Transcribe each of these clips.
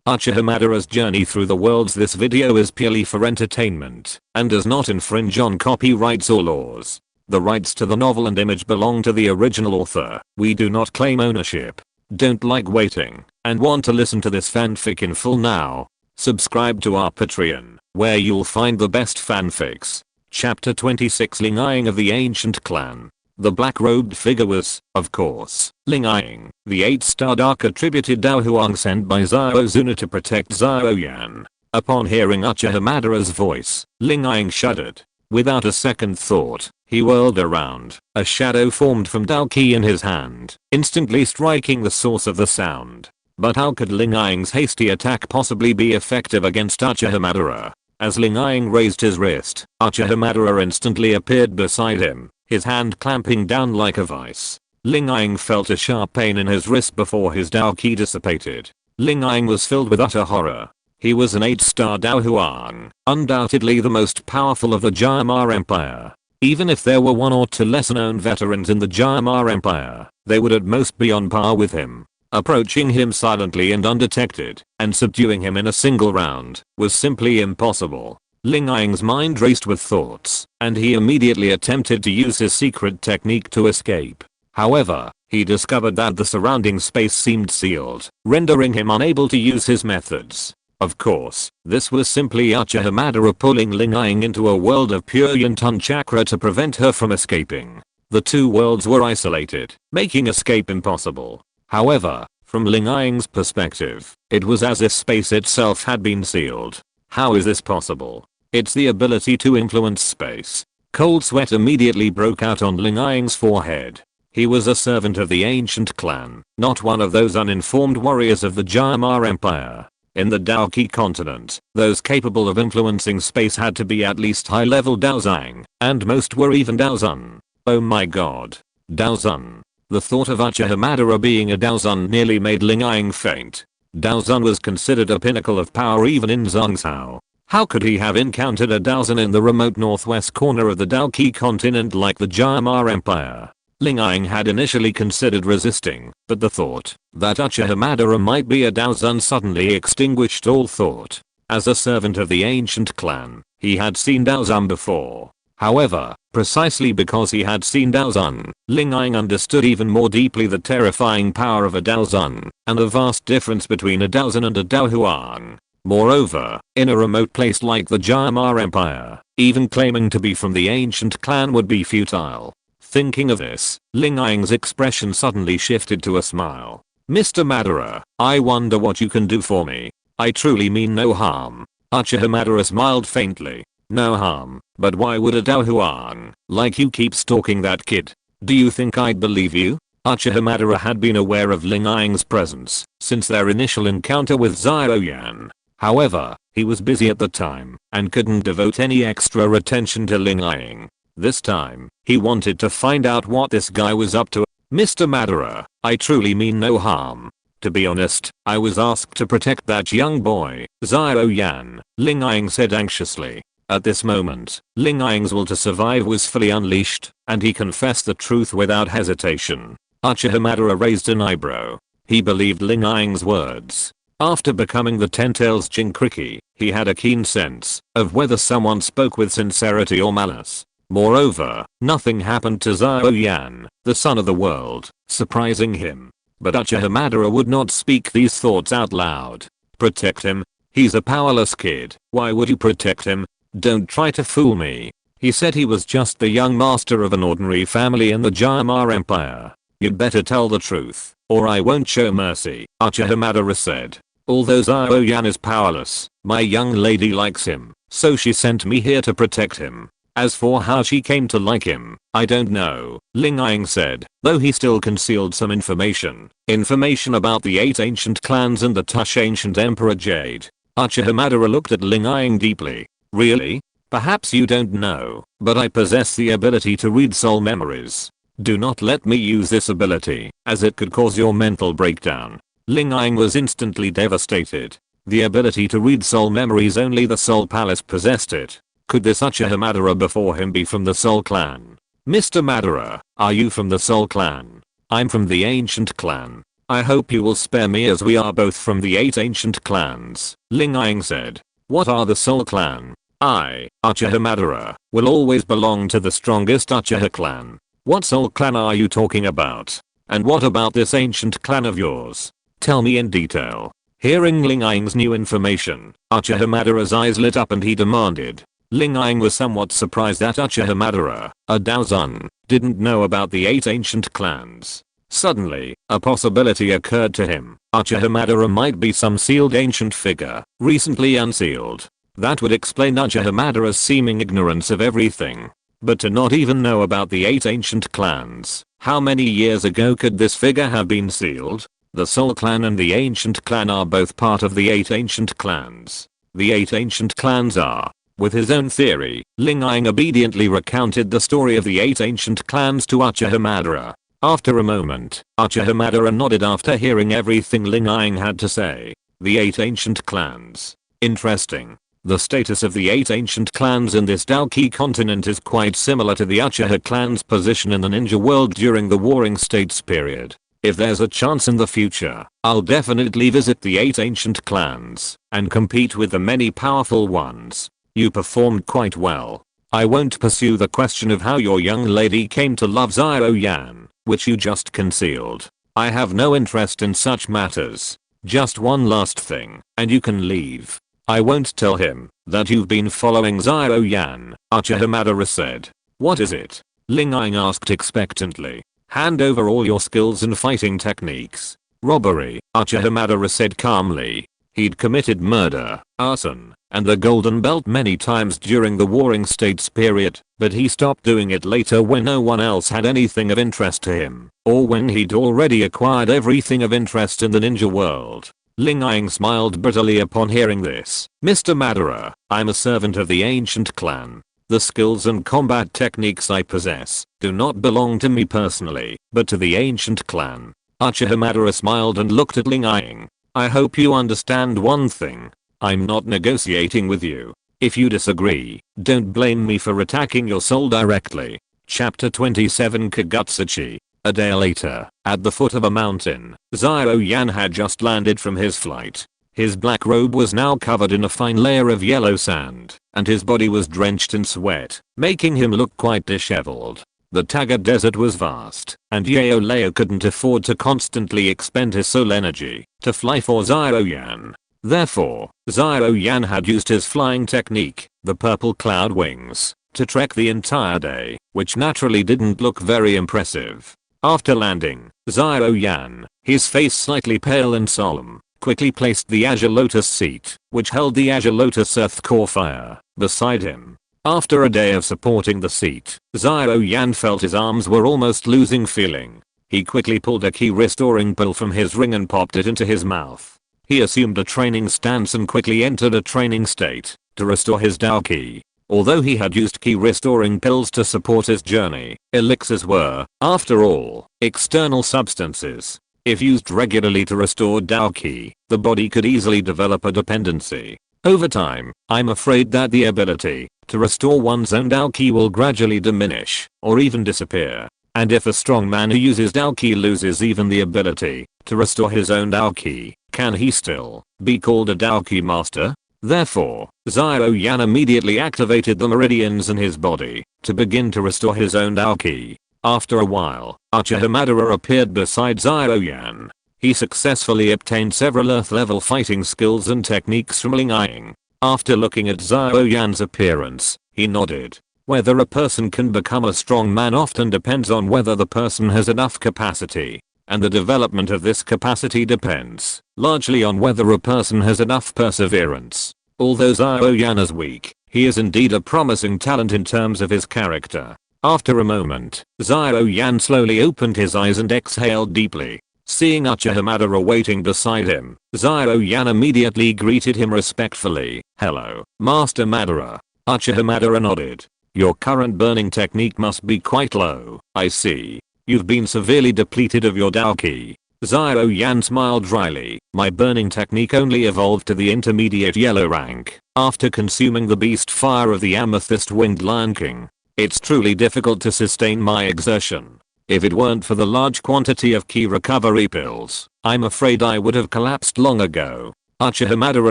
Uchiha Madara's journey through the worlds. This video is purely for entertainment and does not infringe on copyrights or laws. The rights to the novel and image belong to the original author. We do not claim ownership. Don't like waiting and want to listen to this fanfic in full now? Subscribe to our Patreon, where you'll find the best fanfics. Chapter 26, Ling Ying of the Ancient Clan. The black-robed figure was, of course, Ling Ying, the 8-star dark attributed Dou Huang sent by Xiao Zuna to protect Xiao Yan. Upon hearing Uchiha Madara's voice, Ling Ying shuddered. Without a second thought, he whirled around. A shadow formed from Dou Qi in his hand, instantly striking the source of the sound. But how could Ling Ying's hasty attack possibly be effective against Uchiha Madara? As Ling Ying raised his wrist, Uchiha Madara instantly appeared beside him, his hand clamping down like a vice. Ling Ying felt a sharp pain in his wrist before his Dou Qi dissipated. Ling Ying was filled with utter horror. He was an 8-star Dou Huang, undoubtedly the most powerful of the Jia Empire. Even if there were one or two lesser-known veterans in the Jia Empire, they would at most be on par with him. Approaching him silently and undetected, and subduing him in a single round, was simply impossible. Ling Ying's mind raced with thoughts, and he immediately attempted to use his secret technique to escape. However, he discovered that the surrounding space seemed sealed, rendering him unable to use his methods. Of course, this was simply Uchiha Madara pulling Ling Ying into a world of pure Yunlan chakra to prevent her from escaping. The two worlds were isolated, making escape impossible. However, from Ling Ying's perspective, it was as if space itself had been sealed. How is this possible? It's the ability to influence space. Cold sweat immediately broke out on Ling Ying's forehead. He was a servant of the ancient clan, not one of those uninformed warriors of the Jia Empire. In the Dou Qi continent, those capable of influencing space had to be at least high-level Daozang, and most were even Daozun. Oh my god. Daozun. The thought of Uchiha Madara being a Daozun nearly made Ling Ying faint. Daozun was considered a pinnacle of power even in Zhongzhou. How could he have encountered a Daozun in the remote northwest corner of the Dou Qi continent like the Jia Empire? Ling Ying had initially considered resisting, but the thought that Uchiha Madara might be a Daozun suddenly extinguished all thought. As a servant of the ancient clan, he had seen Daozun before. However, precisely because he had seen Daozun, Ling Ying understood even more deeply the terrifying power of a Daozun, and the vast difference between a Daozun and a Dou Huang. Moreover, in a remote place like the Jia Empire, even claiming to be from the ancient clan would be futile. Thinking of this, Ling Ying's expression suddenly shifted to a smile. Mr. Madara, I wonder what you can do for me. I truly mean no harm. Uchiha Madara smiled faintly. No harm, but why would a Dou Huang like you keep stalking that kid? Do you think I'd believe you? Uchiha Madara had been aware of Ling Ying's presence since their initial encounter with Xiao Yan. However, he was busy at the time and couldn't devote any extra attention to Ling Ying. This time, he wanted to find out what this guy was up to. Mr. Madara, I truly mean no harm. To be honest, I was asked to protect that young boy, Xiao Yan, Ling Ying said anxiously. At this moment, Ling Ying's will to survive was fully unleashed, and he confessed the truth without hesitation. Uchiha Madara raised an eyebrow. He believed Ling Ying's words. After becoming the Ten-Tails Jinkriki, he had a keen sense of whether someone spoke with sincerity or malice. Moreover, nothing happened to Xiao Yan, the son of the world, surprising him. But Uchiha Madara would not speak these thoughts out loud. Protect him? He's a powerless kid. Why would you protect him? Don't try to fool me. He said he was just the young master of an ordinary family in the Jia Empire. You'd better tell the truth, or I won't show mercy, Uchiha Madara said. Although Xiao Yan is powerless, my young lady likes him, so she sent me here to protect him. As for how she came to like him, I don't know, Ling Ying said, though he still concealed some information. Information about the 8 ancient clans and the Tush ancient Emperor Jade. Uchiha Madara looked at Ling Ying deeply. Really? Perhaps you don't know, but I possess the ability to read soul memories. Do not let me use this ability, as it could cause your mental breakdown. Ling Ying was instantly devastated. The ability to read soul memories, only the Soul Palace possessed it. Could this Uchiha Madara before him be from the Soul Clan? Mr. Madara, are you from the Soul Clan? I'm from the Ancient Clan. I hope you will spare me as we are both from the 8 ancient clans, Ling Ying said. What are the Soul Clan? I, Uchiha Madara, will always belong to the strongest Uchiha clan. What Soul Clan are you talking about? And what about this ancient clan of yours? Tell me in detail. Hearing Ling Ying's new information, Uchiha Madara's eyes lit up and he demanded. Ling Ying was somewhat surprised that Uchiha Madara, a Daozun, didn't know about the 8 ancient clans. Suddenly, a possibility occurred to him. Uchiha Madara might be some sealed ancient figure, recently unsealed. That would explain Uchiha Madara's seeming ignorance of everything. But to not even know about the 8 ancient clans, how many years ago could this figure have been sealed? The Soul Clan and the Ancient Clan are both part of the 8 ancient clans. The 8 ancient clans are. With his own theory, Ling Ying obediently recounted the story of the 8 ancient clans to Uchiha Madara. After a moment, Uchiha Madara nodded after hearing everything Ling Ying had to say. The 8 ancient clans. Interesting. The status of the 8 ancient clans in this Dou Qi continent is quite similar to the Uchiha clan's position in the ninja world during the Warring States period. If there's a chance in the future, I'll definitely visit the 8 ancient clans and compete with the many powerful ones. You performed quite well. I won't pursue the question of how your young lady came to love Xiao Yan, which you just concealed. I have no interest in such matters. Just one last thing, and you can leave. I won't tell him that you've been following Xiao Yan, Uchiha Madara said. What is it? Ling Ying asked expectantly. Hand over all your skills and fighting techniques. Robbery, Uchiha Madara said calmly. He'd committed murder, arson, and the golden belt many times during the Warring States period, but he stopped doing it later when no one else had anything of interest to him, or when he'd already acquired everything of interest in the ninja world. Ling Ying smiled bitterly upon hearing this. Mr. Madara, I'm a servant of the ancient clan. The skills and combat techniques I possess do not belong to me personally, but to the ancient clan. Uchiha Madara smiled and looked at Ling Ying. I hope you understand one thing. I'm not negotiating with you. If you disagree, don't blame me for attacking your soul directly. Chapter 27 Kagutsuchi. A day later, at the foot of a mountain, Xiao Yan had just landed from his flight. His black robe was now covered in a fine layer of yellow sand, and his body was drenched in sweat, making him look quite disheveled. The Tagor desert was vast, and Xiao couldn't afford to constantly expend his soul energy to fly for Xiao Yan. Therefore, Xiao Yan had used his flying technique, the purple cloud wings, to trek the entire day, which naturally didn't look very impressive. After landing, Xiao Yan, his face slightly pale and solemn, quickly placed the Azure Lotus seat, which held the Azure Lotus Earth Core Fire, beside him. After a day of supporting the seat, Xiao Yan felt his arms were almost losing feeling. He quickly pulled a ki restoring pill from his ring and popped it into his mouth. He assumed a training stance and quickly entered a training state to restore his Dou Qi. Although he had used ki restoring pills to support his journey, elixirs were, after all, external substances. If used regularly to restore Dou Qi, the body could easily develop a dependency. Over time, I'm afraid that the ability to restore one's own Dou Qi will gradually diminish, or even disappear. And if a strong man who uses Dou Qi loses even the ability to restore his own Dou Qi, can he still be called a Dou Qi master? Therefore, Xiao Yan immediately activated the meridians in his body to begin to restore his own Dou Qi. After a while, Uchiha Madara appeared beside Xiao Yan. He successfully obtained several Earth-level fighting skills and techniques from Ling Ying. After looking at Xiao Yan's appearance, he nodded. Whether a person can become a strong man often depends on whether the person has enough capacity. And the development of this capacity depends largely on whether a person has enough perseverance. Although Xiao Yan is weak, he is indeed a promising talent in terms of his character. After a moment, Xiao Yan slowly opened his eyes and exhaled deeply. Seeing Uchiha Madara waiting beside him, Xiao Yan immediately greeted him respectfully. Hello, Master Madara. Uchiha Madara nodded. Your current burning technique must be quite low, I see. You've been severely depleted of your Dou Qi. Xiao Yan smiled dryly. My burning technique only evolved to the intermediate yellow rank after consuming the beast fire of the amethyst winged lion king. It's truly difficult to sustain my exertion. If it weren't for the large quantity of ki recovery pills, I'm afraid I would have collapsed long ago. Uchiha Madara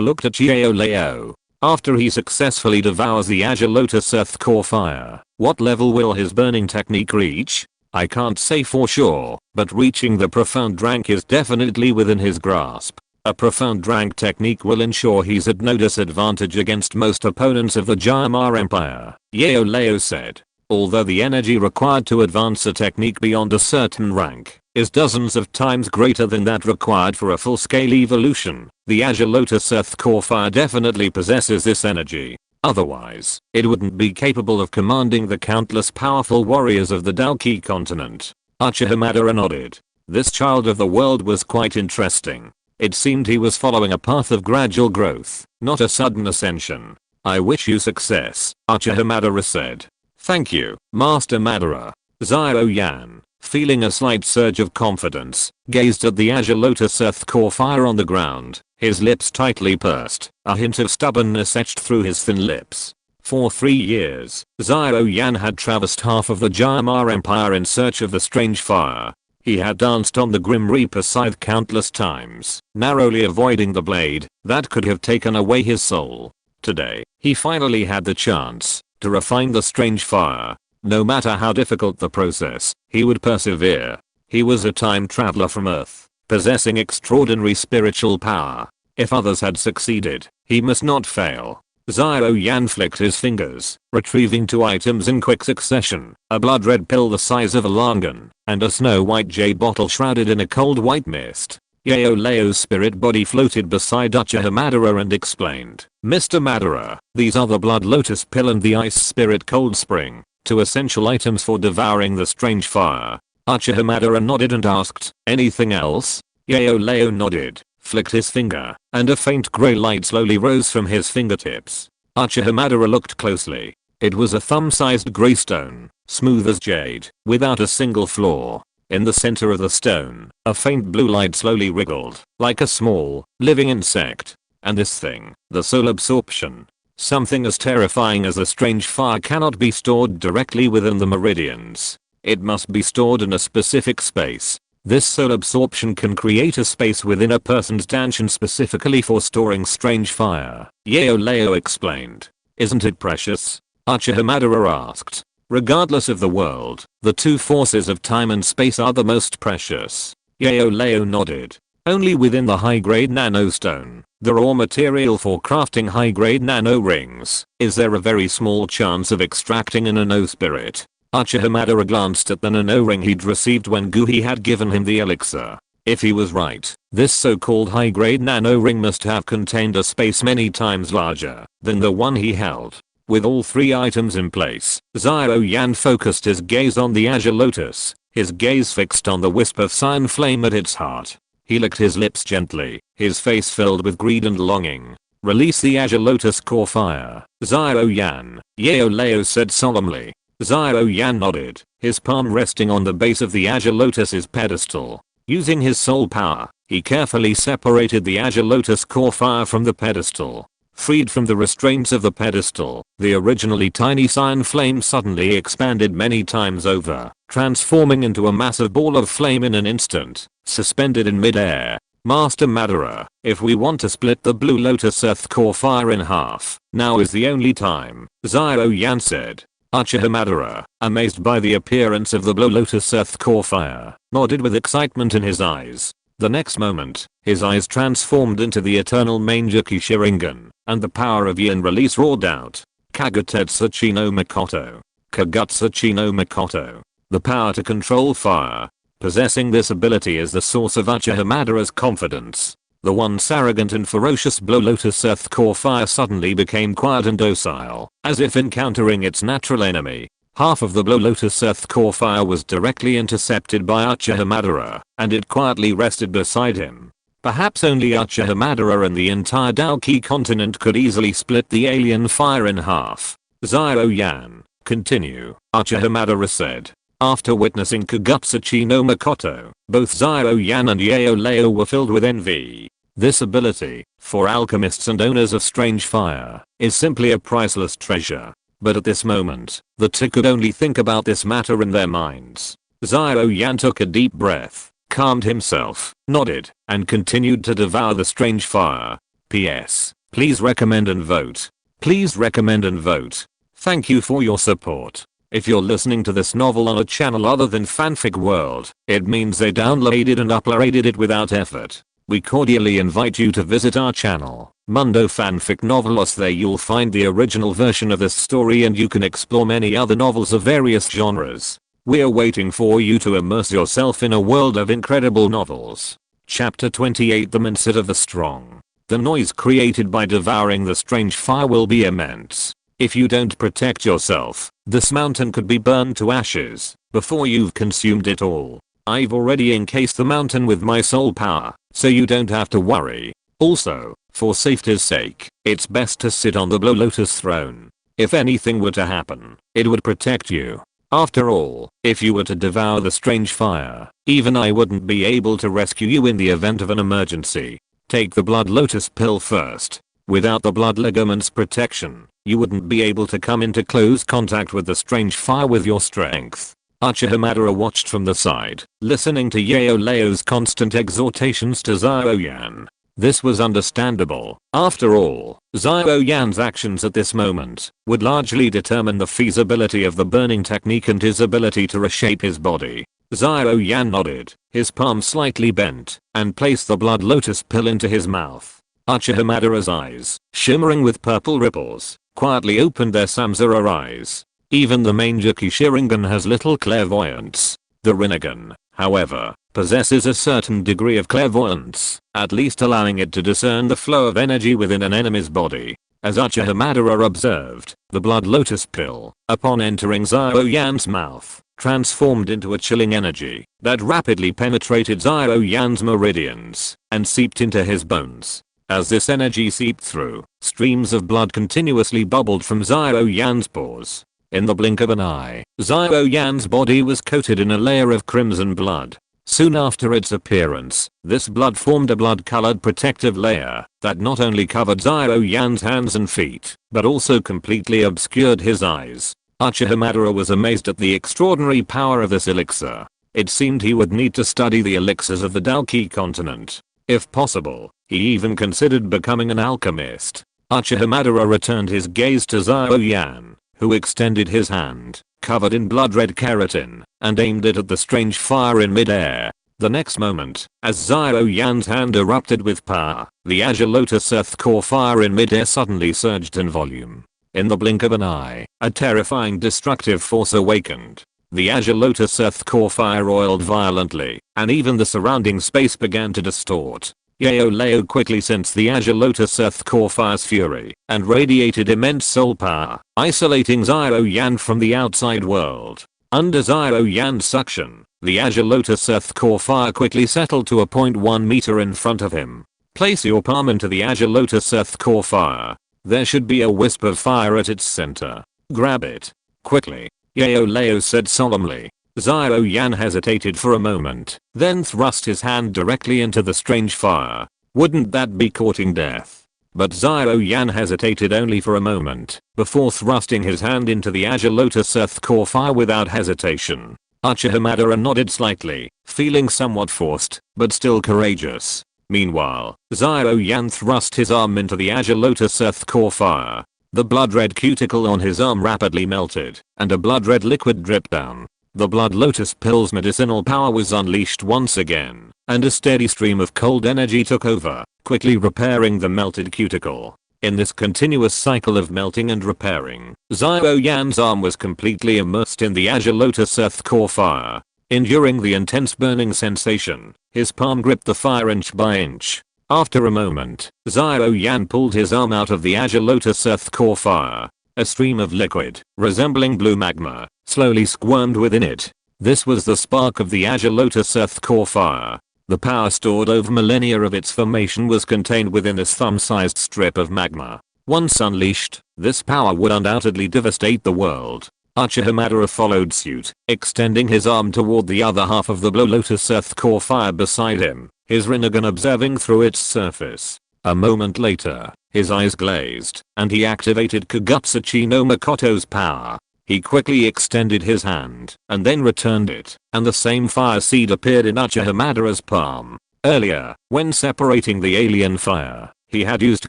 looked at Xiao. After he successfully devours the Azure Lotus Earth Core Fire, what level will his burning technique reach? I can't say for sure, but reaching the profound rank is definitely within his grasp. A profound rank technique will ensure he's at no disadvantage against most opponents of the Jayamar Empire, Xiao said. Although the energy required to advance a technique beyond a certain rank is dozens of times greater than that required for a full-scale evolution, the Azure Lotus Earth Core Fire definitely possesses this energy. Otherwise, it wouldn't be capable of commanding the countless powerful warriors of the Dou Qi continent. Uchiha Madara nodded. This child of the world was quite interesting. It seemed he was following a path of gradual growth, not a sudden ascension. I wish you success, Uchiha Madara said. Thank you, Master Madara. Xiao Yan, feeling a slight surge of confidence, gazed at the Azure Lotus Earth Core Fire on the ground, his lips tightly pursed, a hint of stubbornness etched through his thin lips. For 3 years, Xiao Yan had traversed half of the Jayamar Empire in search of the strange fire. He had danced on the Grim Reaper's scythe countless times, narrowly avoiding the blade that could have taken away his soul. Today, he finally had the chance to refine the strange fire. No matter how difficult the process, he would persevere. He was a time traveler from Earth, possessing extraordinary spiritual power. If others had succeeded, he must not fail. Xiao Yan flicked his fingers, retrieving 2 items in quick succession, a blood-red pill the size of a langan, and a snow-white jade bottle shrouded in a cold white mist. Xiao's spirit body floated beside Uchiha Madara and explained, Mr. Madara, these are the blood lotus pill and the ice spirit cold spring, 2 essential items for devouring the strange fire. Uchiha Madara nodded and asked, anything else? Xiao nodded, flicked his finger, and a faint grey light slowly rose from his fingertips. Uchiha Madara looked closely. It was a thumb-sized grey stone, smooth as jade, without a single flaw. In the center of the stone, a faint blue light slowly wriggled, like a small, living insect. And this thing, the soul absorption. Something as terrifying as a strange fire cannot be stored directly within the meridians. It must be stored in a specific space. This soul absorption can create a space within a person's dungeon specifically for storing strange fire, Xiao explained. Isn't it precious? Uchiha Madara asked. Regardless of the world, the 2 forces of time and space are the most precious. Xiao nodded. Only within the high-grade nanostone, the raw material for crafting high-grade nano rings, is there a very small chance of extracting a nano spirit. Uchiha Madara glanced at the nano ring he'd received when Guhi had given him the elixir. If he was right, this so-called high-grade nano ring must have contained a space many times larger than the one he held. With all 3 items in place, Xiao Yan focused his gaze on the Azure Lotus, his gaze fixed on the wisp of cyan flame at its heart. He licked his lips gently, his face filled with greed and longing. Release the Azure Lotus Core Fire, Xiao Yan, Xiao said solemnly. Xiao Yan nodded, his palm resting on the base of the Azure Lotus's pedestal. Using his soul power, he carefully separated the Azure Lotus Core Fire from the pedestal. Freed from the restraints of the pedestal, the originally tiny cyan flame suddenly expanded many times over, transforming into a massive ball of flame in an instant, suspended in mid-air. Master Madara, if we want to split the Blue Lotus Earth Core Fire in half, now is the only time, Xiao Yan said. Uchiha Madara, amazed by the appearance of the Blue Lotus Earth Core Fire, nodded with excitement in his eyes. The next moment, his eyes transformed into the eternal Manjaki Sharingan, and the power of Yin release roared out. Kagetsu no Mikoto. Kagetsu no Mikoto. The power to control fire. Possessing this ability is the source of Uchiha Madara's confidence. The once arrogant and ferocious Blue Lotus Earth Core Fire suddenly became quiet and docile, as if encountering its natural enemy. Half of the Blue Lotus Earth Core Fire was directly intercepted by Uchiha Madara, and it quietly rested beside him. Perhaps only Uchiha Madara and the entire Dou Qi continent could easily split the alien fire in half. Xiao Yan, continue, Uchiha Madara said. After witnessing Kagetsu no Mikoto, both Xiao Yan and Xiao were filled with envy. This ability, for alchemists and owners of strange fire, is simply a priceless treasure. But at this moment, the two could only think about this matter in their minds. Xiao Yan took a deep breath, calmed himself, nodded, and continued to devour the strange fire. PS. Please recommend and vote. Please recommend and vote. Thank you for your support. If you're listening to this novel on a channel other than Fanfic World, it means they downloaded and uploaded it without effort. We cordially invite you to visit our channel, Mundo Fanfic Novelos. There you'll find the original version of this story and you can explore many other novels of various genres. We're waiting for you to immerse yourself in a world of incredible novels. Chapter 28, The Mindset of the Strong. The noise created by devouring the strange fire will be immense. If you don't protect yourself, this mountain could be burned to ashes before you've consumed it all. I've already encased the mountain with my soul power, so you don't have to worry. Also, for safety's sake, it's best to sit on the Blue Lotus throne. If anything were to happen, it would protect you. After all, if you were to devour the strange fire, even I wouldn't be able to rescue you in the event of an emergency. Take the Blood Lotus pill first. Without the blood ligament's protection, you wouldn't be able to come into close contact with the strange fire with your strength. Uchiha Madara watched from the side, listening to Yao Leo's constant exhortations to Xiao Yan. This was understandable. After all, Xiao Yan's actions at this moment would largely determine the feasibility of the burning technique and his ability to reshape his body. Xiao Yan nodded, his palm slightly bent, and placed the Blood Lotus pill into his mouth. Uchiha Madara's eyes, shimmering with purple ripples, quietly opened their Samsara eyes. Even the Manjaki Sharingan has little clairvoyance. The Rinnegan, however, possesses a certain degree of clairvoyance, at least allowing it to discern the flow of energy within an enemy's body. As Uchiha Madara observed, the Blood Lotus pill, upon entering Xiao Yan's mouth, transformed into a chilling energy that rapidly penetrated Xiao Yan's meridians and seeped into his bones. As this energy seeped through, streams of blood continuously bubbled from Xiao Yan's pores. In the blink of an eye, Xiao Yan's body was coated in a layer of crimson blood. Soon after its appearance, this blood formed a blood-colored protective layer that not only covered Xiao Yan's hands and feet, but also completely obscured his eyes. Uchiha Madara was amazed at the extraordinary power of this elixir. It seemed he would need to study the elixirs of the Dou Qi continent. If possible, he even considered becoming an alchemist. Uchiha Madara returned his gaze to Xiao Yan, who extended his hand, covered in blood-red keratin, and aimed it at the strange fire in mid-air. The next moment, as Xiao Yan's hand erupted with power, the Azure Lotus Earth core fire in mid-air suddenly surged in volume. In the blink of an eye, a terrifying destructive force awakened. The Azure Lotus Earth core fire oiled violently, and even the surrounding space began to distort. Yao Leo quickly sensed the Azure Lotus Earth core fire's fury, and radiated immense soul power, isolating Xiao Yan from the outside world. Under Xiao Yan's suction, the Azure Lotus Earth core fire quickly settled to a point 1 meter in front of him. Place your palm into the Azure Lotus Earth core fire. There should be a wisp of fire at its center. Grab it. Quickly. Yao Leo said solemnly. Xiao Yan hesitated for a moment, then thrust his hand directly into the strange fire. Wouldn't that be courting death? But Xiao Yan hesitated only for a moment, before thrusting his hand into the Azure Lotus Earth core fire without hesitation. Uchiha Madara nodded slightly, feeling somewhat forced, but still courageous. Meanwhile, Xiao Yan thrust his arm into the Azure Lotus Earth core fire. The blood-red cuticle on his arm rapidly melted, and a blood-red liquid dripped down. The Blood Lotus pill's medicinal power was unleashed once again, and a steady stream of cold energy took over, quickly repairing the melted cuticle. In this continuous cycle of melting and repairing, Xiao Yan's arm was completely immersed in the Azure Lotus Earth core fire. Enduring the intense burning sensation, his palm gripped the fire inch by inch. After a moment, Xiao Yan pulled his arm out of the Azure Lotus Earth core fire. A stream of liquid, resembling blue magma, slowly squirmed within it. This was the spark of the Azure Lotus Earth core fire. The power stored over millennia of its formation was contained within this thumb-sized strip of magma. Once unleashed, this power would undoubtedly devastate the world. Uchiha Madara followed suit, extending his arm toward the other half of the Blue Lotus Earth core fire beside him, his Rinnegan observing through its surface. A moment later, his eyes glazed, and he activated Kagutsuchi no Makoto's power. He quickly extended his hand and then returned it, and the same fire seed appeared in Uchiha Madara's palm. Earlier, when separating the alien fire, he had used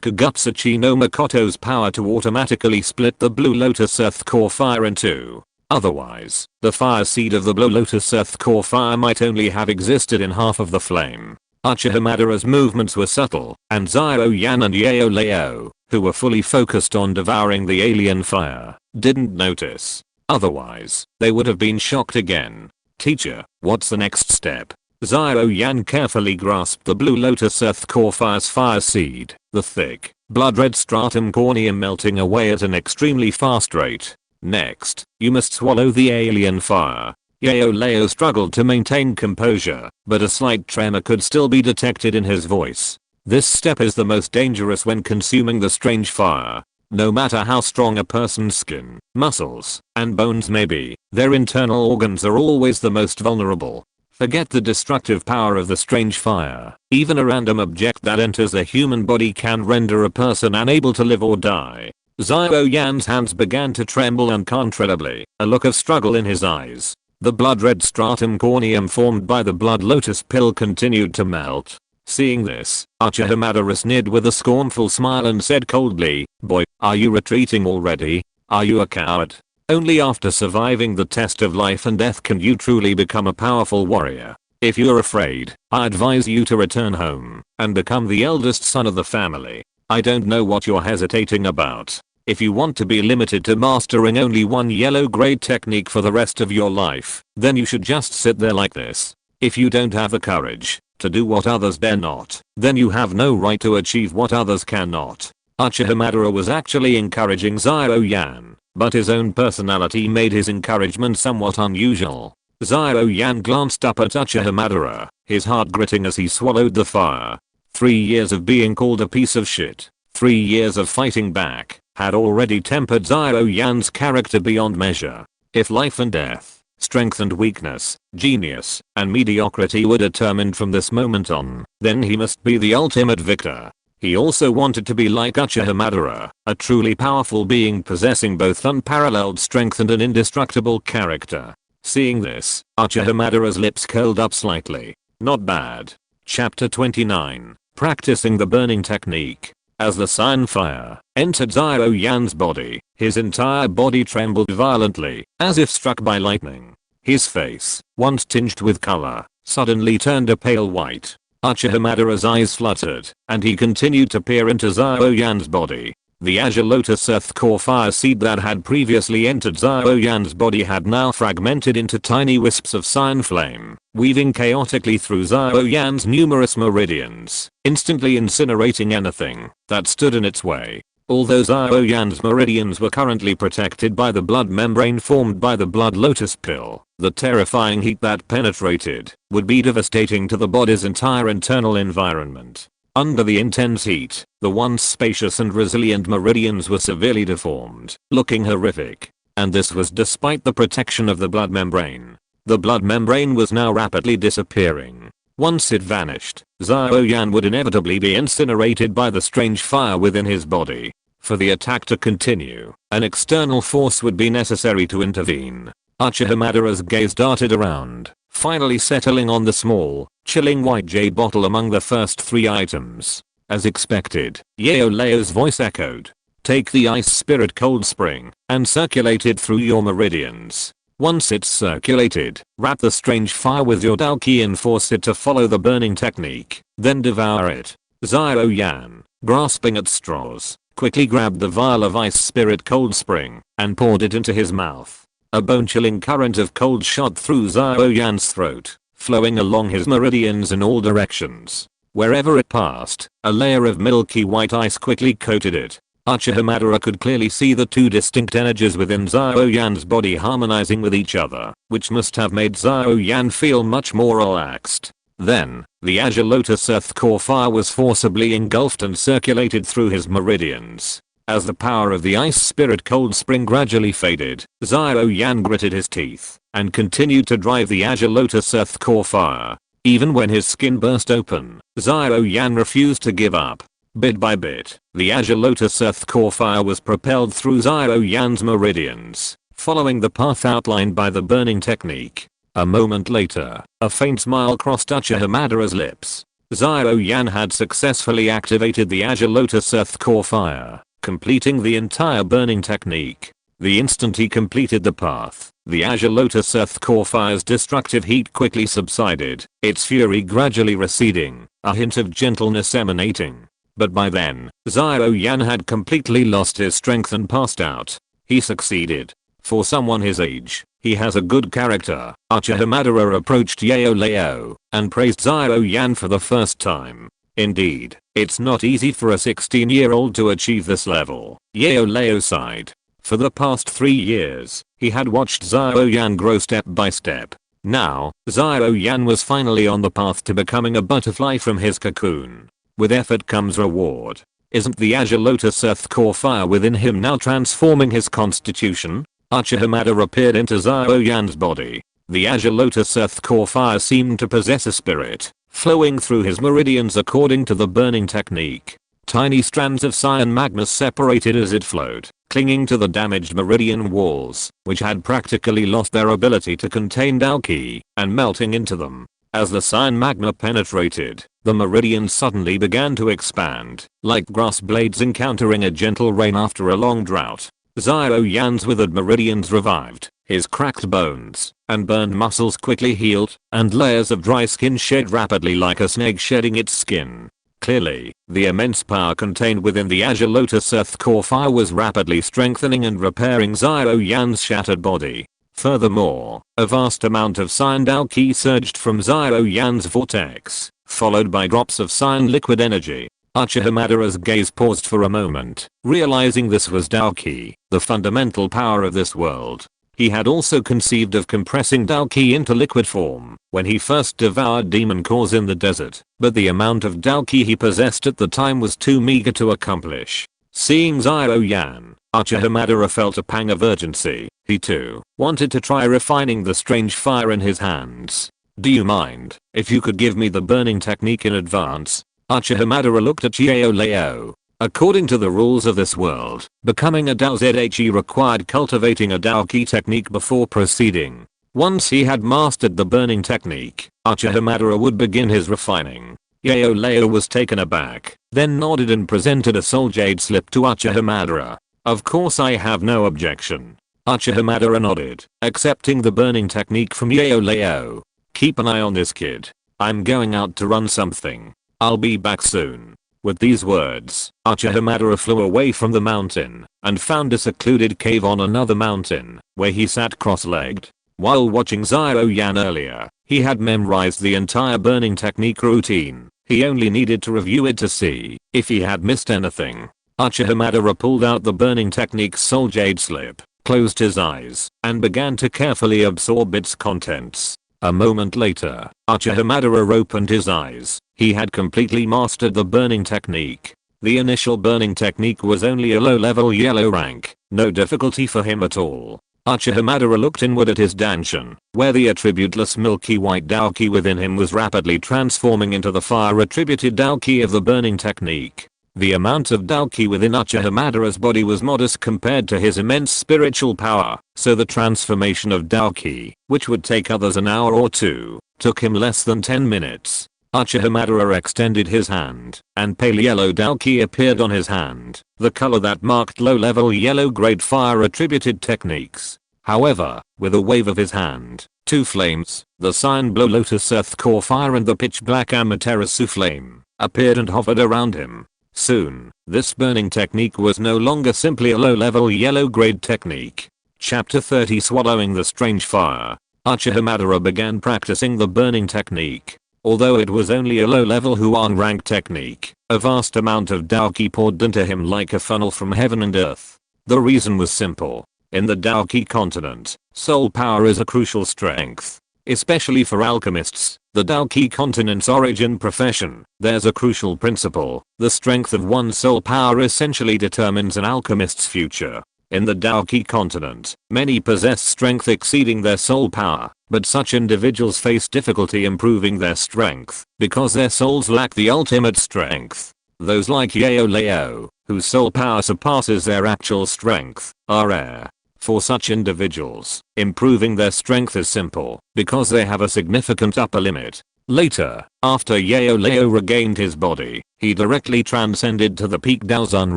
Kagutsuchi no Makoto's power to automatically split the Blue Lotus Earth Core fire in two. Otherwise, the fire seed of the Blue Lotus Earth Core fire might only have existed in half of the flame. Uchiha Madara's movements were subtle, and Xiao Yan and Yao Leo, who were fully focused on devouring the alien fire, didn't notice. Otherwise, they would have been shocked again. Teacher, what's the next step? Xiao Yan carefully grasped the Blue Lotus Earth Core fire's fire seed, the thick, blood-red stratum corneum melting away at an extremely fast rate. Next, you must swallow the alien fire. Yao Leo struggled to maintain composure, but a slight tremor could still be detected in his voice. This step is the most dangerous when consuming the strange fire. No matter how strong a person's skin, muscles, and bones may be, their internal organs are always the most vulnerable. Forget the destructive power of the strange fire. Even a random object that enters a human body can render a person unable to live or die. Xiao Yan's hands began to tremble uncontrollably, a look of struggle in his eyes. The blood-red stratum corneum formed by the blood lotus pill continued to melt. Seeing this, Uchiha Madara sneered with a scornful smile and said coldly, "Boy, are you retreating already? Are you a coward? Only after surviving the test of life and death can you truly become a powerful warrior. If you're afraid, I advise you to return home and become the eldest son of the family. I don't know what you're hesitating about. If you want to be limited to mastering only one yellow grade technique for the rest of your life, then you should just sit there like this. If you don't have the courage to do what others dare not, then you have no right to achieve what others cannot." Uchiha Madara was actually encouraging Xiao Yan, but his own personality made his encouragement somewhat unusual. Xiao Yan glanced up at Uchiha Madara, his heart gritting as he swallowed the fire. 3 years of being called a piece of shit, 3 years of fighting back, had already tempered Xiao Yan's character beyond measure. If life and death, strength and weakness, genius, and mediocrity were determined from this moment on, then he must be the ultimate victor. He also wanted to be like Uchiha Madara, a truly powerful being possessing both unparalleled strength and an indestructible character. Seeing this, Uchiha Madara's lips curled up slightly. Not bad. Chapter 29. Practicing the burning technique. As the cyan fire entered Xiao Yan's body, his entire body trembled violently, as if struck by lightning. His face, once tinged with color, suddenly turned a pale white. Uchiha Madara's eyes fluttered, and he continued to peer into Xiao Yan's body. The Azure Lotus Earth Core fire seed that had previously entered Xiao Yan's body had now fragmented into tiny wisps of cyan flame, weaving chaotically through Xiao Yan's numerous meridians, instantly incinerating anything that stood in its way. Although Xiao Yan's meridians were currently protected by the blood membrane formed by the blood lotus pill, the terrifying heat that penetrated would be devastating to the body's entire internal environment. Under the intense heat, the once spacious and resilient meridians were severely deformed, looking horrific. And this was despite the protection of the blood membrane. The blood membrane was now rapidly disappearing. Once it vanished, Xiao Yan would inevitably be incinerated by the strange fire within his body. For the attack to continue, an external force would be necessary to intervene. Uchiha Madara's gaze darted around, finally settling on the small, chilling white jade bottle among the first 3 items. As expected, Yao Leo's voice echoed. "Take the ice spirit cold spring and circulate it through your meridians. Once it's circulated, wrap the strange fire with your Dou Qi and force it to follow the burning technique, then devour it." Xiao Yan, grasping at straws, quickly grabbed the vial of ice spirit cold spring and poured it into his mouth. A bone-chilling current of cold shot through Xiao Yan's throat, flowing along his meridians in all directions. Wherever it passed, a layer of milky white ice quickly coated it. Uchiha Madara could clearly see the 2 distinct energies within Xiao Yan's body harmonizing with each other, which must have made Xiao Yan feel much more relaxed. Then, the Azure Lotus Earth Core fire was forcibly engulfed and circulated through his meridians. As the power of the ice spirit cold spring gradually faded, Xiao Yan gritted his teeth and continued to drive the Azure Lotus Earth Core fire. Even when his skin burst open, Xiao Yan refused to give up. Bit by bit, the Azure Lotus Earth Core fire was propelled through Xiao Yan's meridians, following the path outlined by the burning technique. A moment later, a faint smile crossed Uchiha Madara's lips. Xiao Yan had successfully activated the Azure Lotus Earth Core Fire, completing the entire burning technique. The instant he completed the path, the Azure Lotus Earth Core Fire's destructive heat quickly subsided, its fury gradually receding, a hint of gentleness emanating. But by then, Xiao Yan had completely lost his strength and passed out. He succeeded. For someone his age, he has a good character. Uchiha Madara approached Leo and praised Xiao Yan for the first time. Indeed, it's not easy for a 16-year-old to achieve this level. Leo sighed. For the past 3 years, he had watched Xiao Yan grow step by step. Now, Xiao Yan was finally on the path to becoming a butterfly from his cocoon. With effort comes reward. Isn't the Azure Lotus Earth Core Fire within him now transforming his constitution? Uchiha Madara peered into Xiao Yan's body. The Azure Lotus Earth Core Fire seemed to possess a spirit, flowing through his meridians according to the burning technique. Tiny strands of cyan magma separated as it flowed, clinging to the damaged meridian walls, which had practically lost their ability to contain Dou Qi, and melting into them. As the cyan magma penetrated, the meridians suddenly began to expand, like grass blades encountering a gentle rain after a long drought. Xiao Yan's withered meridians revived, his cracked bones and burned muscles quickly healed, and layers of dry skin shed rapidly like a snake shedding its skin. Clearly, the immense power contained within the Azure Lotus Earth Core Fire was rapidly strengthening and repairing Xiao Yan's shattered body. Furthermore, a vast amount of cyan Dou Qi surged from Xiao Yan's vortex, followed by drops of cyan liquid energy. Uchiha Madara's gaze paused for a moment, realizing this was Dou Qi, the fundamental power of this world. He had also conceived of compressing Dou Qi into liquid form when he first devoured demon cores in the desert, but the amount of Dou Qi he possessed at the time was too meager to accomplish. Seeing Xiao Yan, Uchiha Madara felt a pang of urgency. He too wanted to try refining the strange fire in his hands. Do you mind if you could give me the burning technique in advance? Uchiha Madara looked at Leo. According to the rules of this world, becoming a Dou Zhe required cultivating a Dou Qi technique before proceeding. Once he had mastered the burning technique, Uchiha Madara would begin his refining. Leo was taken aback, then nodded and presented a soul jade slip to Uchiha Madara. Of course I have no objection. Uchiha Madara nodded, accepting the burning technique from Leo. Keep an eye on this kid. I'm going out to run something. I'll be back soon. With these words, Uchiha Madara flew away from the mountain and found a secluded cave on another mountain, where he sat cross-legged. While watching Xiao Yan earlier, he had memorized the entire burning technique routine. He only needed to review it to see if he had missed anything. Uchiha Madara pulled out the burning technique's soul jade slip, closed his eyes, and began to carefully absorb its contents. A moment later, Uchiha Madara opened his eyes. He had completely mastered the burning technique. The initial burning technique was only a low-level yellow rank, no difficulty for him at all. Uchiha Madara looked inward at his danshin, where the attributeless milky white Dou Qi within him was rapidly transforming into the fire-attributed Dou Qi of the burning technique. The amount of Dou Qi within Uchiha Madara's body was modest compared to his immense spiritual power, so the transformation of Dou Qi, which would take others an hour or two, took him less than 10 minutes. Uchiha Madara extended his hand, and pale yellow Dou Qi appeared on his hand, the color that marked low-level yellow-grade fire-attributed techniques. However, with a wave of his hand, two flames, the cyan blue Lotus Earth Core Fire and the pitch-black Amaterasu Flame, appeared and hovered around him. Soon, this burning technique was no longer simply a low-level yellow-grade technique. Chapter 30 Swallowing the Strange Fire. Uchiha Madara began practicing the burning technique. Although it was only a low-level Huang rank technique, a vast amount of Dou Qi poured into him like a funnel from heaven and earth. The reason was simple. In the Dou Qi continent, soul power is a crucial strength. Especially for alchemists, the Dou Qi continent's origin profession, there's a crucial principle. The strength of one's soul power essentially determines an alchemist's future. In the Dou Qi continent, many possess strength exceeding their soul power, but such individuals face difficulty improving their strength because their souls lack the ultimate strength. Those like Leo, whose soul power surpasses their actual strength, are rare. For such individuals, improving their strength is simple because they have a significant upper limit. Later, after Yao regained his body, he directly transcended to the peak Daozun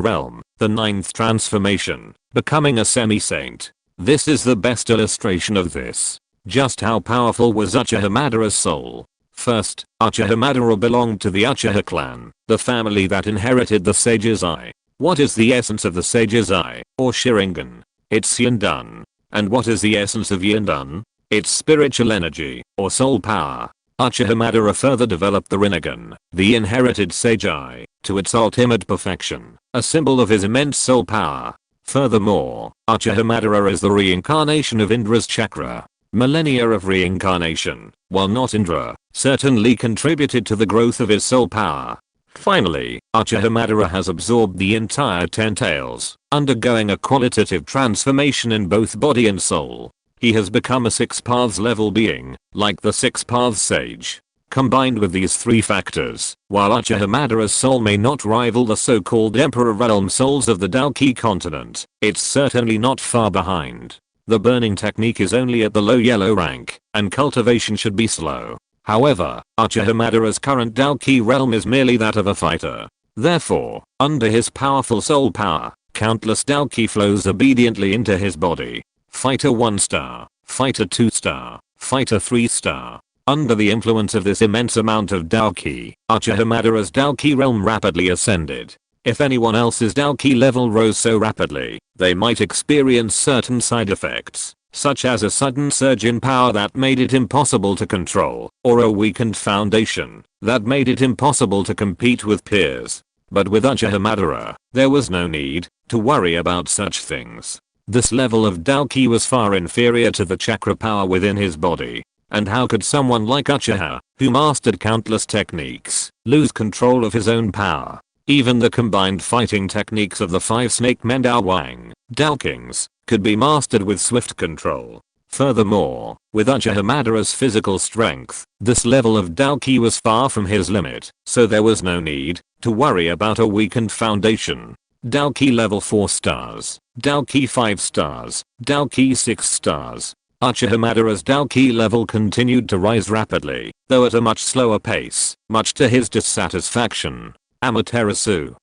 realm, the 9th transformation, becoming a semi-saint. This is the best illustration of this. Just how powerful was Uchiha Madara's soul? First, Uchiha Madara belonged to the Uchiha clan, the family that inherited the Sage's Eye. What is the essence of the Sage's Eye, or Sharingan? It's Yundan. And what is the essence of Yundan? It's spiritual energy, or soul power. Uchiha Madara further developed the Rinnegan, the inherited Sage Eye, to its ultimate perfection, a symbol of his immense soul power. Furthermore, Uchiha Madara is the reincarnation of Indra's chakra. Millennia of reincarnation, while not Indra, certainly contributed to the growth of his soul power. Finally, Uchiha Madara has absorbed the entire 10 tails, undergoing a qualitative transformation in both body and soul. He has become a 6 paths level being, like the 6 paths sage. Combined with these 3 factors, while Uchiha Madara's soul may not rival the so-called Emperor Realm souls of the Dou Qi continent, it's certainly not far behind. The burning technique is only at the low yellow rank, and cultivation should be slow. However, Uchiha Madara's current Dou Qi realm is merely that of a fighter. Therefore, under his powerful soul power, countless Dou Qi flows obediently into his body. Fighter 1 star, Fighter 2 star, Fighter 3 star. Under the influence of this immense amount of Dou Qi, Uchiha Madara's Dou Qi realm rapidly ascended. If anyone else's Dou Qi level rose so rapidly, they might experience certain side effects, such as a sudden surge in power that made it impossible to control, or a weakened foundation that made it impossible to compete with peers. But with Uchiha Madara, there was no need to worry about such things. This level of Dou Qi was far inferior to the chakra power within his body. And how could someone like Uchiha, who mastered countless techniques, lose control of his own power? Even the combined fighting techniques of the 5 snake men Dou Huang, Dou Kings, could be mastered with swift control. Furthermore, with Uchiha Madara's physical strength, this level of Dou Qi was far from his limit, so there was no need to worry about a weakened foundation. Dou Qi level 4 stars, Dou Qi 5 stars, Dou Qi 6 stars. Uchiha Madara's Dou Qi level continued to rise rapidly, though at a much slower pace, much to his dissatisfaction. Amaterasu,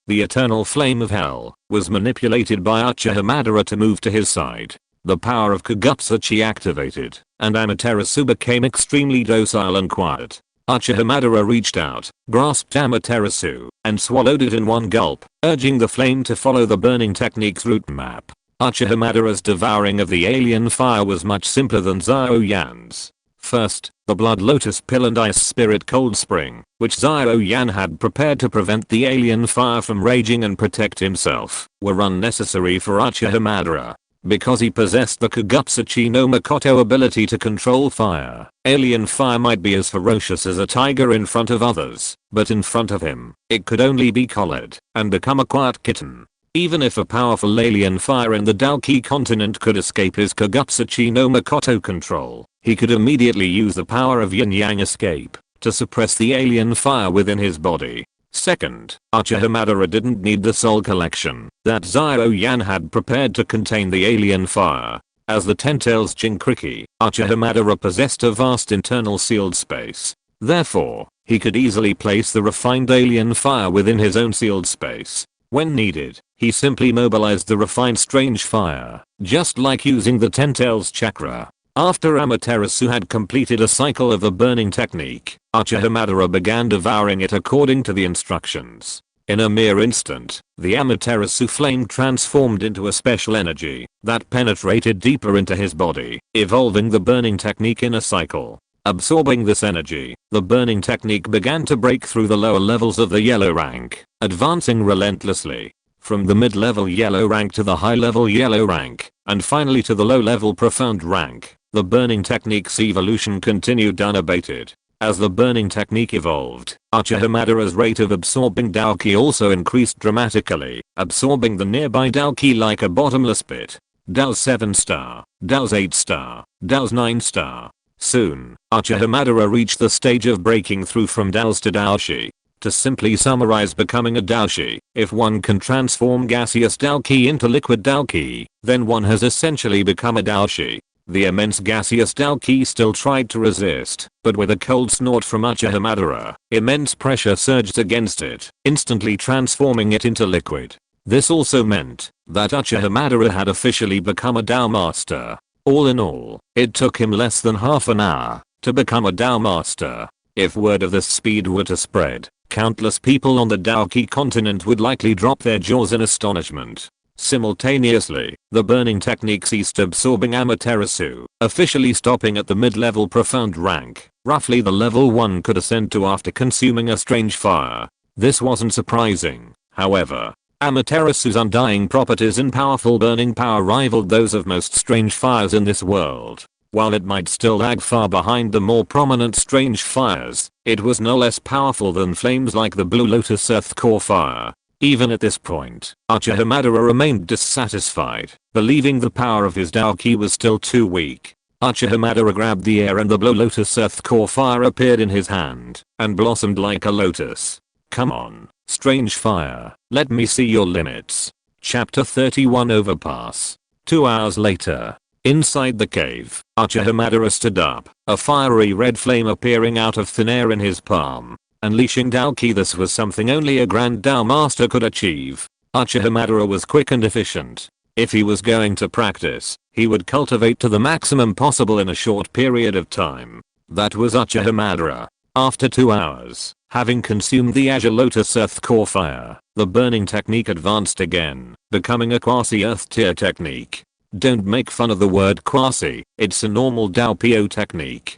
the eternal flame of hell, was manipulated by Uchiha Madara to move to his side. The power of Kagutsuchi activated, and Amaterasu became extremely docile and quiet. Uchiha Madara reached out, grasped Amaterasu, and swallowed it in one gulp, urging the flame to follow the burning technique's route map. Uchiha Madara's devouring of the alien fire was much simpler than Xiao Yan's. First, the Blood Lotus Pill and Ice Spirit Cold Spring, which Xiao Yan had prepared to prevent the alien fire from raging and protect himself, were unnecessary for Uchiha Madara. Because he possessed the Kagutsuchi no Makoto ability to control fire, alien fire might be as ferocious as a tiger in front of others, but in front of him, it could only be collared and become a quiet kitten. Even if a powerful alien fire in the Dou Qi continent could escape his Kagutsuchi no Makoto control, he could immediately use the power of yin-yang escape to suppress the alien fire within his body. Second, Uchiha Madara didn't need the soul collection that Xiao Yan had prepared to contain the alien fire. As the Ten-Tails Jinkriki, Uchiha Madara possessed a vast internal sealed space. Therefore, he could easily place the refined alien fire within his own sealed space. When needed, he simply mobilized the refined strange fire, just like using the Ten-Tails chakra. After Amaterasu had completed a cycle of the burning technique, Uchiha Madara began devouring it according to the instructions. In a mere instant, the Amaterasu flame transformed into a special energy that penetrated deeper into his body, evolving the burning technique in a cycle. Absorbing this energy, the burning technique began to break through the lower levels of the yellow rank, advancing relentlessly. From the mid-level yellow rank to the high-level yellow rank, and finally to the low-level profound rank, the burning technique's evolution continued unabated. As the burning technique evolved, Uchiha Madara's rate of absorbing Dou Qi also increased dramatically, absorbing the nearby Dou Qi like a bottomless pit. Dou's 7 star, Dou's 8 star, Dou's 9 star. Soon, Uchiha Madara reached the stage of breaking through from Dou's to Dou Qi. To simply summarize becoming a Dou Qi, if one can transform gaseous Dou Qi into liquid Dou Qi, then one has essentially become a Dou Qi. The immense gaseous Dou Qi still tried to resist, but with a cold snort from Uchiha Madara, immense pressure surged against it, instantly transforming it into liquid. This also meant that Uchiha Madara had officially become a Dou Master. All in all, it took him less than half an hour to become a Dou Master. If word of this speed were to spread, countless people on the Dou Qi continent would likely drop their jaws in astonishment. Simultaneously, the burning technique ceased absorbing Amaterasu, officially stopping at the mid-level profound rank, roughly the level one could ascend to after consuming a strange fire. This wasn't surprising, however. Amaterasu's undying properties and powerful burning power rivaled those of most strange fires in this world. While it might still lag far behind the more prominent strange fires, it was no less powerful than flames like the Blue Lotus Earth Core fire. Even at this point, Uchiha Madara remained dissatisfied, believing the power of his Dou Qi was still too weak. Uchiha Madara grabbed the air and the Blue Lotus Earth Core fire appeared in his hand and blossomed like a lotus. Come on, strange fire, let me see your limits. Chapter 31 Overpass. 2 hours later. Inside the cave, Uchiha Madara stood up, a fiery red flame appearing out of thin air in his palm. Unleashing Dou Qi. This was something only a Grand Dou Master could achieve. Uchiha Madara was quick and efficient. If he was going to practice, he would cultivate to the maximum possible in a short period of time. That was Uchiha Madara. After 2 hours, having consumed the Azure Lotus Earth Core fire, the burning technique advanced again, becoming a quasi-earth tier technique. Don't make fun of the word quasi, it's a normal Dou Po technique.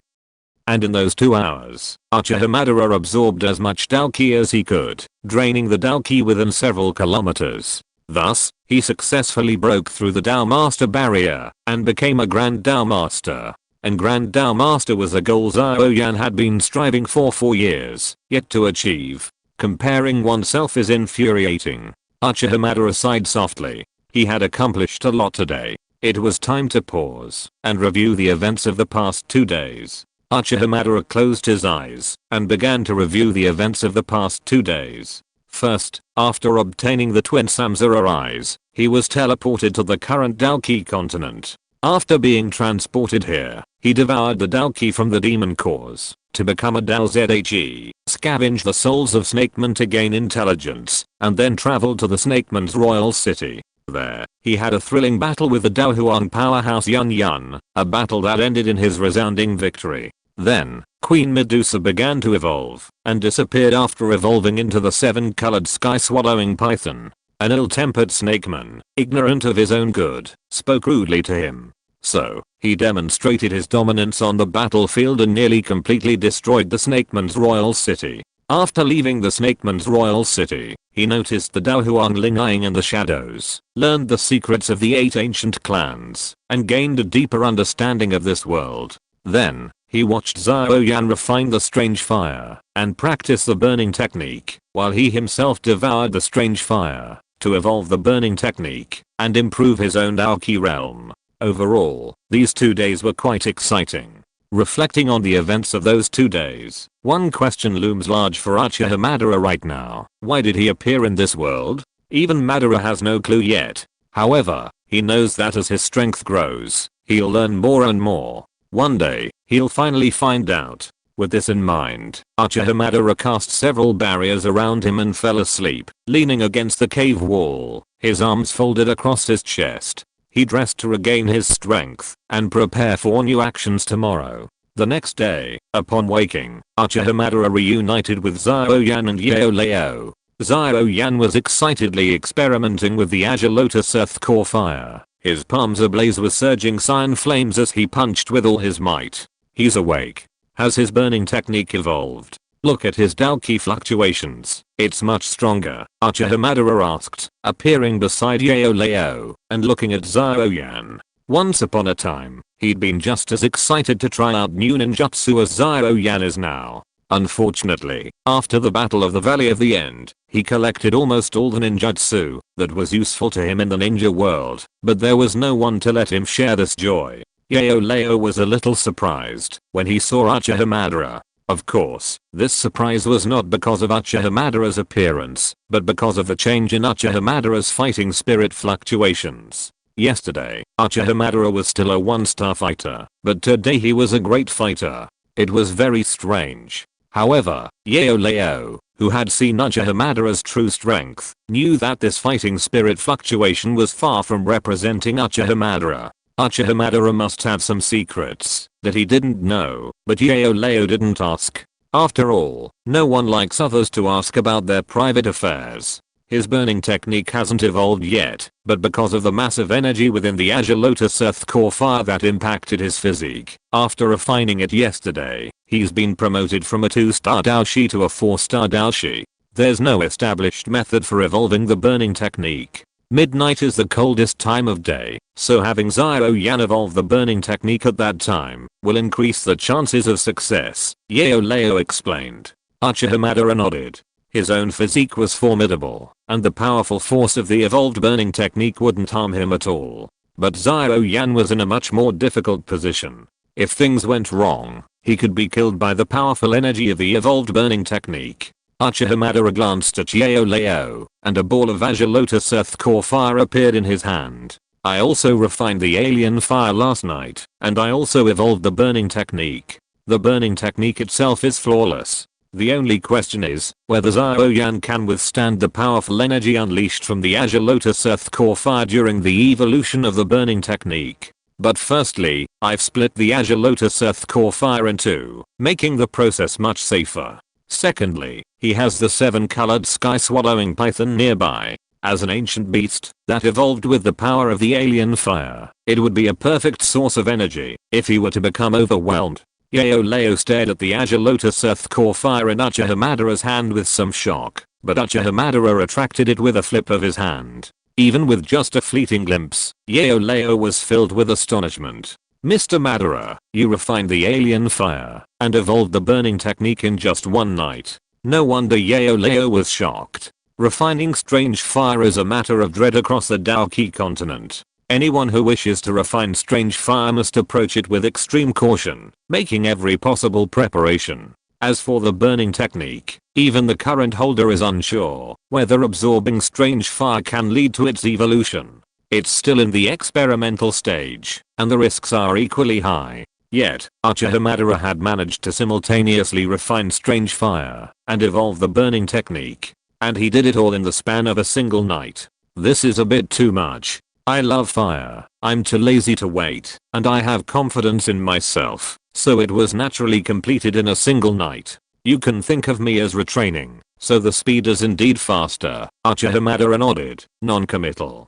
And in those 2 hours, Uchiha Madara absorbed as much Dou Qi as he could, draining the Dou Qi within several kilometers. Thus, he successfully broke through the Dou Master barrier and became a Grand Dou Master. And Grand Dou Master was a goal Xiao Yan had been striving for 4 years, yet to achieve. Comparing oneself is infuriating. Uchiha Madara sighed softly. He had accomplished a lot today. It was time to pause and review the events of the past 2 days. Uchiha Madara closed his eyes and began to review the events of the past 2 days. First, after obtaining the twin Samsara eyes, he was teleported to the current Dou Qi continent. After being transported here, he devoured the Dou Qi from the demon cores to become a Dou Zhe, scavenged the souls of snakemen to gain intelligence, and then traveled to the snakemen's royal city. There, he had a thrilling battle with the Dou Huang powerhouse Yunlan, a battle that ended in his resounding victory. Then, Queen Medusa began to evolve, and disappeared after evolving into the Seven-Colored Sky Devouring Python. An ill-tempered snakeman, ignorant of his own good, spoke rudely to him. So, he demonstrated his dominance on the battlefield and nearly completely destroyed the snakeman's royal city. After leaving the snakeman's royal city, he noticed the Dou Huang lingering in the shadows, learned the secrets of the 8 ancient clans, and gained a deeper understanding of this world. Then, he watched Xiao Yan refine the strange fire and practice the burning technique, while he himself devoured the strange fire to evolve the burning technique and improve his own Dou Qi realm. Overall, these 2 days were quite exciting. Reflecting on the events of those 2 days, one question looms large for Uchiha Madara right now. Why did he appear in this world? Even Madara has no clue yet. However, he knows that as his strength grows, he'll learn more and more. One day, he'll finally find out. With this in mind, Uchiha Madara cast several barriers around him and fell asleep, leaning against the cave wall, his arms folded across his chest. He dressed to regain his strength and prepare for new actions tomorrow. The next day, upon waking, Uchiha Madara reunited with Xiao Yan and Yao. Xiao Yan was excitedly experimenting with the Azure Lotus Earth Core fire. His palms ablaze with surging cyan flames as he punched with all his might. He's awake. Has his burning technique evolved? Look at his Dou Qi fluctuations. It's much stronger, Uchiha Madara asked, appearing beside Yao and looking at Xiao Yan. Once upon a time, he'd been just as excited to try out new ninjutsu as Xiao Yan is now. Unfortunately, after the Battle of the Valley of the End, he collected almost all the ninjutsu that was useful to him in the ninja world, but there was no one to let him share this joy. Yao was a little surprised when he saw Uchiha Madara. Of course, this surprise was not because of Uchiha Madara's appearance, but because of the change in Uchiha Madara's fighting spirit fluctuations. Yesterday, Uchiha Madara was still a 1-star fighter, but today he was a great fighter. It was very strange. However, Leo, who had seen Uchiha Madara's true strength, knew that this fighting spirit fluctuation was far from representing Uchiha Madara. Uchiha Madara must have some secrets that he didn't know, but Leo didn't ask. After all, no one likes others to ask about their private affairs. His burning technique hasn't evolved yet, but because of the massive energy within the Azure Lotus Earth core fire that impacted his physique, after refining it yesterday, he's been promoted from a 2-star Dou Qi to a 4-star Dou Qi. There's no established method for evolving the burning technique. Midnight is the coldest time of day, so having Xiao Yan evolve the burning technique at that time will increase the chances of success, Leo explained. Uchiha Madara nodded. His own physique was formidable, and the powerful force of the evolved burning technique wouldn't harm him at all. But Xiao Yan was in a much more difficult position. If things went wrong, he could be killed by the powerful energy of the evolved burning technique. Uchiha Madara glanced at Leo, and a ball of Azure Lotus Earth core fire appeared in his hand. I also refined the alien fire last night, and I also evolved the burning technique. The burning technique itself is flawless. The only question is whether Xiao Yan can withstand the powerful energy unleashed from the Azure Lotus Earth core fire during the evolution of the burning technique. But firstly, I've split the Azure Lotus Earth core fire in two, making the process much safer. Secondly, he has the Seven-Colored Sky Devouring Python nearby. As an ancient beast that evolved with the power of the alien fire, it would be a perfect source of energy if he were to become overwhelmed. Leo stared at the Azure Lotus Earth core fire in Uchiha Madara's hand with some shock, but Uchiha Madara attracted it with a flip of his hand. Even with just a fleeting glimpse, Leo was filled with astonishment. Mr. Madara, you refined the alien fire and evolved the burning technique in just one night. No wonder Leo was shocked. Refining strange fire is a matter of dread across the Dou Qi continent. Anyone who wishes to refine strange fire must approach it with extreme caution, making every possible preparation. As for the burning technique, even the current holder is unsure whether absorbing strange fire can lead to its evolution. It's still in the experimental stage, and the risks are equally high. Yet, Uchiha Madara had managed to simultaneously refine strange fire and evolve the burning technique. And he did it all in the span of a single night. This is a bit too much. I love fire, I'm too lazy to wait, and I have confidence in myself, so it was naturally completed in a single night. You can think of me as retraining, so the speed is indeed faster. Uchiha Madara nodded, non-committal.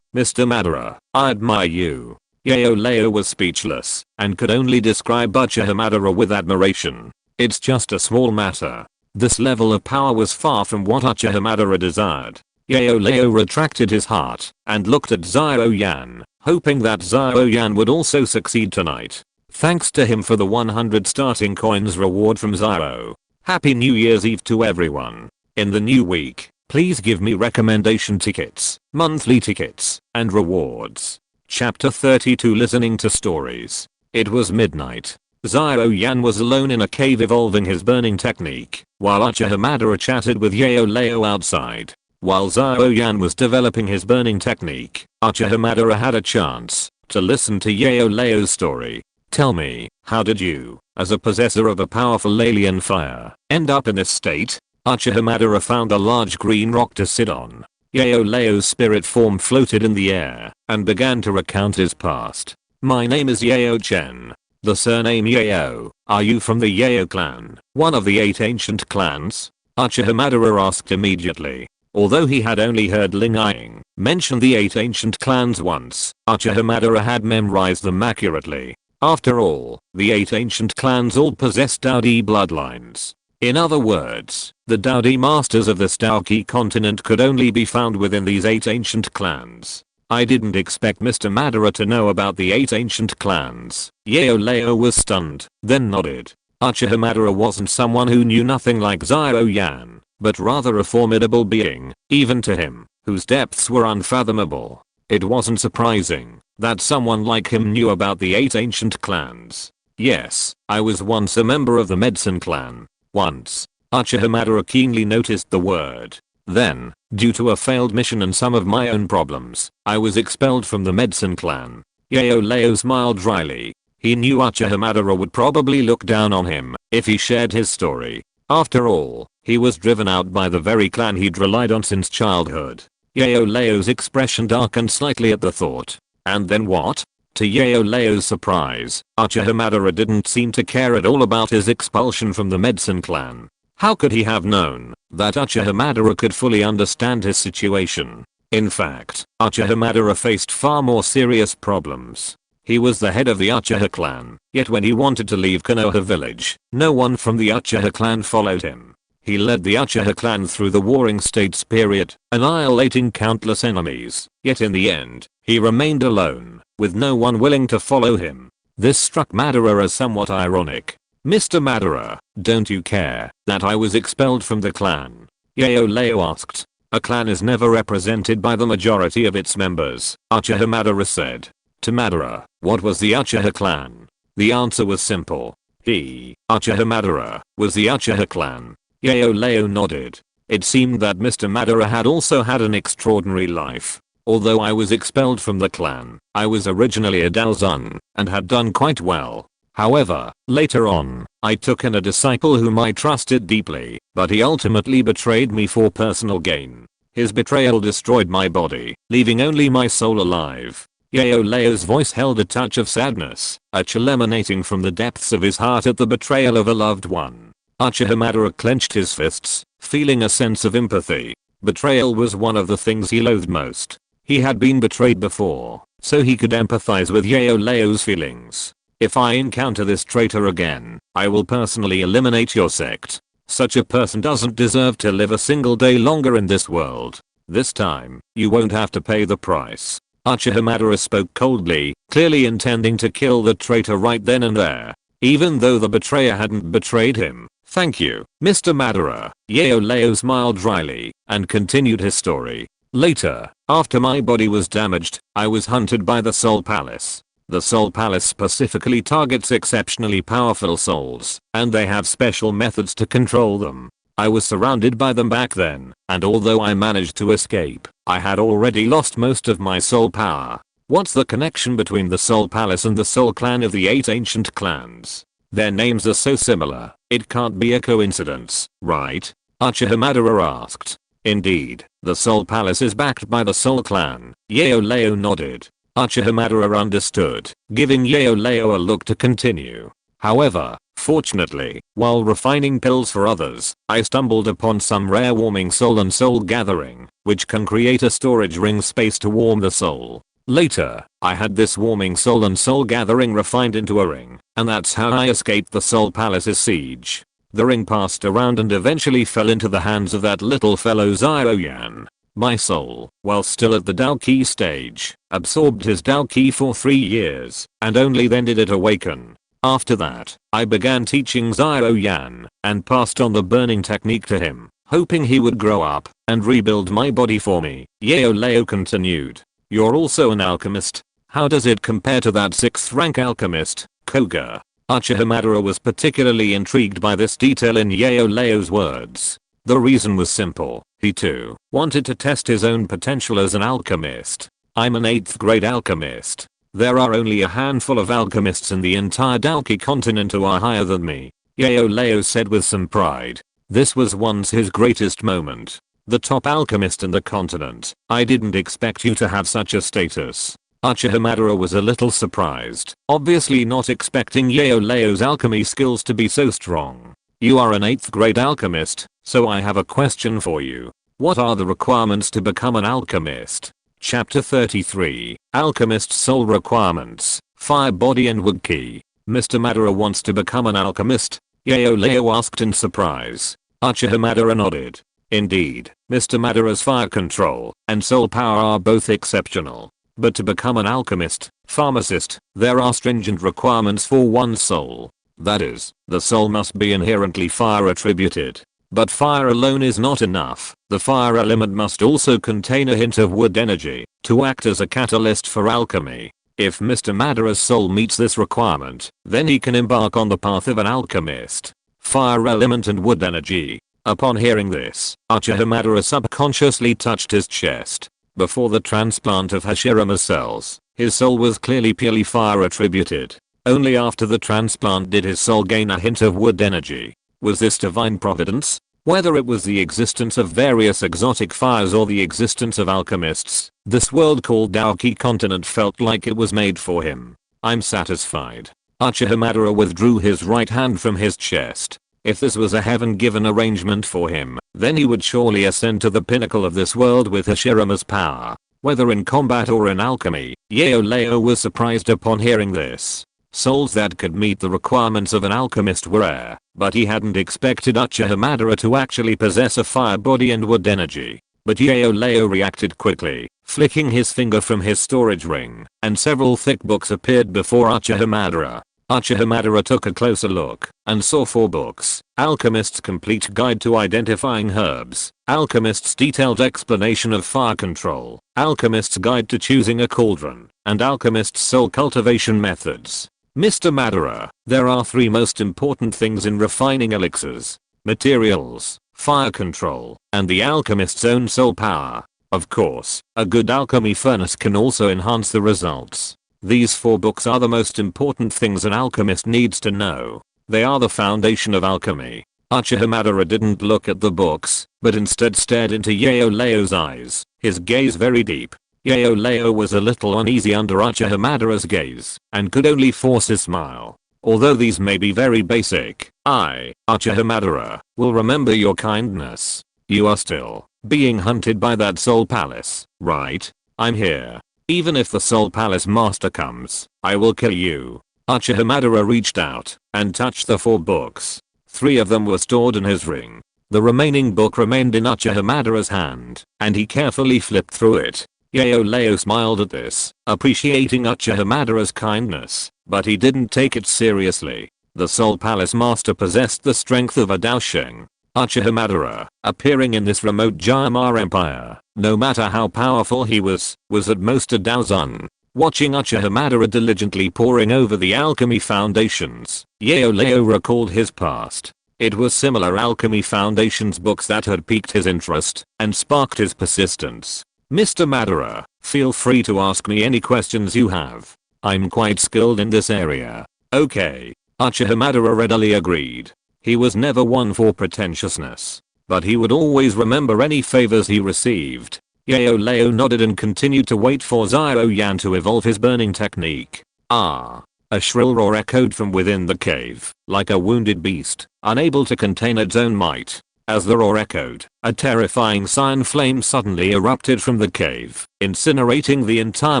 Mr. Madara, I admire you. Leo was speechless and could only describe Uchiha Madara with admiration. It's just a small matter. This level of power was far from what Uchiha Madara desired. Leo retracted his heart and looked at Xiao Yan, hoping that Xiao Yan would also succeed tonight. Thanks to him for the 100 starting coins reward from Xiao. Happy New Year's Eve to everyone. In the new week, please give me recommendation tickets, monthly tickets, and rewards. Chapter 32 Listening to Stories. It was midnight. Xiao Yan was alone in a cave evolving his burning technique, while Uchiha Madara chatted with Leo outside. While Xiao Yan was developing his burning technique, Uchiha Madara had a chance to listen to Leo's story. Tell me, how did you, as a possessor of a powerful alien fire, end up in this state? Uchiha Madara found a large green rock to sit on. Leo's spirit form floated in the air and began to recount his past. My name is Yao Chen. The surname Yao. Are you from the Yao clan, one of the 8 ancient clans? Uchiha Madara asked immediately. Although he had only heard Ling Ying mention the 8 ancient clans once, Uchiha Madara had memorized them accurately. After all, the 8 ancient clans all possessed Dou Qi bloodlines. In other words, the Dou Qi masters of this Dou Qi continent could only be found within these 8 ancient clans. I didn't expect Mr. Madara to know about the 8 ancient clans. Leo was stunned, then nodded. Uchiha Madara wasn't someone who knew nothing like Xiao Yan, but rather a formidable being, even to him, whose depths were unfathomable. It wasn't surprising that someone like him knew about the 8 ancient clans. Yes, I was once a member of the medicine clan. Once, Uchiha Madara keenly noticed the word. Then, due to a failed mission and some of my own problems, I was expelled from the medicine clan. Leo smiled dryly. He knew Uchiha Madara would probably look down on him if he shared his story. After all, he was driven out by the very clan he'd relied on since childhood. Leo's expression darkened slightly at the thought. And then what? To Leo's surprise, Uchiha Madara didn't seem to care at all about his expulsion from the medicine clan. How could he have known that Uchiha Madara could fully understand his situation? In fact, Uchiha Madara faced far more serious problems. He was the head of the Uchiha clan, yet when he wanted to leave Konoha village, no one from the Uchiha clan followed him. He led the Uchiha clan through the Warring States period, annihilating countless enemies, yet in the end, he remained alone, with no one willing to follow him. This struck Madara as somewhat ironic. Mr. Madara, don't you care that I was expelled from the clan? Leo asked. A clan is never represented by the majority of its members, Uchiha Madara said. To Madara, what was the Uchiha clan? The answer was simple. He, Uchiha Madara, was the Uchiha clan. Leo nodded. It seemed that Mr. Madara had also had an extraordinary life. Although I was expelled from the clan, I was originally a Daozun and had done quite well. However, later on, I took in a disciple whom I trusted deeply, but he ultimately betrayed me for personal gain. His betrayal destroyed my body, leaving only my soul alive. Leo's voice held a touch of sadness, a chill emanating from the depths of his heart at the betrayal of a loved one. Uchiha Madara clenched his fists, feeling a sense of empathy. Betrayal was one of the things he loathed most. He had been betrayed before, so he could empathize with Leo's feelings. If I encounter this traitor again, I will personally eliminate your sect. Such a person doesn't deserve to live a single day longer in this world. This time, you won't have to pay the price. Uchiha Madara spoke coldly, clearly intending to kill the traitor right then and there. Even though the betrayer hadn't betrayed him. Thank you, Mr. Madara. Leo smiled dryly, and continued his story. Later, after my body was damaged, I was hunted by the Soul Palace. The Soul Palace specifically targets exceptionally powerful souls, and they have special methods to control them. I was surrounded by them back then, and although I managed to escape, I had already lost most of my soul power. What's the connection between the Soul Palace and the Soul Clan of the 8 ancient clans? Their names are so similar, it can't be a coincidence, right? Uchiha Madara asked. Indeed, the Soul Palace is backed by the Soul Clan. Leo nodded. Uchiha Madara understood, giving Leo a look to continue. However, fortunately, while refining pills for others, I stumbled upon some rare warming soul and soul gathering, which can create a storage ring space to warm the soul. Later, I had this warming soul and soul gathering refined into a ring, and that's how I escaped the Soul Palace's siege. The ring passed around and eventually fell into the hands of that little fellow Xiao Yan. My soul, while still at the Dou Qi stage, absorbed his Dou Qi for 3 years, and only then did it awaken. After that, I began teaching Xiao Yan, and passed on the burning technique to him, hoping he would grow up, and rebuild my body for me. Leo continued. You're also an alchemist. How does it compare to that 6th rank alchemist, Koga? Uchiha Madara was particularly intrigued by this detail in Leo's words. The reason was simple. He too wanted to test his own potential as an alchemist. I'm an 8th grade alchemist. There are only a handful of alchemists in the entire Dou Qi continent who are higher than me. Leo said with some pride. This was once his greatest moment. The top alchemist in the continent. I didn't expect you to have such a status. Uchiha Madara was a little surprised, obviously not expecting Leo's alchemy skills to be so strong. You are an 8th grade alchemist, so I have a question for you. What are the requirements to become an alchemist? Chapter 33, Alchemist Soul Requirements, Fire Body and Wood Key. Mr. Madara wants to become an alchemist? Leo asked in surprise. Uchiha Madara nodded. Indeed, Mr. Madara's fire control and soul power are both exceptional. But to become an alchemist, pharmacist, there are stringent requirements for one's soul. That is, the soul must be inherently fire attributed. But fire alone is not enough. The fire element must also contain a hint of wood energy to act as a catalyst for alchemy. If Mr. Madara's soul meets this requirement, then he can embark on the path of an alchemist. Fire element and wood energy. Upon hearing this, Uchiha Madara subconsciously touched his chest. Before the transplant of Hashirama's cells, his soul was clearly purely fire attributed. Only after the transplant did his soul gain a hint of wood energy. Was this divine providence? Whether it was the existence of various exotic fires or the existence of alchemists, this world called Dou Qi continent felt like it was made for him. I'm satisfied. Uchiha Madara withdrew his right hand from his chest. If this was a heaven-given arrangement for him, then he would surely ascend to the pinnacle of this world with Hashirama's power. Whether in combat or in alchemy, Leo was surprised upon hearing this. Souls that could meet the requirements of an alchemist were rare, but he hadn't expected Uchiha Madara to actually possess a fire body and wood energy. But Leo reacted quickly, flicking his finger from his storage ring, and several thick books appeared before Uchiha Madara. Uchiha Madara took a closer look, and saw 4 books. Alchemist's Complete Guide to Identifying Herbs, Alchemist's Detailed Explanation of Fire Control, Alchemist's Guide to Choosing a Cauldron, and Alchemist's Soul Cultivation Methods. Mr. Madara, there are 3 most important things in refining elixirs: materials, fire control, and the alchemist's own soul power. Of course, a good alchemy furnace can also enhance the results. These 4 books are the most important things an alchemist needs to know. They are the foundation of alchemy. Uchiha Madara didn't look at the books, but instead stared into Leo's eyes, his gaze very deep. Leo was a little uneasy under Uchiha Madara's gaze, and could only force his smile. Although these may be very basic, I, Uchiha Madara, will remember your kindness. You are still being hunted by that Soul Palace, right? I'm here. Even if the Soul Palace Master comes, I will kill you. Uchiha Madara reached out and touched the 4 books. 3 of them were stored in his ring. The remaining book remained in Uchiha Madara's hand, and he carefully flipped through it. Leo smiled at this, appreciating Uchiha Madara's kindness, but he didn't take it seriously. The Soul Palace Master possessed the strength of a Dao Sheng. Uchiha Madara, appearing in this remote Jayamar Empire, no matter how powerful he was at most a Dao Zun. Watching Uchiha Madara diligently poring over the alchemy foundations, Leo recalled his past. It was similar alchemy foundations books that had piqued his interest and sparked his persistence. Mr. Madara, feel free to ask me any questions you have. I'm quite skilled in this area. Okay. Uchiha Madara readily agreed. He was never one for pretentiousness, but he would always remember any favors he received. Leo nodded and continued to wait for Xiao Yan to evolve his burning technique. Ah. A shrill roar echoed from within the cave, like a wounded beast, unable to contain its own might. As the roar echoed, a terrifying cyan flame suddenly erupted from the cave, incinerating the entire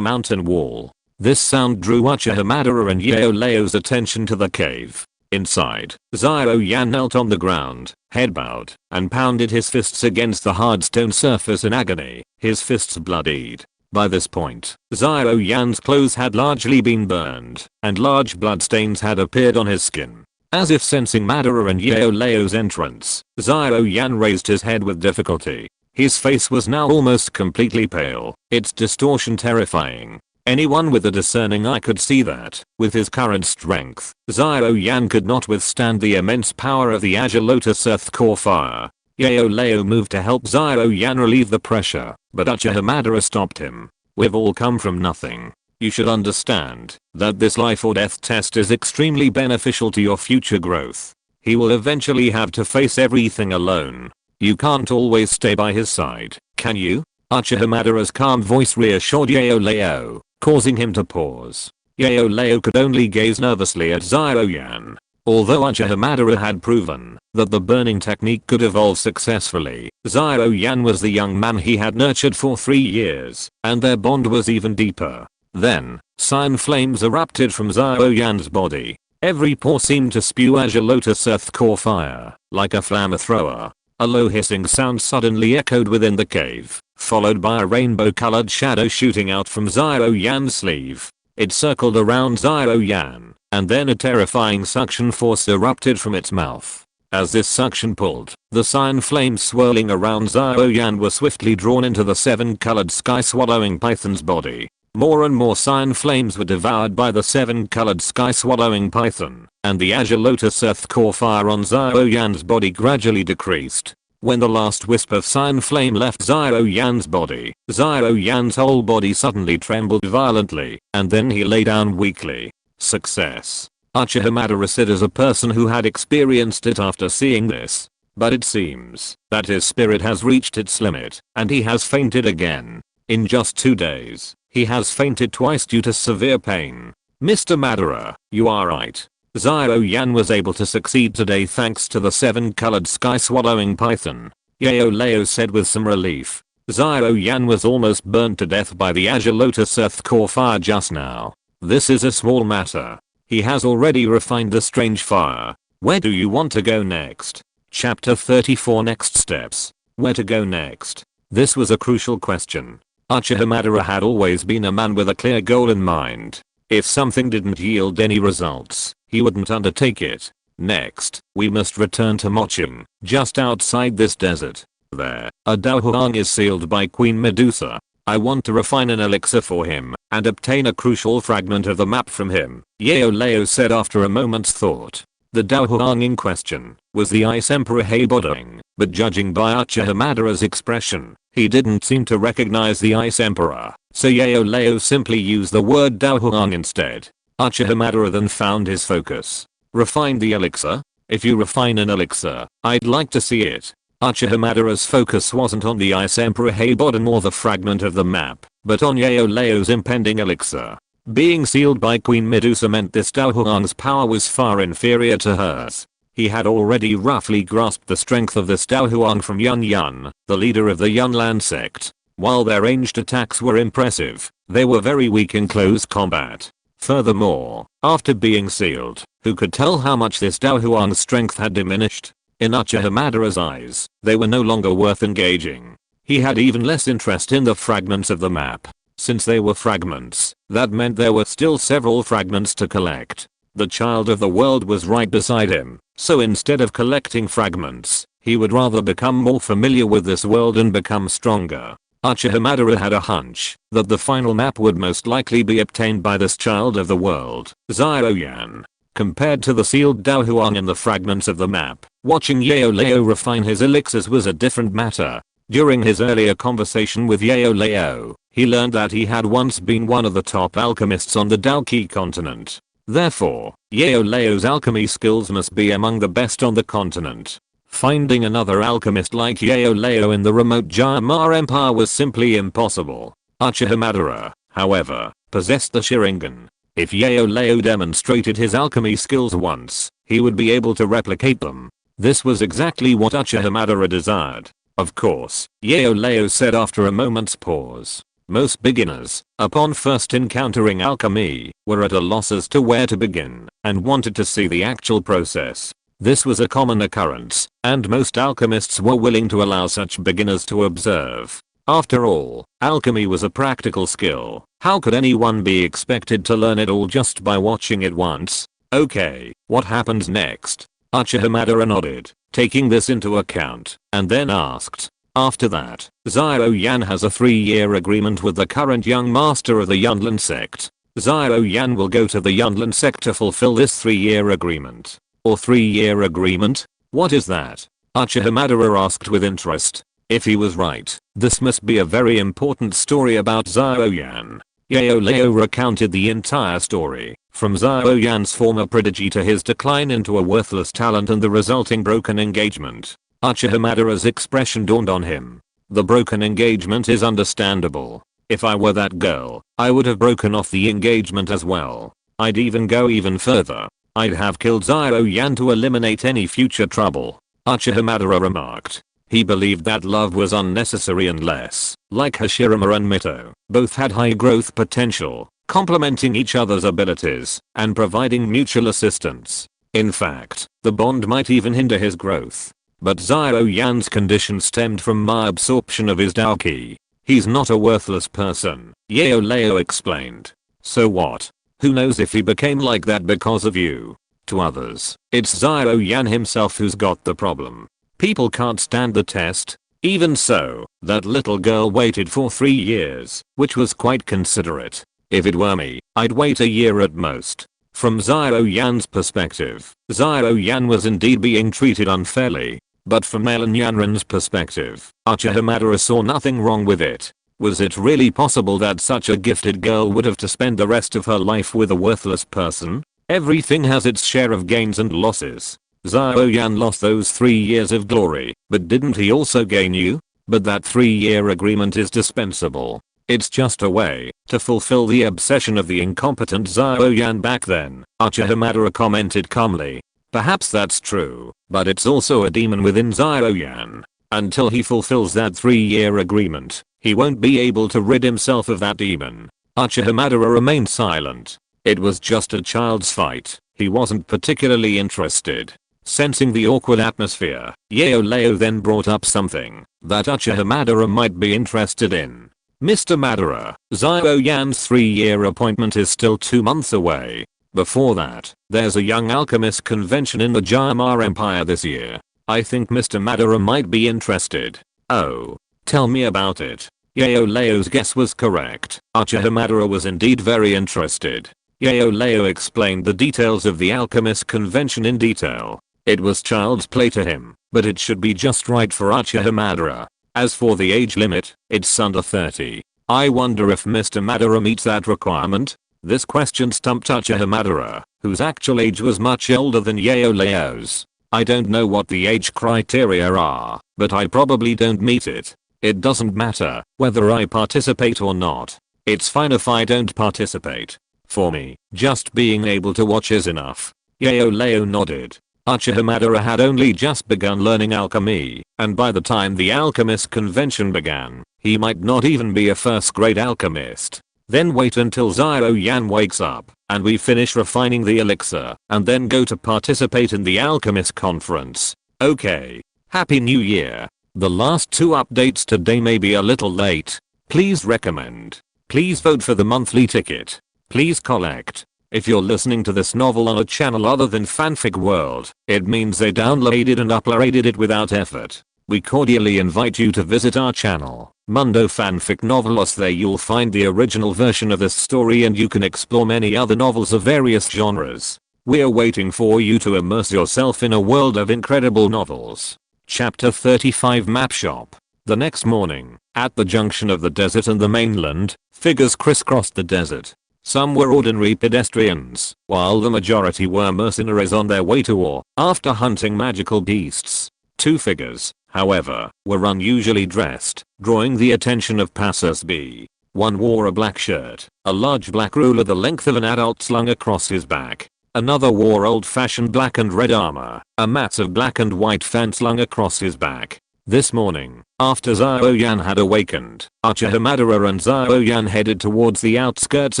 mountain wall. This sound drew Uchiha Madara and Leo's attention to the cave. Inside, Xiao Yan knelt on the ground, head bowed, and pounded his fists against the hard stone surface in agony. His fists bloodied. By this point, Xiao Yan's clothes had largely been burned, and large bloodstains had appeared on his skin. As if sensing Madara and Leo's entrance, Xiao Yan raised his head with difficulty. His face was now almost completely pale, its distortion terrifying. Anyone with a discerning eye could see that, with his current strength, Xiao Yan could not withstand the immense power of the Azure Lotus Earth Core Fire. Leo moved to help Xiao Yan relieve the pressure, but Uchiha Madara stopped him. We've all come from nothing. You should understand that this life or death test is extremely beneficial to your future growth. He will eventually have to face everything alone. You can't always stay by his side, can you? Uchiha Madara's calm voice reassured Leo, causing him to pause. Leo could only gaze nervously at Xiao Yan. Although Uchiha Madara had proven that the burning technique could evolve successfully, Xiao Yan was the young man he had nurtured for 3 years, and their bond was even deeper. Then, cyan flames erupted from Xiao Yan's body. Every pore seemed to spew Azure Lotus Earth Core Fire, like a flamethrower. A low hissing sound suddenly echoed within the cave, followed by a rainbow-colored shadow shooting out from Xiao Yan's sleeve. It circled around Xiao Yan, and then a terrifying suction force erupted from its mouth. As this suction pulled, the cyan flames swirling around Xiao Yan were swiftly drawn into the Seven-Colored Sky Swallowing Python's body. More and more cyan flames were devoured by the seven-colored sky swallowing python, and the Azure Lotus earth core fire on Xiao Yan's body gradually decreased. When the last wisp of cyan flame left Xiao Yan's body, Xiao Yan's whole body suddenly trembled violently, and then he lay down weakly. Success. Uchiha Madara said as a person who had experienced it after seeing this. But it seems that his spirit has reached its limit, and he has fainted again. In just 2 days, he has fainted twice due to severe pain. Mr. Madara, you are right. Xiao Yan was able to succeed today thanks to the seven-colored sky swallowing python. Leo said with some relief. Xiao Yan was almost burned to death by the Azure Lotus earth core fire just now. This is a small matter. He has already refined the strange fire. Where do you want to go next? Chapter 34 Next Steps. Where to go next? This was a crucial question. Uchiha Madara had always been a man with a clear goal in mind. If something didn't yield any results, he wouldn't undertake it. Next, we must return to Mochim, just outside this desert. There, a Dou Huang is sealed by Queen Medusa. I want to refine an elixir for him, and obtain a crucial fragment of the map from him, Leo said after a moment's thought. The Dou Huang in question was the Ice Emperor Heibodong, but judging by Uchiha Madara's expression, he didn't seem to recognize the Ice Emperor, so Leo simply used the word Dou Huang instead. Uchiha Madara then found his focus. Refine the elixir? If you refine an elixir, I'd like to see it. Uchiha Madara's focus wasn't on the Ice Emperor Heibodong or the fragment of the map, but on Leo's impending elixir. Being sealed by Queen Medusa meant this Dou Huang's power was far inferior to hers. He had already roughly grasped the strength of this Dou Huang from Yunlan, the leader of the Yunlan Sect. While their ranged attacks were impressive, they were very weak in close combat. Furthermore, after being sealed, who could tell how much this Dou Huang's strength had diminished? In Uchiha Madara's eyes, they were no longer worth engaging. He had even less interest in the fragments of the map. Since they were fragments, that meant there were still several fragments to collect. The child of the world was right beside him, so instead of collecting fragments, he would rather become more familiar with this world and become stronger. Uchiha Madara had a hunch that the final map would most likely be obtained by this child of the world, Xiao Yan. Compared to the sealed Dou Huang in the fragments of the map, watching Leo refine his elixirs was a different matter. During his earlier conversation with Leo, he learned that he had once been one of the top alchemists on the Dou Qi continent. Therefore, Leo's alchemy skills must be among the best on the continent. Finding another alchemist like Leo in the remote Jama Empire was simply impossible. Uchiha Madara, however, possessed the Sharingan. If Leo demonstrated his alchemy skills once, he would be able to replicate them. This was exactly what Uchiha Madara desired. Of course, Leo said after a moment's pause. Most beginners, upon first encountering alchemy, were at a loss as to where to begin, and wanted to see the actual process. This was a common occurrence, and most alchemists were willing to allow such beginners to observe. After all, alchemy was a practical skill. How could anyone be expected to learn it all just by watching it once? Okay, what happens next? Uchiha Madara nodded, taking this into account, and then asked. After that, Xiao Yan has a 3-year agreement with the current young master of the Yunlan Sect. Xiao Yan will go to the Yunlan Sect to fulfill this 3-year agreement. Or 3-year agreement? What is that? Uchiha Madara asked with interest. If he was right, this must be a very important story about Xiao Yan. Leo recounted the entire story, from Xiao Yan's former prodigy to his decline into a worthless talent and the resulting broken engagement. Uchiha Madara's expression dawned on him. The broken engagement is understandable. If I were that girl, I would have broken off the engagement as well. I'd even go even further. I'd have killed Xiao Yan to eliminate any future trouble. Uchiha Madara remarked. He believed that love was unnecessary unless, like Hashirama and Mito, both had high growth potential, complementing each other's abilities, and providing mutual assistance. In fact, the bond might even hinder his growth. But Xiao Yan's condition stemmed from my absorption of his Dou Qi. He's not a worthless person, Leo explained. So what? Who knows if he became like that because of you? To others, it's Xiao Yan himself who's got the problem. People can't stand the test. Even so, that little girl waited for 3 years, which was quite considerate. If it were me, I'd wait a year at most. From Xiao Yan's perspective, Xiao Yan was indeed being treated unfairly. But from Malin Yanran's perspective, Uchiha Madara saw nothing wrong with it. Was it really possible that such a gifted girl would have to spend the rest of her life with a worthless person? Everything has its share of gains and losses. Xiao Yan lost those 3 years of glory, but didn't he also gain you? But that 3-year agreement is dispensable. It's just a way to fulfill the obsession of the incompetent Xiao Yan back then, Uchiha Madara commented calmly. Perhaps that's true, but it's also a demon within Xiao Yan. Until he fulfills that 3-year agreement, he won't be able to rid himself of that demon. Uchiha Madara remained silent. It was just a child's fight. He wasn't particularly interested. Sensing the awkward atmosphere, Leo then brought up something that Uchiha Madara might be interested in. Mr. Madara, Xiao Yan's 3-year appointment is still 2 months away. Before that, there's a young alchemist convention in the Jama Empire this year. I think Mr. Madara might be interested. Oh. Tell me about it. Leo's guess was correct. Uchiha Madara was indeed very interested. Leo explained the details of the alchemist convention in detail. It was child's play to him, but it should be just right for Uchiha Madara. As for the age limit, it's under 30. I wonder if Mr. Madara meets that requirement? This question stumped Uchiha Madara, whose actual age was much older than Leo's. I don't know what the age criteria are, but I probably don't meet it. It doesn't matter whether I participate or not. It's fine if I don't participate. For me, just being able to watch is enough. Leo nodded. Uchiha Madara had only just begun learning alchemy, and by the time the alchemist convention began, he might not even be a first-grade alchemist. Then wait until Xiao Yan wakes up, and we finish refining the elixir, and then go to participate in the alchemist conference. Okay. Happy New Year. The last 2 updates today may be a little late. Please recommend. Please vote for the monthly ticket. Please collect. If you're listening to this novel on a channel other than Fanfic World, it means they downloaded and uploaded it without effort. We cordially invite you to visit our channel, Mundo Fanfic Novelos. There you'll find the original version of this story and you can explore many other novels of various genres. We're waiting for you to immerse yourself in a world of incredible novels. Chapter 35 Map Shop. The next morning, at the junction of the desert and the mainland, figures crisscrossed the desert. Some were ordinary pedestrians, while the majority were mercenaries on their way to war after hunting magical beasts. 2 figures, however, were unusually dressed, drawing the attention of passers-by. One wore a black shirt, a large black ruler the length of an adult slung across his back. Another wore old-fashioned black and red armor, a massive black and white fan slung across his back. This morning, after Xiao Yan had awakened, Uchiha Madara and Xiao Yan headed towards the outskirts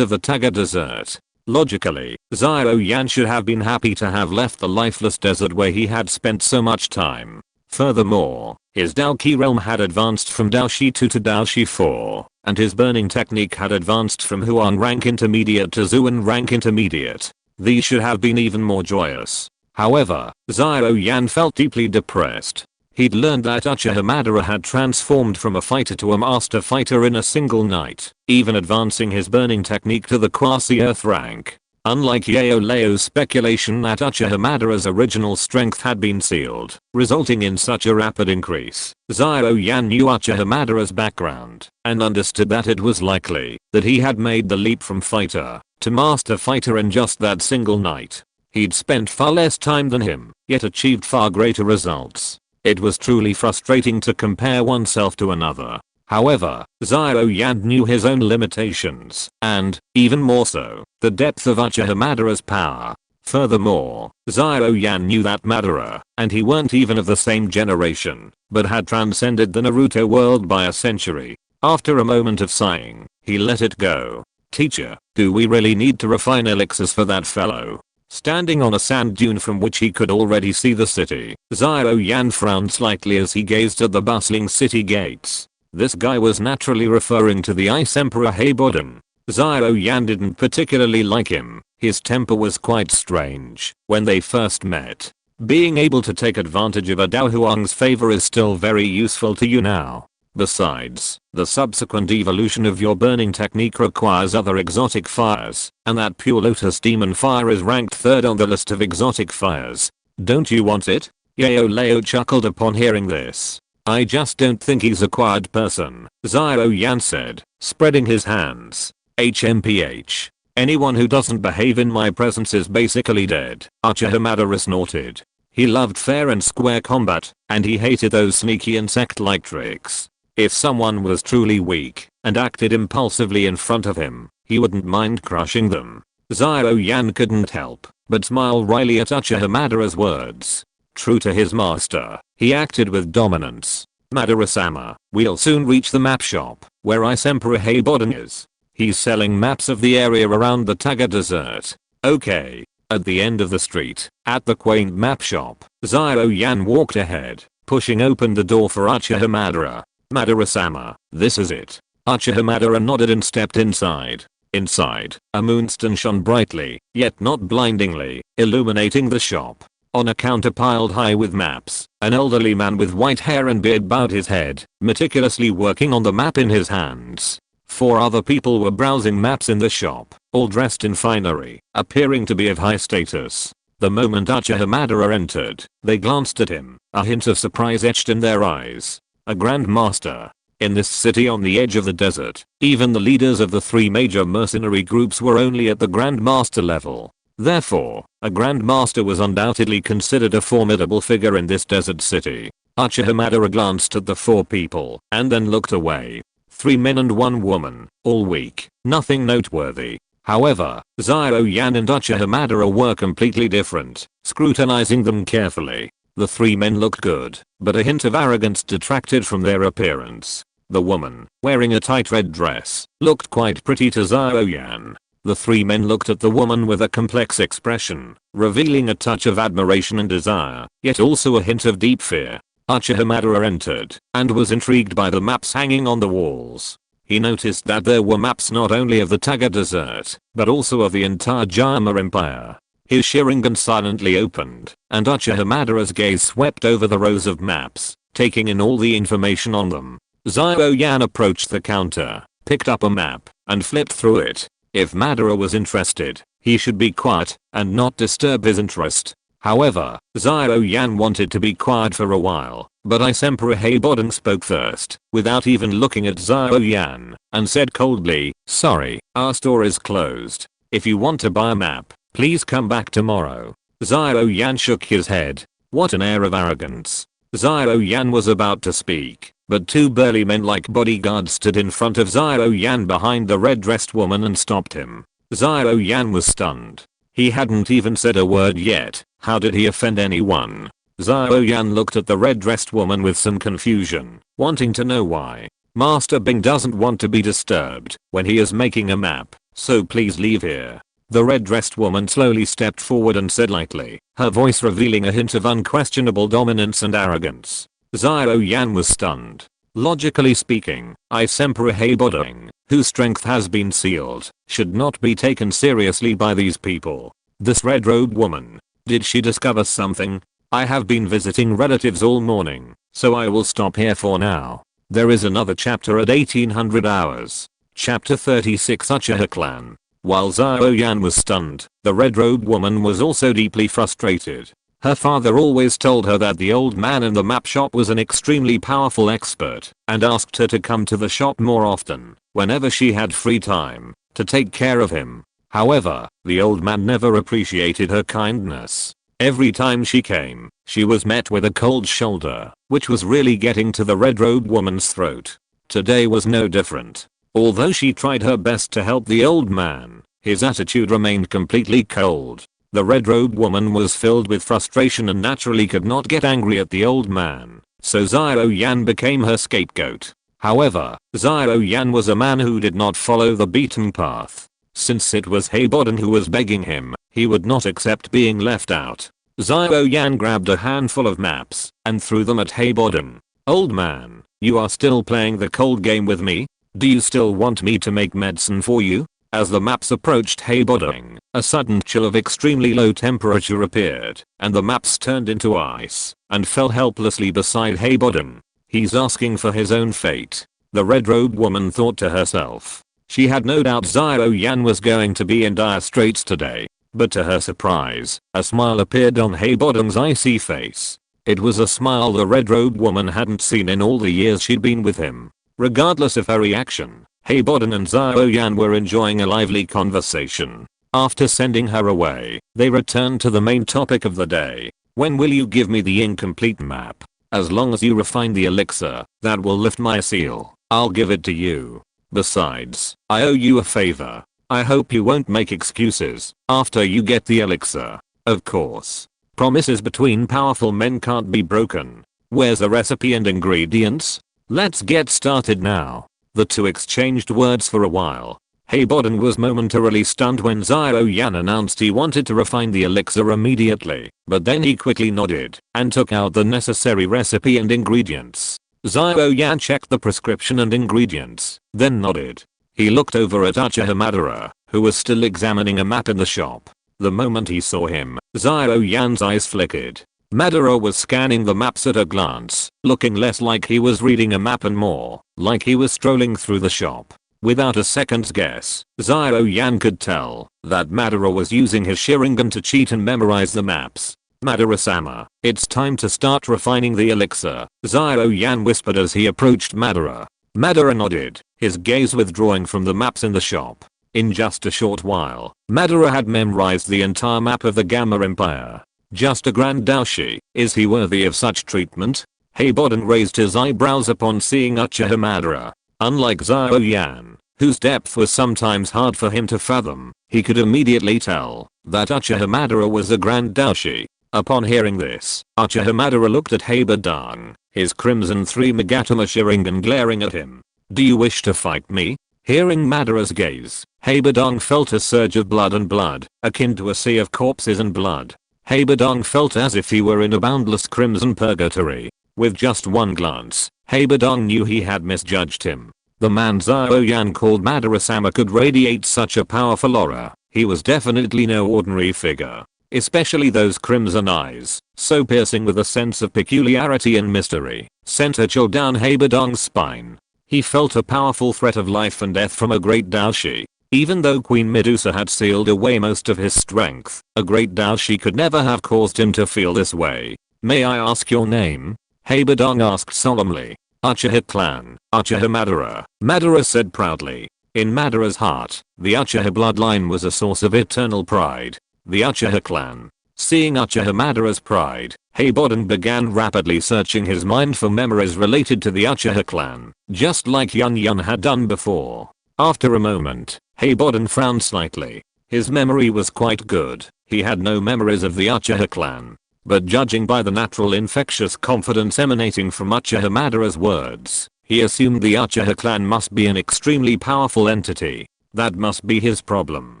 of the Tagor desert. Logically, Xiao Yan should have been happy to have left the lifeless desert where he had spent so much time. Furthermore, his Dou Qi realm had advanced from Dou Qi 2 to Dou Qi 4, and his burning technique had advanced from Huang rank intermediate to Zuan rank intermediate. These should have been even more joyous. However, Xiao Yan felt deeply depressed. He'd learned that Uchiha Madara had transformed from a fighter to a master fighter in a single night, even advancing his burning technique to the quasi-earth rank. Unlike Leo's speculation that Uchiha Madara's original strength had been sealed, resulting in such a rapid increase, Xiao Yan knew Uchiha Madara's background, and understood that it was likely that he had made the leap from fighter to master fighter in just that single night. He'd spent far less time than him, yet achieved far greater results. It was truly frustrating to compare oneself to another. However, Xiao Yan knew his own limitations, and, even more so, the depth of Uchiha Madara's power. Furthermore, Xiao Yan knew that Madara and he weren't even of the same generation, but had transcended the Naruto world by a century. After a moment of sighing, he let it go. Teacher, do we really need to refine elixirs for that fellow? Standing on a sand dune from which he could already see the city, Xiao Yan frowned slightly as he gazed at the bustling city gates. This guy was naturally referring to the Ice Emperor Heiboden. Xiao Yan didn't particularly like him. His temper was quite strange when they first met. Being able to take advantage of a Dou Huang's favor is still very useful to you now. Besides, the subsequent evolution of your burning technique requires other exotic fires, and that pure lotus demon fire is ranked 3rd on the list of exotic fires. Don't you want it? Yao Leo chuckled upon hearing this. I just don't think he's a quiet person, Xiao Yan said, spreading his hands. HMPH. Anyone who doesn't behave in my presence is basically dead, Uchiha Madara snorted. He loved fair and square combat, and he hated those sneaky insect-like tricks. If someone was truly weak and acted impulsively in front of him, he wouldn't mind crushing them. Xiao Yan couldn't help but smile wryly at Uchiha Madara's words. True to his master, he acted with dominance. Madara-sama, we'll soon reach the map shop, where Ice Emperor Heiboden is. He's selling maps of the area around the Tagor Desert. Okay. At the end of the street, at the quaint map shop, Xiao Yan walked ahead, pushing open the door for Uchiha Madara. Madara-sama, this is it. Uchiha Madara nodded and stepped inside. Inside, a moonstone shone brightly, yet not blindingly, illuminating the shop. On a counter piled high with maps, an elderly man with white hair and beard bowed his head, meticulously working on the map in his hands. 4 other people were browsing maps in the shop, all dressed in finery, appearing to be of high status. The moment Uchiha Madara entered, they glanced at him, a hint of surprise etched in their eyes. A Grand Master. In this city on the edge of the desert, even the leaders of the 3 major mercenary groups were only at the Grand Master level. Therefore, a Grand Master was undoubtedly considered a formidable figure in this desert city. Uchiha Madara glanced at the 4 people and then looked away. 3 men and 1 woman, all weak, nothing noteworthy. However, Xiao Yan and Uchiha Madara were completely different, scrutinizing them carefully. The 3 men looked good, but a hint of arrogance detracted from their appearance. The woman, wearing a tight red dress, looked quite pretty to Xiao Yan. The 3 men looked at the woman with a complex expression, revealing a touch of admiration and desire, yet also a hint of deep fear. Uchiha Madara entered, and was intrigued by the maps hanging on the walls. He noticed that there were maps not only of the Tagor Desert, but also of the entire Jama Empire. His Sharingan silently opened, and Uchiha Madara's gaze swept over the rows of maps, taking in all the information on them. Xiao Yan approached the counter, picked up a map, and flipped through it. If Madara was interested, he should be quiet, and not disturb his interest. However, Xiao Yan wanted to be quiet for a while, but Ice Emperor Heiboden spoke first, without even looking at Xiao Yan, and said coldly, sorry, our store is closed. If you want to buy a map, please come back tomorrow. Xiao Yan shook his head. What an air of arrogance. Xiao Yan was about to speak, but 2 burly men like bodyguards stood in front of Xiao Yan behind the red-dressed woman and stopped him. Xiao Yan was stunned. He hadn't even said a word yet. How did he offend anyone? Xiao Yan looked at the red-dressed woman with some confusion, wanting to know why. Master Bing doesn't want to be disturbed when he is making a map, so please leave here. The red-dressed woman slowly stepped forward and said lightly, her voice revealing a hint of unquestionable dominance and arrogance. Xiao Yan was stunned. Logically speaking, Ice Emperor Heiboden, whose strength has been sealed, should not be taken seriously by these people. This red-robed woman. Did she discover something? I have been visiting relatives all morning, so I will stop here for now. There is another chapter at 1800 hours. Chapter 36 Uchiha Clan. While Xiao Yan was stunned, the red-robed woman was also deeply frustrated. Her father always told her that the old man in the map shop was an extremely powerful expert, and asked her to come to the shop more often, whenever she had free time, to take care of him. However, the old man never appreciated her kindness. Every time she came, she was met with a cold shoulder, which was really getting to the red-robed woman's throat. Today was no different. Although she tried her best to help the old man, his attitude remained completely cold. The red-robed woman was filled with frustration and naturally could not get angry at the old man, so Xiao Yan became her scapegoat. However, Xiao Yan was a man who did not follow the beaten path. Since it was Heiboden who was begging him, he would not accept being left out. Xiao Yan grabbed a handful of maps and threw them at Heiboden. Old man, you are still playing the cold game with me? Do you still want me to make medicine for you? As the maps approached Heibodong, a sudden chill of extremely low temperature appeared, and the maps turned into ice and fell helplessly beside Heibodong. He's asking for his own fate, the red-robed woman thought to herself. She had no doubt Xiao Yan was going to be in dire straits today, but to her surprise, a smile appeared on Heibodong's icy face. It was a smile the red-robed woman hadn't seen in all the years she'd been with him. Regardless of her reaction, Heibodong and Xiao Yan were enjoying a lively conversation. After sending her away, they returned to the main topic of the day. When will you give me the incomplete map? As long as you refine the elixir that will lift my seal, I'll give it to you. Besides, I owe you a favor. I hope you won't make excuses after you get the elixir. Of course. Promises between powerful men can't be broken. Where's the recipe and ingredients? Let's get started now. The two exchanged words for a while. Heibodong was momentarily stunned when Xiao Yan announced he wanted to refine the elixir immediately, but then he quickly nodded and took out the necessary recipe and ingredients. Xiao Yan checked the prescription and ingredients, then nodded. He looked over at Uchiha Madara, who was still examining a map in the shop. The moment he saw him, Xiao Yan's eyes flickered. Madara was scanning the maps at a glance, looking less like he was reading a map and more like he was strolling through the shop. Without a second's guess, Xiao Yan could tell that Madara was using his Sharingan to cheat and memorize the maps. Madara-sama, it's time to start refining the elixir, Xiao Yan whispered as he approached Madara. Madara nodded, his gaze withdrawing from the maps in the shop. In just a short while, Madara had memorized the entire map of the Gamma Empire. Just a grand Dou Qi, is he worthy of such treatment? Heibodong raised his eyebrows upon seeing Uchiha Madara. Unlike Xiao Yan, whose depth was sometimes hard for him to fathom, he could immediately tell that Uchiha Madara was a grand Dou Qi. Upon hearing this, Uchiha Madara looked at Heibodong, his crimson 3 Megatama Sharingan glaring at him. Do you wish to fight me? Hearing Madara's gaze, Heibodong felt a surge of blood, akin to a sea of corpses and blood. Heibodong felt as if he were in a boundless crimson purgatory. With just one glance, Heibodong knew he had misjudged him. The man Xiao Yan called Madara-sama could radiate such a powerful aura. He was definitely no ordinary figure. Especially those crimson eyes, so piercing with a sense of peculiarity and mystery, sent a chill down Heibodong's spine. He felt a powerful threat of life and death from a great Dou Qi. Even though Queen Medusa had sealed away most of his strength, a great Dou Qi could never have caused him to feel this way. May I ask your name? Heibodong asked solemnly. Uchiha clan, Uchiha Madara, Madara said proudly. In Madara's heart, the Uchiha bloodline was a source of eternal pride. The Uchiha clan. Seeing Uchiha Madara's pride, Heibodong began rapidly searching his mind for memories related to the Uchiha clan, just like Yunlan had done before. After a moment, Heibodong frowned slightly. His memory was quite good. He had no memories of the Uchiha clan. But judging by the natural infectious confidence emanating from Uchiha Madara's words, he assumed the Uchiha clan must be an extremely powerful entity. That must be his problem.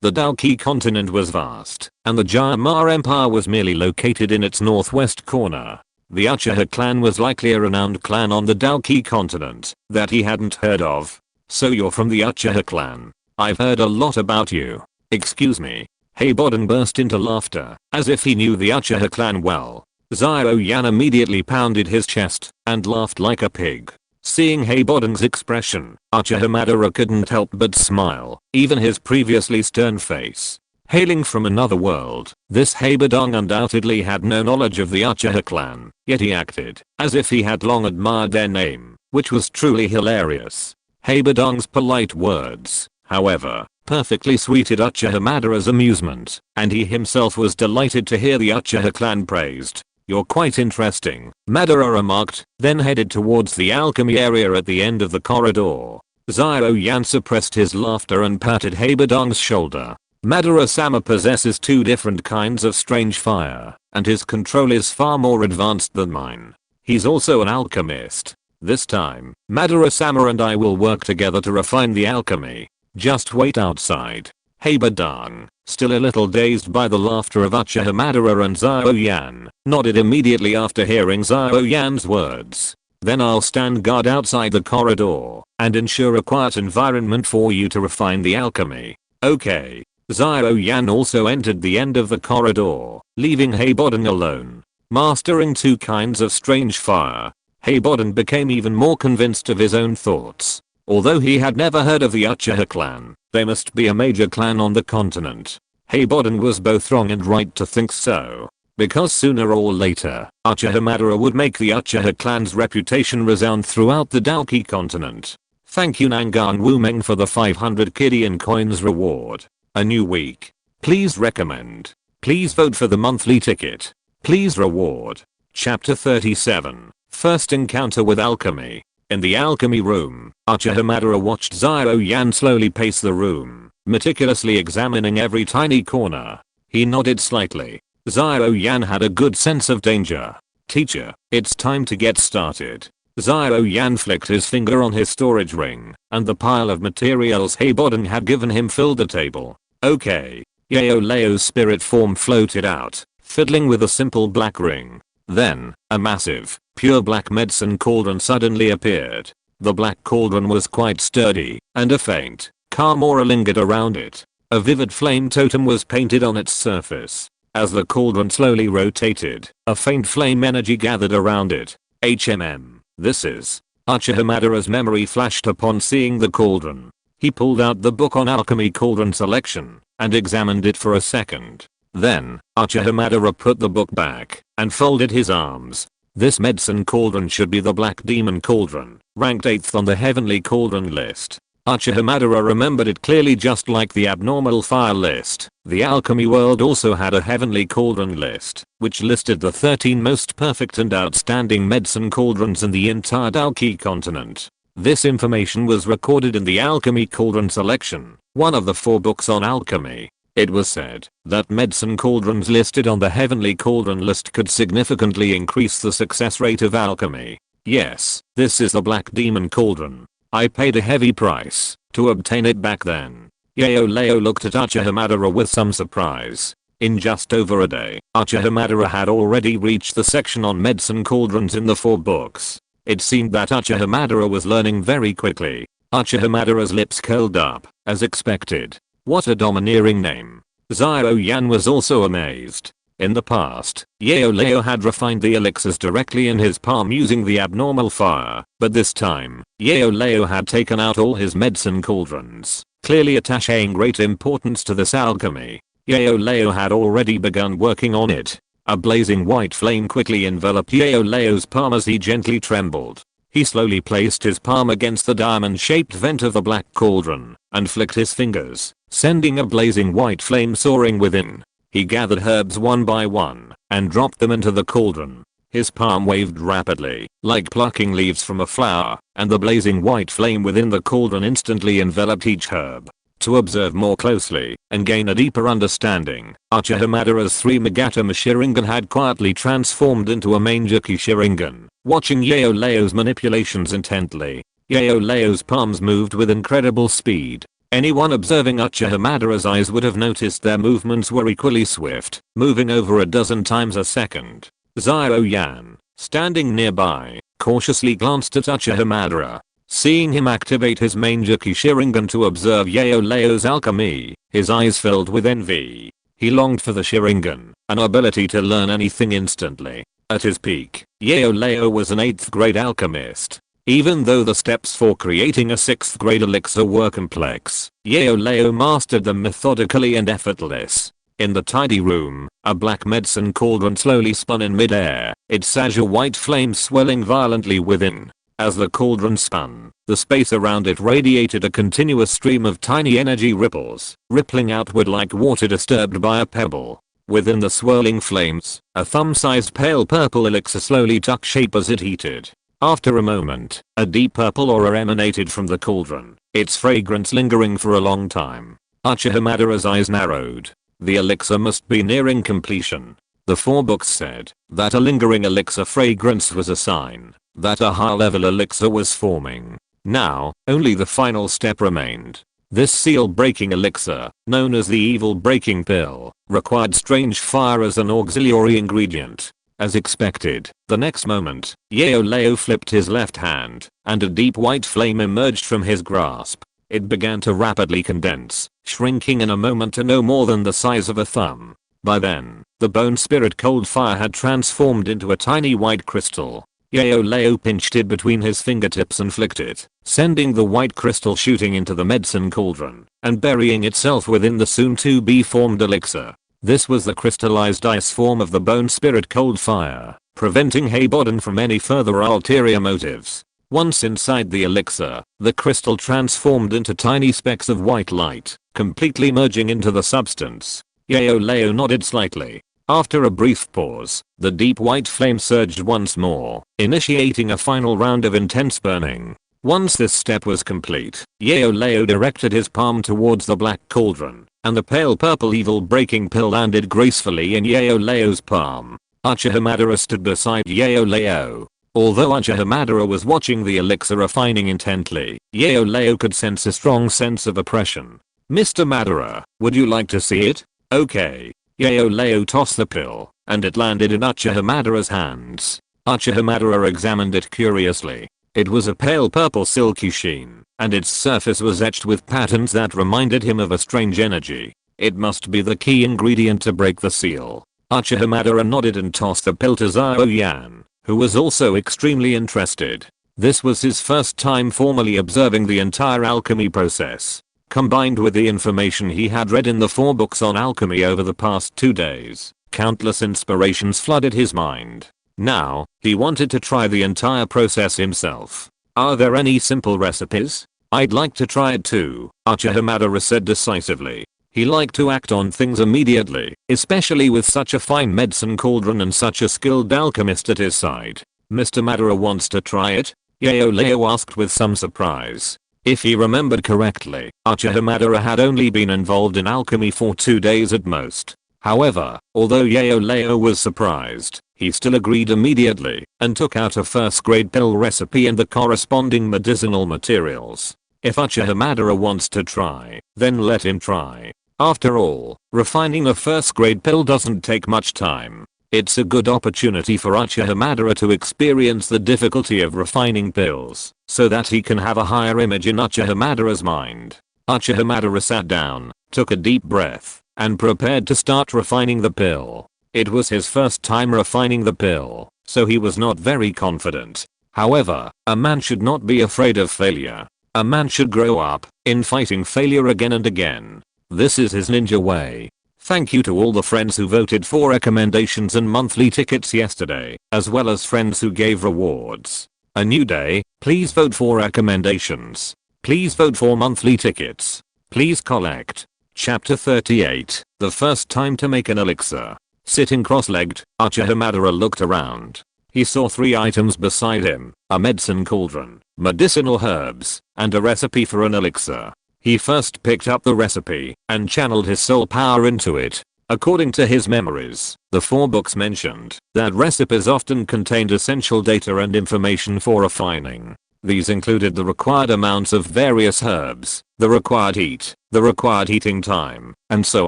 The Dou Qi continent was vast, and the Gamma Empire was merely located in its northwest corner. The Uchiha clan was likely a renowned clan on the Dou Qi continent that he hadn't heard of. So you're from the Uchiha clan. I've heard a lot about you. Excuse me. Heibodong burst into laughter, as if he knew the Uchiha clan well. Xiao Yan immediately pounded his chest and laughed like a pig. Seeing Heibodong's expression, Uchiha Madara couldn't help but smile, even his previously stern face. Hailing from another world, this Heibodong undoubtedly had no knowledge of the Uchiha clan, yet he acted as if he had long admired their name, which was truly hilarious. Heibodong's polite words, however, perfectly suited Uchiha Madara's amusement, and he himself was delighted to hear the Uchiha clan praised. You're quite interesting, Madara remarked, then headed towards the alchemy area at the end of the corridor. Xiao Yan suppressed his laughter and patted Heibodong's shoulder. Madara-sama possesses two different kinds of strange fire, and his control is far more advanced than mine. He's also an alchemist. This time, Madara-sama and I will work together to refine the alchemy. Just wait outside. Heibodong, still a little dazed by the laughter of Uchiha Madara and Xiao Yan, nodded immediately after hearing Xiao Yan's words. Then I'll stand guard outside the corridor and ensure a quiet environment for you to refine the alchemy. Okay. Xiao Yan also entered the end of the corridor, leaving Heiboden alone. Mastering two kinds of strange fire, Heiboden became even more convinced of his own thoughts. Although he had never heard of the Uchiha clan, they must be a major clan on the continent. Heiboden was both wrong and right to think so. Because sooner or later, Uchiha Madara would make the Uchiha clan's reputation resound throughout the Dou Qi continent. Thank you Nangan Wumeng for the 500 Kidian coins reward. A new week. Please recommend. Please vote for the monthly ticket. Please reward. Chapter 37. First encounter with alchemy. In the alchemy room, Uchiha Madara watched Xiao Yan slowly pace the room, meticulously examining every tiny corner. He nodded slightly. Xiao Yan had a good sense of danger. Teacher, it's time to get started. Xiao Yan flicked his finger on his storage ring, and the pile of materials Heiboden had given him filled the table. Okay. Yao Leo's spirit form floated out, fiddling with a simple black ring. Then, a massive, pure black medicine cauldron suddenly appeared. The black cauldron was quite sturdy, and a faint, calm aura lingered around it. A vivid flame totem was painted on its surface. As the cauldron slowly rotated, a faint flame energy gathered around it. This is. Uchiha Madara's memory flashed upon seeing the cauldron. He pulled out the book on alchemy cauldron selection and examined it for a second. Then, Uchiha Madara put the book back and folded his arms. This medicine cauldron should be the Black Demon Cauldron, ranked 8th on the Heavenly Cauldron list. Uchiha Madara remembered it clearly, just like the Abnormal Fire list. The alchemy world also had a Heavenly Cauldron list, which listed the 13 most perfect and outstanding medicine cauldrons in the entire Dou Qi continent. This information was recorded in the Alchemy Cauldron Selection, one of the 4 books on alchemy. It was said that medicine cauldrons listed on the Heavenly Cauldron list could significantly increase the success rate of alchemy. Yes, this is the Black Demon Cauldron. I paid a heavy price to obtain it back then. Yao Leo looked at Uchiha Madara with some surprise. In just over a day, Uchiha Madara had already reached the section on medicine cauldrons in the 4 books. It seemed that Uchiha Madara was learning very quickly. Uchiha Madara's lips curled up, as expected. What a domineering name. Xiao Yan was also amazed. In the past, Yao Leo had refined the elixirs directly in his palm using the abnormal fire, but this time, Yao Leo had taken out all his medicine cauldrons, clearly attaching great importance to this alchemy. Yao Leo had already begun working on it. A blazing white flame quickly enveloped Yao Leo's palm as he gently trembled. He slowly placed his palm against the diamond-shaped vent of the black cauldron and flicked his fingers, sending a blazing white flame soaring within. He gathered herbs one by one and dropped them into the cauldron. His palm waved rapidly, like plucking leaves from a flower, and the blazing white flame within the cauldron instantly enveloped each herb. To observe more closely and gain a deeper understanding, Uchiha Madara's 3 Megatama Sharingan had quietly transformed into a Manjaki Sharingan. Watching Yao Leo's manipulations intently, Yao Leo's palms moved with incredible speed. Anyone observing Uchiha Madara's eyes would have noticed their movements were equally swift, moving over a dozen times a second. Xiao Yan, standing nearby, cautiously glanced at Uchiha Madara. Seeing him activate his Manjaki Sharingan to observe Yao Leo's alchemy, his eyes filled with envy. He longed for the Sharingan, an ability to learn anything instantly. At his peak, Yao Leo was an 8th grade alchemist. Even though the steps for creating a 6th grade elixir were complex, Yao Leo mastered them methodically and effortless. In the tidy room, a black medicine cauldron slowly spun in midair, its azure white flame swelling violently within. As the cauldron spun, the space around it radiated a continuous stream of tiny energy ripples, rippling outward like water disturbed by a pebble. Within the swirling flames, a thumb-sized pale purple elixir slowly took shape as it heated. After a moment, a deep purple aura emanated from the cauldron, its fragrance lingering for a long time. Uchiha Madara's eyes narrowed. The elixir must be nearing completion. The 4 books said that a lingering elixir fragrance was a sign that a high-level elixir was forming. Now, only the final step remained. This seal-breaking elixir, known as the Evil Breaking Pill, required strange fire as an auxiliary ingredient. as expected. The next moment, Leo flipped his left hand, and a deep white flame emerged from his grasp. It began to rapidly condense, shrinking in a moment to no more than the size of a thumb. By then, the bone spirit cold fire had transformed into a tiny white crystal. Leo pinched it between his fingertips and flicked it, sending the white crystal shooting into the medicine cauldron and burying itself within the soon-to-be formed elixir. This was the crystallized ice form of the bone spirit cold fire, preventing Haboden from any further ulterior motives. Once inside the elixir, the crystal transformed into tiny specks of white light, completely merging into the substance. Leo nodded slightly. After a brief pause, the deep white flame surged once more, initiating a final round of intense burning. Once this step was complete, Leo directed his palm towards the black cauldron, and the pale purple evil breaking pill landed gracefully in Leo's palm. Uchiha Madara stood beside Leo. Although Uchiha Madara was watching the elixir refining intently, Leo could sense a strong sense of oppression. "Mr. Madara, would you like to see it?" "Okay." Leo tossed the pill, and it landed in Uchiha Madara's hands. Uchiha Madara examined it curiously. It was a pale purple silky sheen, and its surface was etched with patterns that reminded him of a strange energy. It must be the key ingredient to break the seal. Uchiha Madara nodded and tossed the pill to Xiao Yan, who was also extremely interested. This was his first time formally observing the entire alchemy process. Combined with the information he had read in the 4 books on alchemy over the past 2 days, countless inspirations flooded his mind. Now, he wanted to try the entire process himself. "Are there any simple recipes? I'd like to try it too," Uchiha Madara said decisively. He liked to act on things immediately, especially with such a fine medicine cauldron and such a skilled alchemist at his side. "Mr. Madara wants to try it?" Leo asked with some surprise. If he remembered correctly, Uchiha Madara had only been involved in alchemy for 2 days at most. However, although Leo was surprised, he still agreed immediately and took out a first-grade pill recipe and the corresponding medicinal materials. If Uchiha Madara wants to try, then let him try. After all, refining a first-grade pill doesn't take much time. It's a good opportunity for Uchiha Madara to experience the difficulty of refining pills, so that he can have a higher image in Uchiha Madara's mind. Uchiha Madara sat down, took a deep breath, and prepared to start refining the pill. It was his first time refining the pill, so he was not very confident. However, a man should not be afraid of failure. A man should grow up in fighting failure again and again. This is his ninja way. Thank you to all the friends who voted for recommendations and monthly tickets yesterday, as well as friends who gave rewards. A new day, please vote for recommendations. Please vote for monthly tickets. Please collect. Chapter 38, the first time to make an elixir. Sitting cross-legged, Uchiha Madara looked around. He saw 3 items beside him, a medicine cauldron, medicinal herbs, and a recipe for an elixir. He first picked up the recipe and channeled his soul power into it. According to his memories, the 4 books mentioned that recipes often contained essential data and information for refining. These included the required amounts of various herbs, the required heat, the required heating time, and so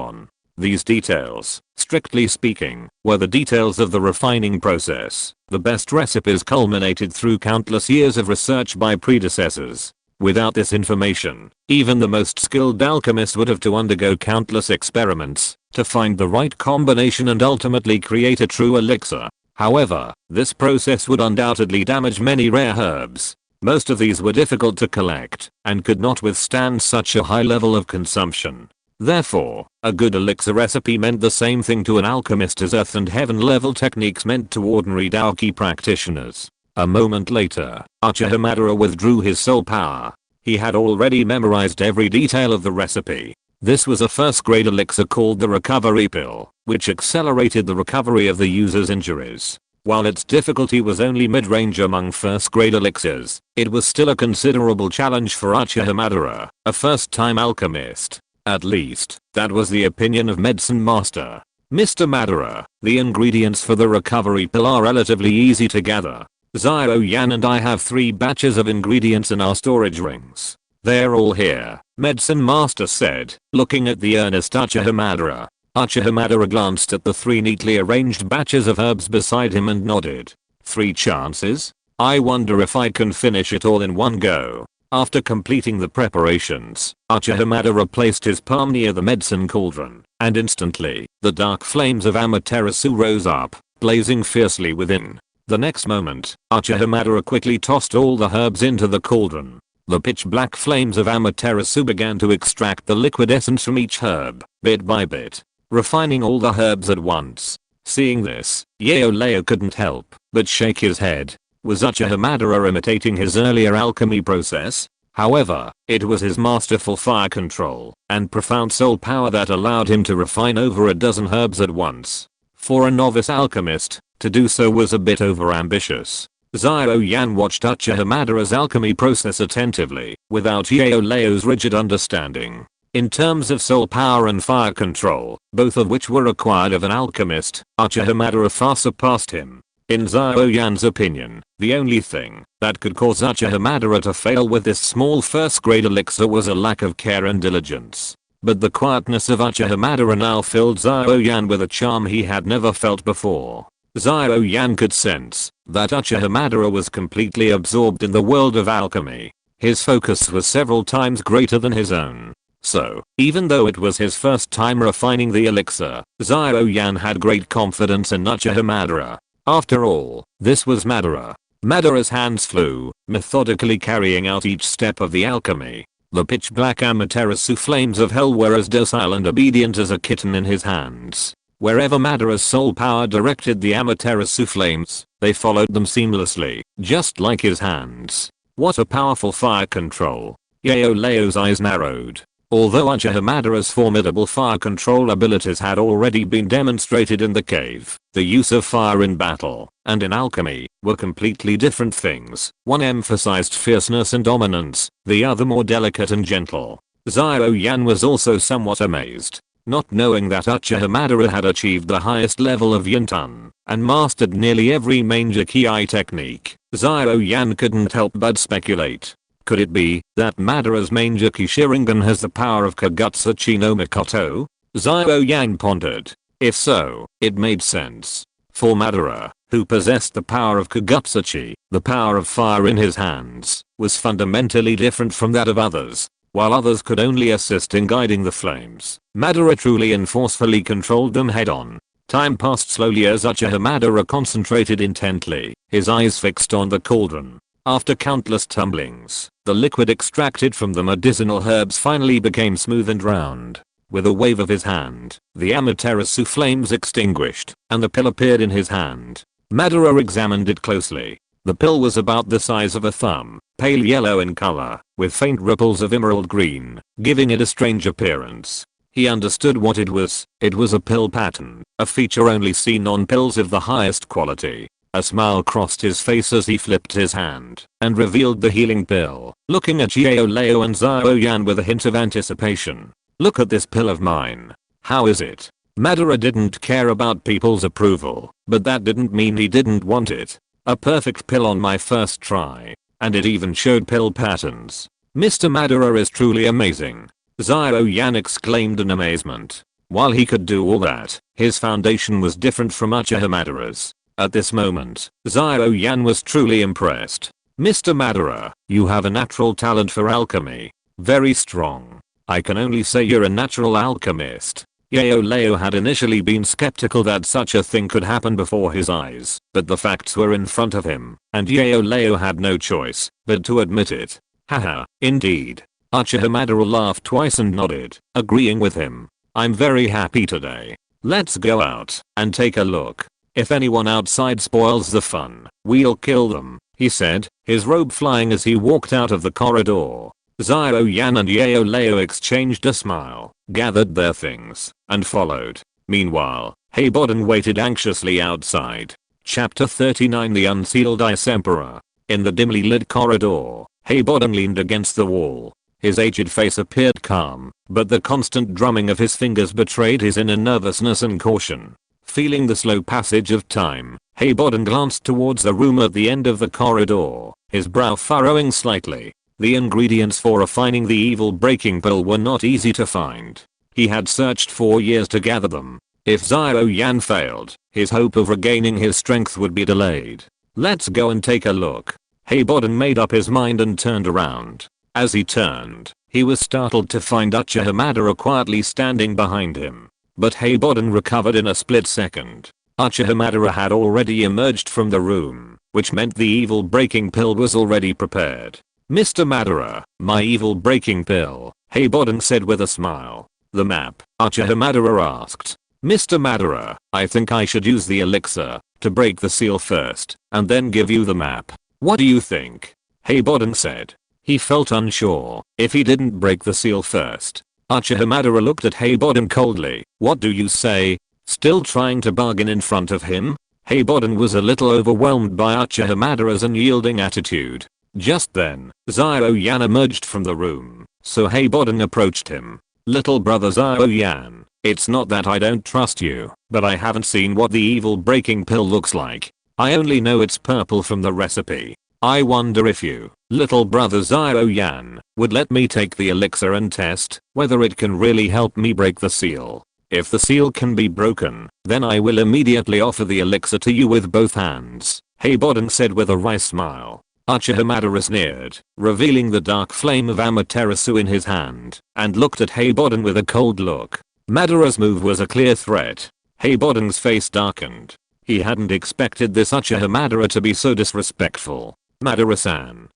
on. These details, strictly speaking, were the details of the refining process. The best recipes culminated through countless years of research by predecessors. Without this information, even the most skilled alchemist would have to undergo countless experiments to find the right combination and ultimately create a true elixir. However, this process would undoubtedly damage many rare herbs. Most of these were difficult to collect and could not withstand such a high level of consumption. Therefore, a good elixir recipe meant the same thing to an alchemist as earth and heaven level techniques meant to ordinary Dou Qi practitioners. A moment later, Uchiha Madara withdrew his soul power. He had already memorized every detail of the recipe. This was a first-grade elixir called the recovery pill, which accelerated the recovery of the user's injuries. While its difficulty was only mid-range among first-grade elixirs, it was still a considerable challenge for Uchiha Madara, a first-time alchemist. At least, that was the opinion of Medicine Master. "Mr. Madara, the ingredients for the recovery pill are relatively easy to gather. Xiao Yan and I have 3 batches of ingredients in our storage rings. They're all here," Medicine Master said, looking at the earnest Uchiha Madara. Uchiha Madara glanced at the 3 neatly arranged batches of herbs beside him and nodded. 3 chances? I wonder if I can finish it all in one go. After completing the preparations, Uchiha Madara placed his palm near the medicine cauldron, and instantly, the dark flames of Amaterasu rose up, blazing fiercely within. The next moment, Uchiha Madara quickly tossed all the herbs into the cauldron. The pitch black flames of Amaterasu began to extract the liquid essence from each herb, bit by bit, refining all the herbs at once. Seeing this, Leo couldn't help but shake his head. Was Uchiha Madara imitating his earlier alchemy process? However, it was his masterful fire control and profound soul power that allowed him to refine over a dozen herbs at once. For a novice alchemist, to do so was a bit overambitious. Xiao Yan watched Uchiha Madara's alchemy process attentively, without Leo's rigid understanding. In terms of soul power and fire control, both of which were required of an alchemist, Uchiha Madara far surpassed him. In Xiao Yan's opinion, the only thing that could cause Uchiha Madara to fail with this small first grade elixir was a lack of care and diligence. But the quietness of Uchiha Madara now filled Xiao Yan with a charm he had never felt before. Xiao Yan could sense that Uchiha Madara was completely absorbed in the world of alchemy. His focus was several times greater than his own. So, even though it was his first time refining the elixir, Xiao Yan had great confidence in Uchiha Madara. After all, this was Madara. Madara's hands flew, methodically carrying out each step of the alchemy. The pitch black Amaterasu flames of hell were as docile and obedient as a kitten in his hands. Wherever Madara's soul power directed the Amaterasu flames, they followed them seamlessly, just like his hands. What a powerful fire control. Leo's eyes narrowed. Although Uchiha Madara's formidable fire control abilities had already been demonstrated in the cave, the use of fire in battle and in alchemy were completely different things. One emphasized fierceness and dominance, the other more delicate and gentle. Xiao Yan was also somewhat amazed, not knowing that Uchiha Madara had achieved the highest level of Yuntan and mastered nearly every main Jiki technique. Xiao Yan couldn't help but speculate. Could it be that Madara's main Jiki Sharingan has the power of Kagutsuchi no Mikoto? Xiao Yan pondered. If so, it made sense. For Madara, who possessed the power of Kagutsuchi, the power of fire in his hands, was fundamentally different from that of others. While others could only assist in guiding the flames, Madara truly and forcefully controlled them head-on. Time passed slowly as Uchiha Madara concentrated intently, his eyes fixed on the cauldron. After countless tumblings, the liquid extracted from the medicinal herbs finally became smooth and round. With a wave of his hand, the Amaterasu flames extinguished, and the pill appeared in his hand. Madara examined it closely. The pill was about the size of a thumb, pale yellow in color, with faint ripples of emerald green, giving it a strange appearance. He understood what it was. It was a pill pattern, a feature only seen on pills of the highest quality. A smile crossed his face as he flipped his hand and revealed the healing pill, looking at Leo and Xiao Yan with a hint of anticipation. Look at this pill of mine. How is it? Madara didn't care about people's approval, but that didn't mean he didn't want it. A perfect pill on my first try. And it even showed pill patterns. Mr. Madara is truly amazing. Xiao Yan exclaimed in amazement. While he could do all that, his foundation was different from Uchiha Madara's. At this moment, Xiao Yan was truly impressed. Mr. Madara, you have a natural talent for alchemy. Very strong. I can only say you're a natural alchemist. Leo had initially been skeptical that such a thing could happen before his eyes, but the facts were in front of him, and Leo had no choice but to admit it. Haha, indeed. Uchiha Madara laughed twice and nodded, agreeing with him. I'm very happy today. Let's go out and take a look. If anyone outside spoils the fun, we'll kill them, he said, his robe flying as he walked out of the corridor. Xiao Yan and Leo exchanged a smile, gathered their things, and followed. Meanwhile, Heiboden waited anxiously outside. Chapter 39 The Unsealed Ice Emperor. In the dimly lit corridor, Heiboden leaned against the wall. His aged face appeared calm, but the constant drumming of his fingers betrayed his inner nervousness and caution. Feeling the slow passage of time, Heiboden glanced towards the room at the end of the corridor, his brow furrowing slightly. The ingredients for refining the evil breaking pill were not easy to find. He had searched for years to gather them. If Xiao Yan failed, his hope of regaining his strength would be delayed. Let's go and take a look. Heiboden made up his mind and turned around. As he turned, he was startled to find Uchiha Madara quietly standing behind him. But Heiboden recovered in a split second. Uchiha Madara had already emerged from the room, which meant the evil breaking pill was already prepared. Mr. Madara, my evil breaking pill, Heiboden said with a smile. The map, Uchiha Madara asked. Mr. Madara, I think I should use the elixir to break the seal first, and then give you the map. What do you think? Heiboden said. He felt unsure if he didn't break the seal first. Uchiha Madara looked at Heiboden coldly. What do you say? Still trying to bargain in front of him? Heiboden was a little overwhelmed by Uchiha Madara's unyielding attitude. Just then, Xiao Yan emerged from the room, so Heiboden approached him. Little brother Xiao Yan, it's not that I don't trust you, but I haven't seen what the evil breaking pill looks like. I only know it's purple from the recipe. I wonder if you, little brother Xiao Yan, would let me take the elixir and test whether it can really help me break the seal. If the seal can be broken, then I will immediately offer the elixir to you with both hands, Heiboden said with a wry smile. Uchiha Madara sneered, revealing the dark flame of Amaterasu in his hand, and looked at Heiboden with a cold look. Madara's move was a clear threat. Heiboden's face darkened. He hadn't expected this Uchiha Madara to be so disrespectful. Madara-san,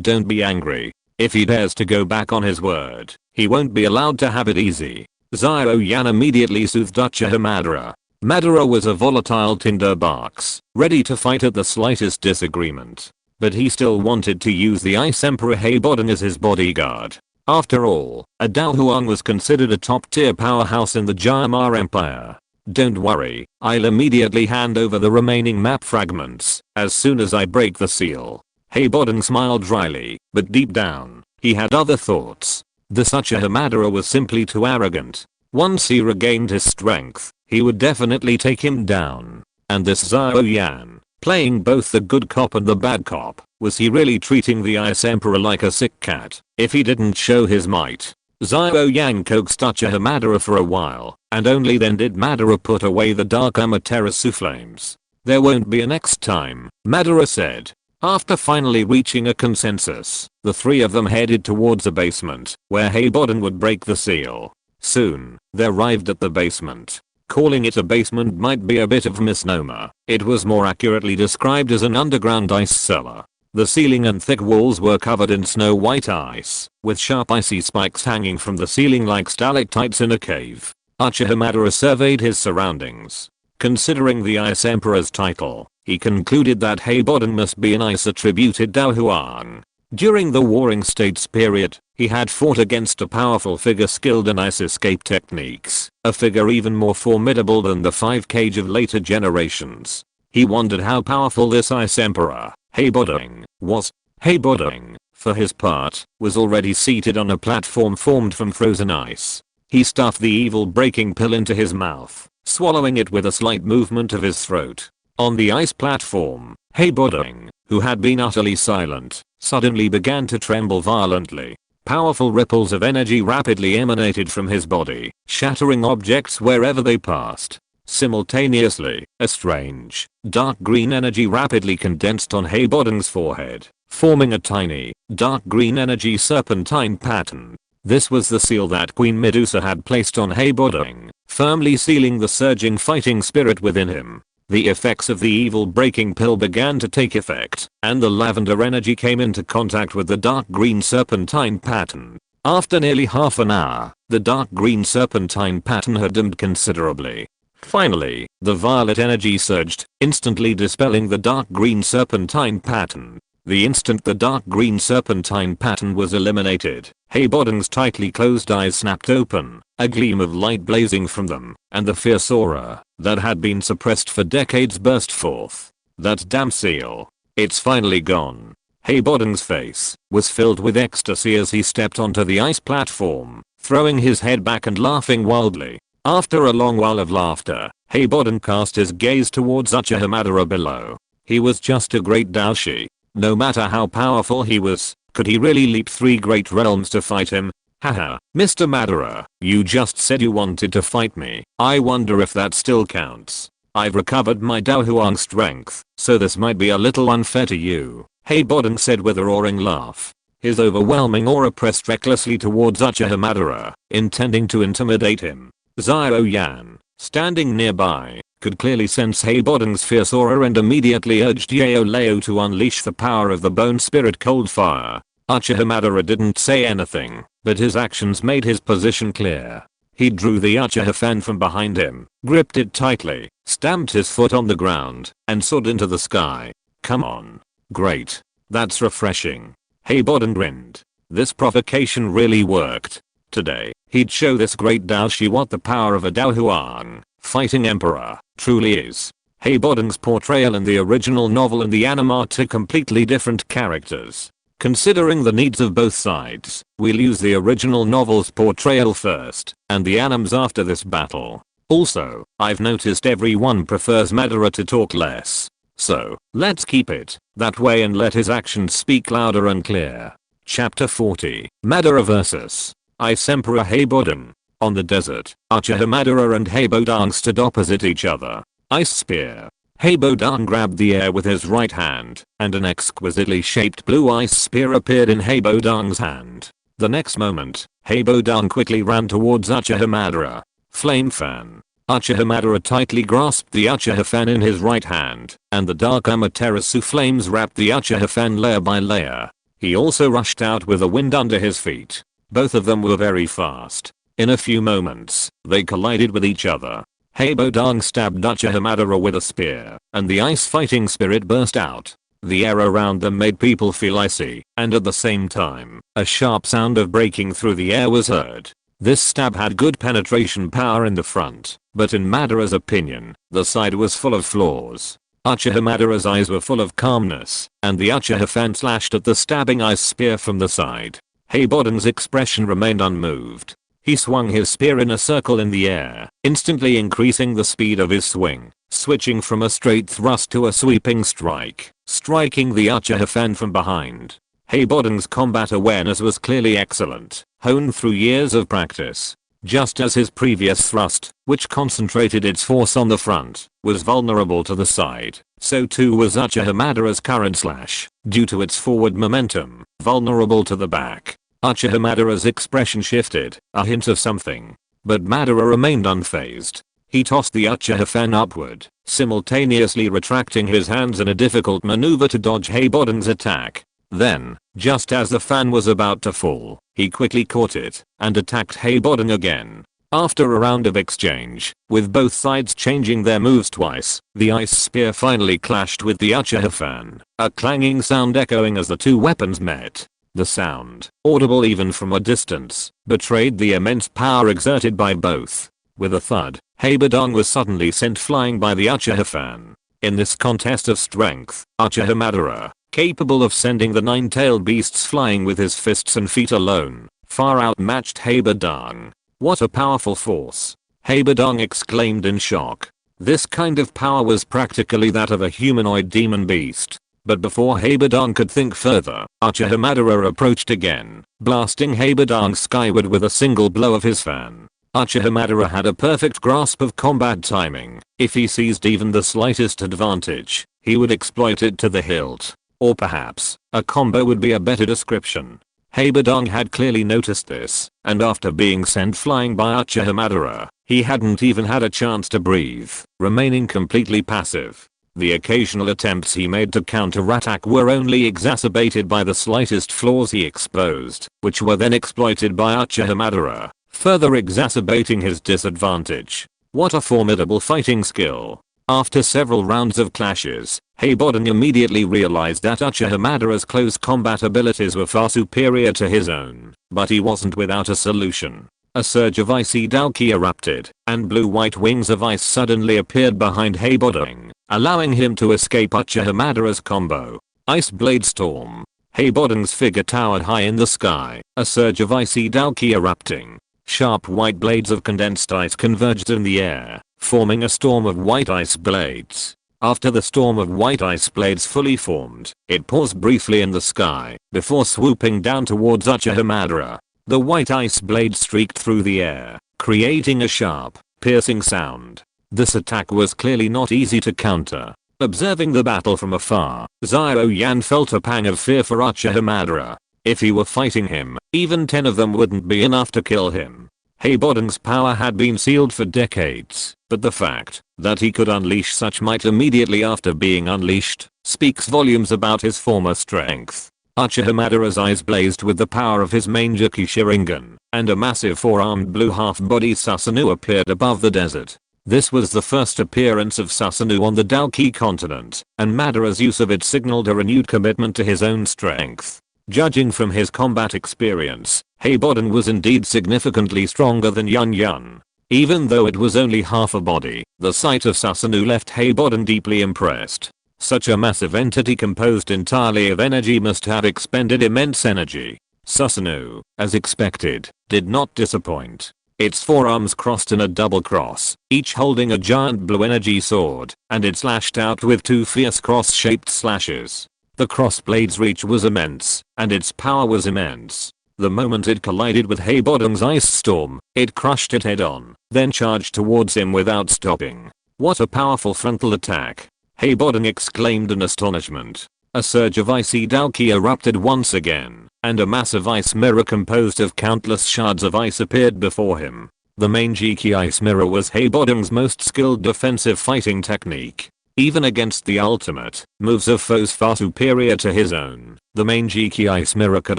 don't be angry. If he dares to go back on his word, he won't be allowed to have it easy. Xiao Yan immediately soothed Uchiha Madara. Madara was a volatile tinderbox, ready to fight at the slightest disagreement. But he still wanted to use the Ice Emperor Heiboden as his bodyguard. After all, a Dou Huang was considered a top-tier powerhouse in the Jayamar Empire. Don't worry, I'll immediately hand over the remaining map fragments as soon as I break the seal. Heiboden smiled dryly, but deep down, he had other thoughts. This Uchiha Madara was simply too arrogant. Once he regained his strength, he would definitely take him down. And this Xiao Yan, playing both the good cop and the bad cop, was he really treating the Ice Emperor like a sick cat if he didn't show his might? Xiao Yan coaxed Uchiha Madara for a while, and only then did Madara put away the dark Amaterasu flames. There won't be a next time, Madara said. After finally reaching a consensus, the three of them headed towards a basement, where Heiboden would break the seal. Soon, they arrived at the basement. Calling it a basement might be a bit of a misnomer. It was more accurately described as an underground ice cellar. The ceiling and thick walls were covered in snow-white ice, with sharp icy spikes hanging from the ceiling like stalactites in a cave. Uchiha Madara surveyed his surroundings. Considering the Ice Emperor's title, he concluded that Heiboden must be an ice-attributed Dou Huang. During the Warring States period, he had fought against a powerful figure skilled in ice escape techniques, a figure even more formidable than the 5 Cage of later generations. He wondered how powerful this Ice Emperor, Heiboden, was. Heiboden, for his part, was already seated on a platform formed from frozen ice. He stuffed the evil breaking pill into his mouth, swallowing it with a slight movement of his throat. On the ice platform, Heiboden, who had been utterly silent, suddenly began to tremble violently. Powerful ripples of energy rapidly emanated from his body, shattering objects wherever they passed. Simultaneously, a strange, dark green energy rapidly condensed on Heiboden's forehead, forming a tiny, dark green energy serpentine pattern. This was the seal that Queen Medusa had placed on Heiboden, firmly sealing the surging fighting spirit within him. The effects of the evil breaking pill began to take effect, and the lavender energy came into contact with the dark green serpentine pattern. After nearly half an hour, the dark green serpentine pattern had dimmed considerably. Finally, the violet energy surged, instantly dispelling the dark green serpentine pattern. The instant the dark green serpentine pattern was eliminated, Heiboden's tightly closed eyes snapped open, a gleam of light blazing from them, and the fierce aura that had been suppressed for decades burst forth. That damn seal. It's finally gone. Heiboden's face was filled with ecstasy as he stepped onto the ice platform, throwing his head back and laughing wildly. After a long while of laughter, Heiboden cast his gaze towards Uchiha Madara below. He was just a great Dou Qi. No matter how powerful he was, could he really leap 3 great realms to fight him? Haha, Mr. Madara, you just said you wanted to fight me. I wonder if that still counts. I've recovered my Dou Huang strength, so this might be a little unfair to you, Heibodon said with a roaring laugh. His overwhelming aura pressed recklessly towards Uchiha Madara, intending to intimidate him. Xiao Yan, standing nearby, could clearly sense Heibodon's fierce aura and immediately urged Leo to unleash the power of the bone spirit cold fire. Uchiha Madara didn't say anything, but his actions made his position clear. He drew the Uchiha fan from behind him, gripped it tightly, stamped his foot on the ground, and soared into the sky. Come on. Great. That's refreshing. Heibodon grinned. This provocation really worked. Today, he'd show this great Dou Qi what the power of a Dou Huang, fighting emperor, truly is. Heibodon's portrayal in the original novel and the anime are two completely different characters. Considering the needs of both sides, we'll use the original novel's portrayal first, and the animes after this battle. Also, I've noticed everyone prefers Madara to talk less. So, let's keep it that way and let his actions speak louder and clear. Chapter 40, Madara vs. Ice Emperor Heibodon. On the desert, Uchiha Madara and Heibodon stood opposite each other. Ice Spear. Heibodon grabbed the air with his right hand, and an exquisitely shaped blue ice spear appeared in Heibodon's hand. The next moment, Heibodon quickly ran towards Uchiha Madara. Flame Fan. Uchiha Madara tightly grasped the Uchiha fan in his right hand, and the dark Amaterasu flames wrapped the Uchiha fan layer by layer. He also rushed out with the wind under his feet. Both of them were very fast. In a few moments, they collided with each other. Heibodon stabbed Uchiha Madara with a spear, and the ice fighting spirit burst out. The air around them made people feel icy, and at the same time, a sharp sound of breaking through the air was heard. This stab had good penetration power in the front, but in Madara's opinion, the side was full of flaws. Uchiha Madara's eyes were full of calmness, and the Uchiha fan slashed at the stabbing ice spear from the side. Heibodon's expression remained unmoved. He swung his spear in a circle in the air, instantly increasing the speed of his swing, switching from a straight thrust to a sweeping strike, striking the Uchiha fan from behind. Heibodon's combat awareness was clearly excellent, honed through years of practice. Just as his previous thrust, which concentrated its force on the front, was vulnerable to the side, so too was Uchiha Madara's current slash, due to its forward momentum, vulnerable to the back. Uchiha Madara's expression shifted, a hint of something. But Madara remained unfazed. He tossed the Uchiha fan upward, simultaneously retracting his hands in a difficult maneuver to dodge Heibodon's attack. Then, just as the fan was about to fall, he quickly caught it, and attacked Heibodon again. After a round of exchange, with both sides changing their moves twice, the ice spear finally clashed with the Uchiha fan, a clanging sound echoing as the two weapons met. The sound, audible even from a distance, betrayed the immense power exerted by both. With a thud, Heibodon was suddenly sent flying by the Uchiha fan. In this contest of strength, Uchiha Madara, capable of sending the nine-tailed beasts flying with his fists and feet alone, far outmatched Heibodon. What a powerful force! Heibodon exclaimed in shock. This kind of power was practically that of a humanoid demon beast. But before Heibodon could think further, Uchiha Madara approached again, blasting Heibodon skyward with a single blow of his fan. Uchiha Madara had a perfect grasp of combat timing. If he seized even the slightest advantage, he would exploit it to the hilt. Or perhaps, a combo would be a better description. Heibodon had clearly noticed this, and after being sent flying by Uchiha Madara, he hadn't even had a chance to breathe, remaining completely passive. The occasional attempts he made to counterattack were only exacerbated by the slightest flaws he exposed, which were then exploited by Uchiha Madara, further exacerbating his disadvantage. What a formidable fighting skill. After several rounds of clashes, Heibodon immediately realized that Uchiha Madara's close combat abilities were far superior to his own, but he wasn't without a solution. A surge of icy Dou Qi erupted, and blue-white wings of ice suddenly appeared behind Heibodon, allowing him to escape Uchiha Madara's combo. Ice Blade Storm. Heibodon's figure towered high in the sky, a surge of icy Dou Qi erupting. Sharp white blades of condensed ice converged in the air, forming a storm of white ice blades. After the storm of white ice blades fully formed, it paused briefly in the sky, before swooping down towards Uchiha Madara. The white ice blade streaked through the air, creating a sharp, piercing sound. This attack was clearly not easy to counter. Observing the battle from afar, Xiao Yan felt a pang of fear for Uchiha Madara. If he were fighting him, even 10 of them wouldn't be enough to kill him. Heibodeng's power had been sealed for decades, but the fact that he could unleash such might immediately after being unleashed speaks volumes about his former strength. Uchiha Madara's eyes blazed with the power of his main Dou Qi Sharingan, and a massive four-armed blue half-body Susanoo appeared above the desert. This was the first appearance of Susanoo on the Dou Qi continent, and Madara's use of it signaled a renewed commitment to his own strength. Judging from his combat experience, Heibodeng was indeed significantly stronger than Yunlan. Even though it was only half a body, the sight of Susanoo left Heibodeng deeply impressed. Such a massive entity composed entirely of energy must have expended immense energy. Susanoo, as expected, did not disappoint. Its forearms crossed in a double cross, each holding a giant blue energy sword, and it slashed out with 2 fierce cross-shaped slashes. The crossblade's reach was immense, and its power was immense. The moment it collided with Heibodeng's ice storm, it crushed it head-on, then charged towards him without stopping. What a powerful frontal attack! Heibodeng exclaimed in astonishment. A surge of icy Dou Qi erupted once again, and a massive ice mirror composed of countless shards of ice appeared before him. The main Dou Qi ice mirror was Heibodeng's most skilled defensive fighting technique. Even against the ultimate moves of foes far superior to his own, the main Dou Qi ice mirror could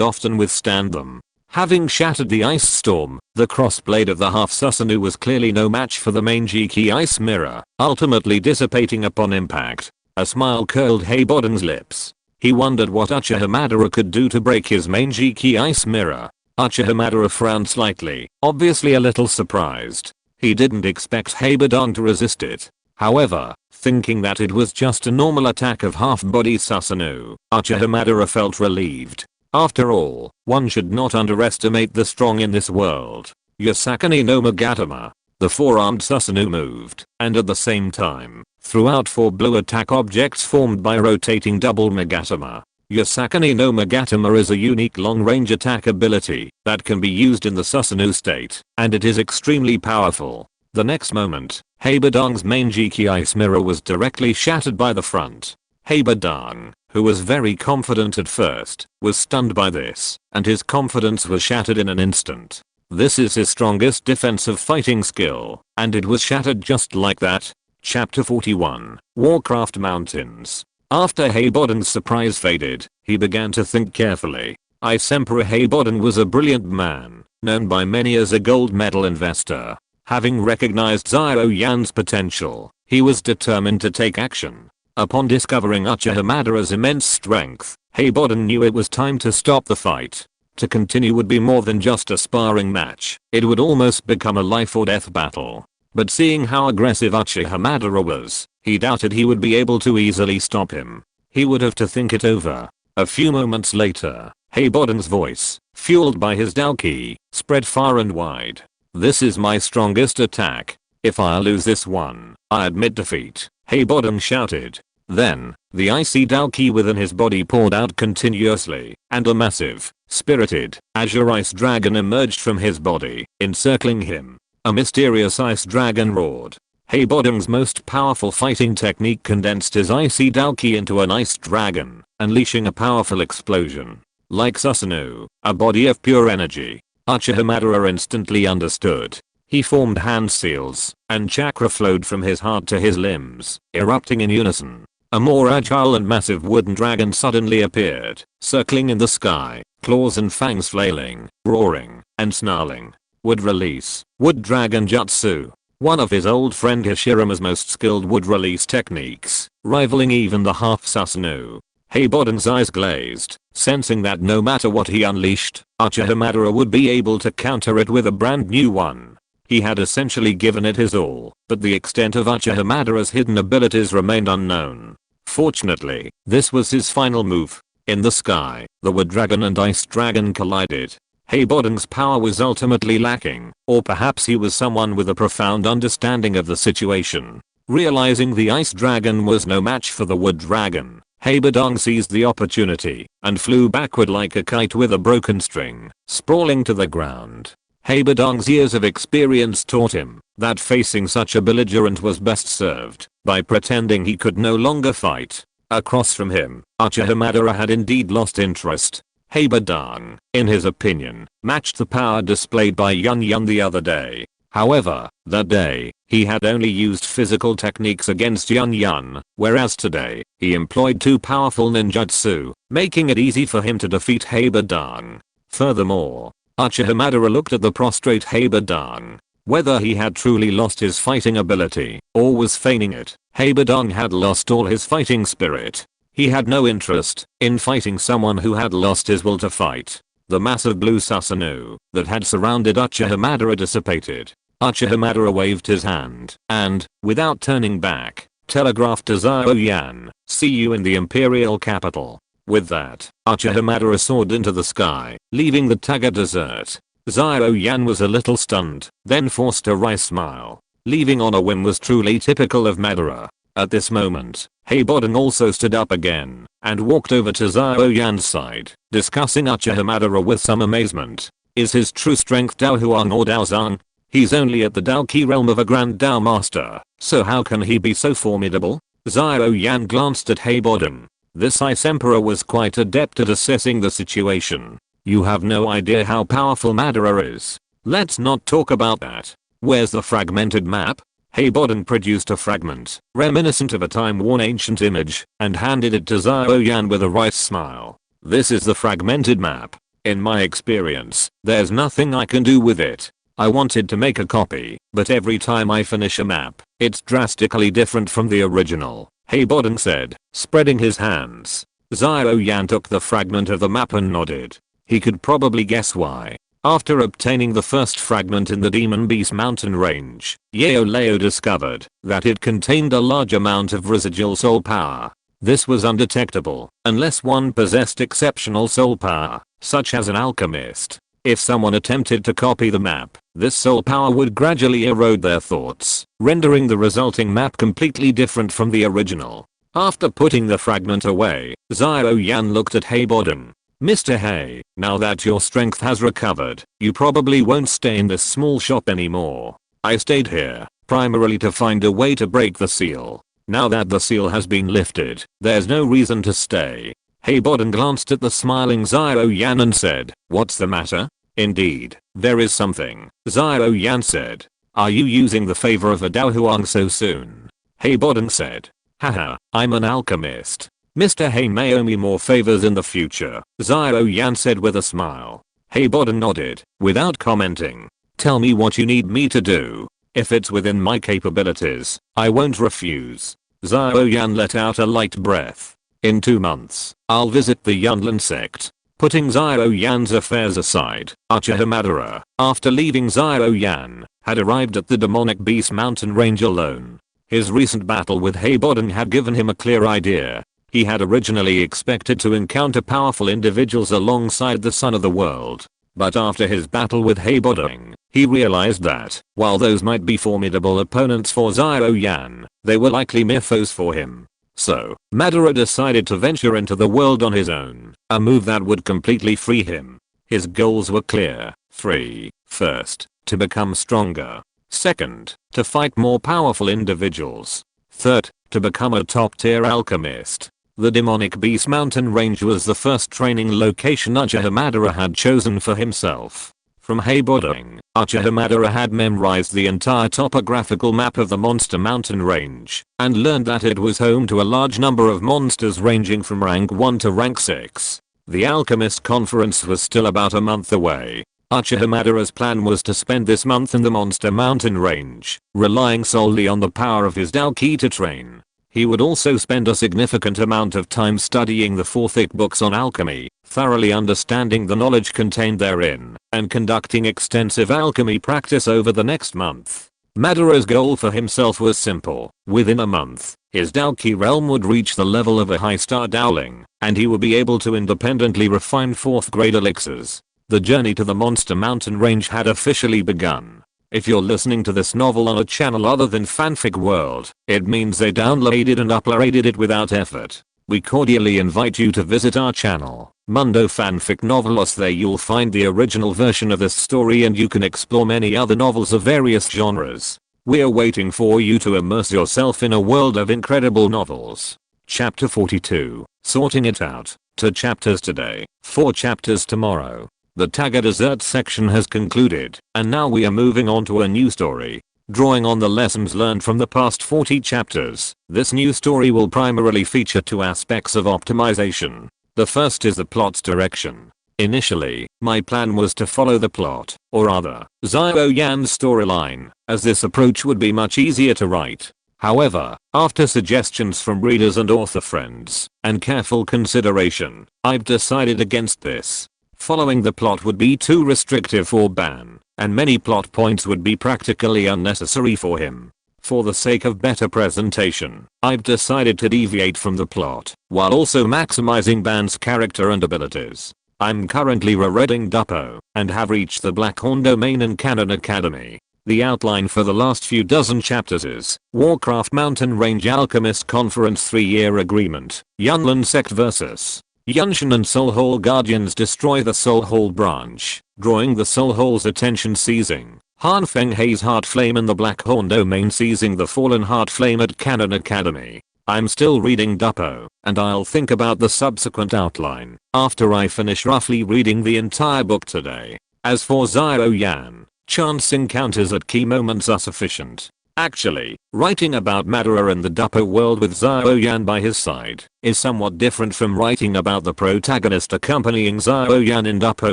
often withstand them. Having shattered the ice storm, the crossblade of the half Susanoo was clearly no match for the main Dou Qi ice mirror, ultimately dissipating upon impact. A smile curled Heibodeng's lips. He wondered what Uchiha Madara could do to break his main Dou Qi ice mirror. Uchiha Madara frowned slightly, obviously a little surprised. He didn't expect Heibodeng to resist it. However, thinking that it was just a normal attack of half-body Susanoo, Uchiha Madara felt relieved. After all, one should not underestimate the strong in this world. Yosakani no Magatama. The four-armed Susanoo moved, and at the same time, threw out 4 blue attack objects formed by rotating double Magatama. Yosakani no Magatama is a unique long-range attack ability that can be used in the Susanoo state, and it is extremely powerful. The next moment, Heibodeng's main Dou Qi ice mirror was directly shattered by the front. Heibodeng, who was very confident at first, was stunned by this, and his confidence was shattered in an instant. This is his strongest defensive fighting skill, and it was shattered just like that. Chapter 41, Warcraft Mountains. After Heibodeng's surprise faded, he began to think carefully. Ice Emperor Heibodeng was a brilliant man, known by many as a gold medal investor. Having recognized Xiao Yan's potential, he was determined to take action. Upon discovering Uchiha Madara's immense strength, Heibodeng knew it was time to stop the fight. To continue would be more than just a sparring match, it would almost become a life or death battle. But seeing how aggressive Uchiha Madara was, he doubted he would be able to easily stop him. He would have to think it over. A few moments later, Heibodeng's voice, fueled by his Dou Qi, spread far and wide. This is my strongest attack. If I lose this one, I admit defeat, Heibodeng shouted. Then, the icy Dou Qi within his body poured out continuously, and a massive, spirited, azure ice dragon emerged from his body, encircling him. A mysterious ice dragon roared. Heibodeng's most powerful fighting technique condensed his icy Dou Qi into an ice dragon, unleashing a powerful explosion. Like Susanoo, a body of pure energy, Uchiha Madara instantly understood. He formed hand seals, and chakra flowed from his heart to his limbs, erupting in unison. A more agile and massive wooden dragon suddenly appeared, circling in the sky, claws and fangs flailing, roaring, and snarling. Wood release, wood dragon jutsu. One of his old friend Hashirama's most skilled wood release techniques, rivaling even the half Susanoo. Heibodeng's eyes glazed, sensing that no matter what he unleashed, Uchiha Madara would be able to counter it with a brand new one. He had essentially given it his all, but the extent of Uchiha Madara's hidden abilities remained unknown. Fortunately, this was his final move. In the sky, the wood dragon and ice dragon collided. Heibodeng's power was ultimately lacking, or perhaps he was someone with a profound understanding of the situation. Realizing the ice dragon was no match for the wood dragon, Haebodong seized the opportunity and flew backward like a kite with a broken string, sprawling to the ground. Haebodong's years of experience taught him that facing such a belligerent was best served by pretending he could no longer fight. Across from him, Uchiha Madara had indeed lost interest. Haebodong, in his opinion, matched the power displayed by Yunlan the other day. However, that day, he had only used physical techniques against Yunlan, whereas today, he employed two powerful ninjutsu, making it easy for him to defeat Haebodong. Furthermore, Uchiha Madara looked at the prostrate Haebodong. Whether he had truly lost his fighting ability or was feigning it, Haebodong had lost all his fighting spirit. He had no interest in fighting someone who had lost his will to fight. The massive blue Susanoo that had surrounded Uchiha Madara dissipated. Uchiha Madara waved his hand and, without turning back, telegraphed to Xiao Yan, "See you in the imperial capital." With that, Uchiha Madara soared into the sky, leaving the Tagor desert. Xiao Yan was a little stunned, then forced a wry smile. Leaving on a whim was truly typical of Madara. At this moment, Haebodong also stood up again and walked over to Xiao Yan's side, discussing Uchiha Madara with some amazement. Is his true strength Dou Huang or Dou Zhang? He's only at the Dou Qi realm of a Grand Dou Master, so how can he be so formidable? Xiao Yan glanced at Haebodong. This Ice Emperor was quite adept at assessing the situation. You have no idea how powerful Madara is. Let's not talk about that. Where's the fragmented map? Haebodong produced a fragment, reminiscent of a time-worn ancient image, and handed it to Xiao Yan with a wry smile. This is the fragmented map. In my experience, there's nothing I can do with it. I wanted to make a copy, but every time I finish a map, it's drastically different from the original, Haebodong said, spreading his hands. Xiao Yan took the fragment of the map and nodded. He could probably guess why. After obtaining the first fragment in the Demon Beast mountain range, Leo discovered that it contained a large amount of residual soul power. This was undetectable unless one possessed exceptional soul power, such as an alchemist. If someone attempted to copy the map, this soul power would gradually erode their thoughts, rendering the resulting map completely different from the original. After putting the fragment away, Xiao Yan looked at Haebodong. Mr. Hay, now that your strength has recovered, you probably won't stay in this small shop anymore. I stayed here, primarily to find a way to break the seal. Now that the seal has been lifted, there's no reason to stay. Haebodong glanced at the smiling Xiao Yan and said, "What's the matter?" "Indeed, there is something," Xiao Yan said. "Are you using the favor of a Dou Huang so soon?" Haebodong said. "Haha, I'm an alchemist. Mr. Hay may owe me more favors in the future," Xiao Yan said with a smile. Haebodong nodded, without commenting. "Tell me what you need me to do. If it's within my capabilities, I won't refuse." Xiao Yan let out a light breath. "In 2 months, I'll visit the Yunlan Sect." Putting Xiao Yan's affairs aside, Uchiha Madara, after leaving Xiao Yan, had arrived at the demonic beast mountain range alone. His recent battle with Haebodong had given him a clear idea. He had originally expected to encounter powerful individuals alongside the Son of the World. But after his battle with Haebodong, he realized that, while those might be formidable opponents for Xiao Yan, they were likely mere foes for him. So, Madara decided to venture into the world on his own, a move that would completely free him. His goals were clear. 3. First, to become stronger. Second, to fight more powerful individuals. Third, to become a top-tier alchemist. The demonic beast mountain range was the first training location Uchiha Madara had chosen for himself. From Haebodong, Uchiha Madara had memorized the entire topographical map of the monster mountain range, and learned that it was home to a large number of monsters ranging from rank 1 to rank 6. The alchemist conference was still about a month away. Uchiha Madara's plan was to spend this month in the monster mountain range, relying solely on the power of his Dou Qi to train. He would also spend a significant amount of time studying the 4 thick books on alchemy, thoroughly understanding the knowledge contained therein, and conducting extensive alchemy practice over the next month. Madara's goal for himself was simple. Within a month, his Dou Qi realm would reach the level of a high-star Dowling, and he would be able to independently refine 4th grade elixirs. The journey to the monster mountain range had officially begun. If you're listening to this novel on a channel other than Fanfic World, it means they downloaded and uploaded it without effort. we cordially invite you to visit our channel, Mundo Fanfic Novelos. There you'll find the original version of this story and you can explore many other novels of various genres. We're waiting for you to immerse yourself in a world of incredible novels. Chapter 42, Sorting It Out. 2 chapters today, 4 chapters tomorrow. The Tagor Desert section has concluded, and now we are moving on to a new story. Drawing on the lessons learned from the past 40 chapters, this new story will primarily feature 2 aspects of optimization. The first is the plot's direction. Initially, my plan was to follow the plot, or rather, Xiao Yan's storyline, as this approach would be much easier to write. However, after suggestions from readers and author friends, and careful consideration, I've decided against this. Following the plot would be too restrictive for Ban, and many plot points would be practically unnecessary for him. For the sake of better presentation, I've decided to deviate from the plot, while also maximizing Ban's character and abilities. I'm currently rereading Duppo, and have reached the Blackhorn Domain and Canon Academy. The outline for the last few dozen chapters is Warcraft Mountain Range Alchemist Conference 3-year agreement, Yunlan Sect vs. Yunshin and Soul Hole Guardians destroy the Soul Hole branch, drawing the Soul Hole's attention. Seizing Han Feng Hei's Heart Flame in the Blackhorn Domain. Seizing the Fallen Heart Flame at Canon Academy. I'm still reading Duppo, and I'll think about the subsequent outline after I finish roughly reading the entire book today. As for Xiao Yan, chance encounters at key moments are sufficient. Actually, writing about Madara in the Duppo world with Xiao Yan by his side is somewhat different from writing about the protagonist accompanying Xiao Yan in Duppo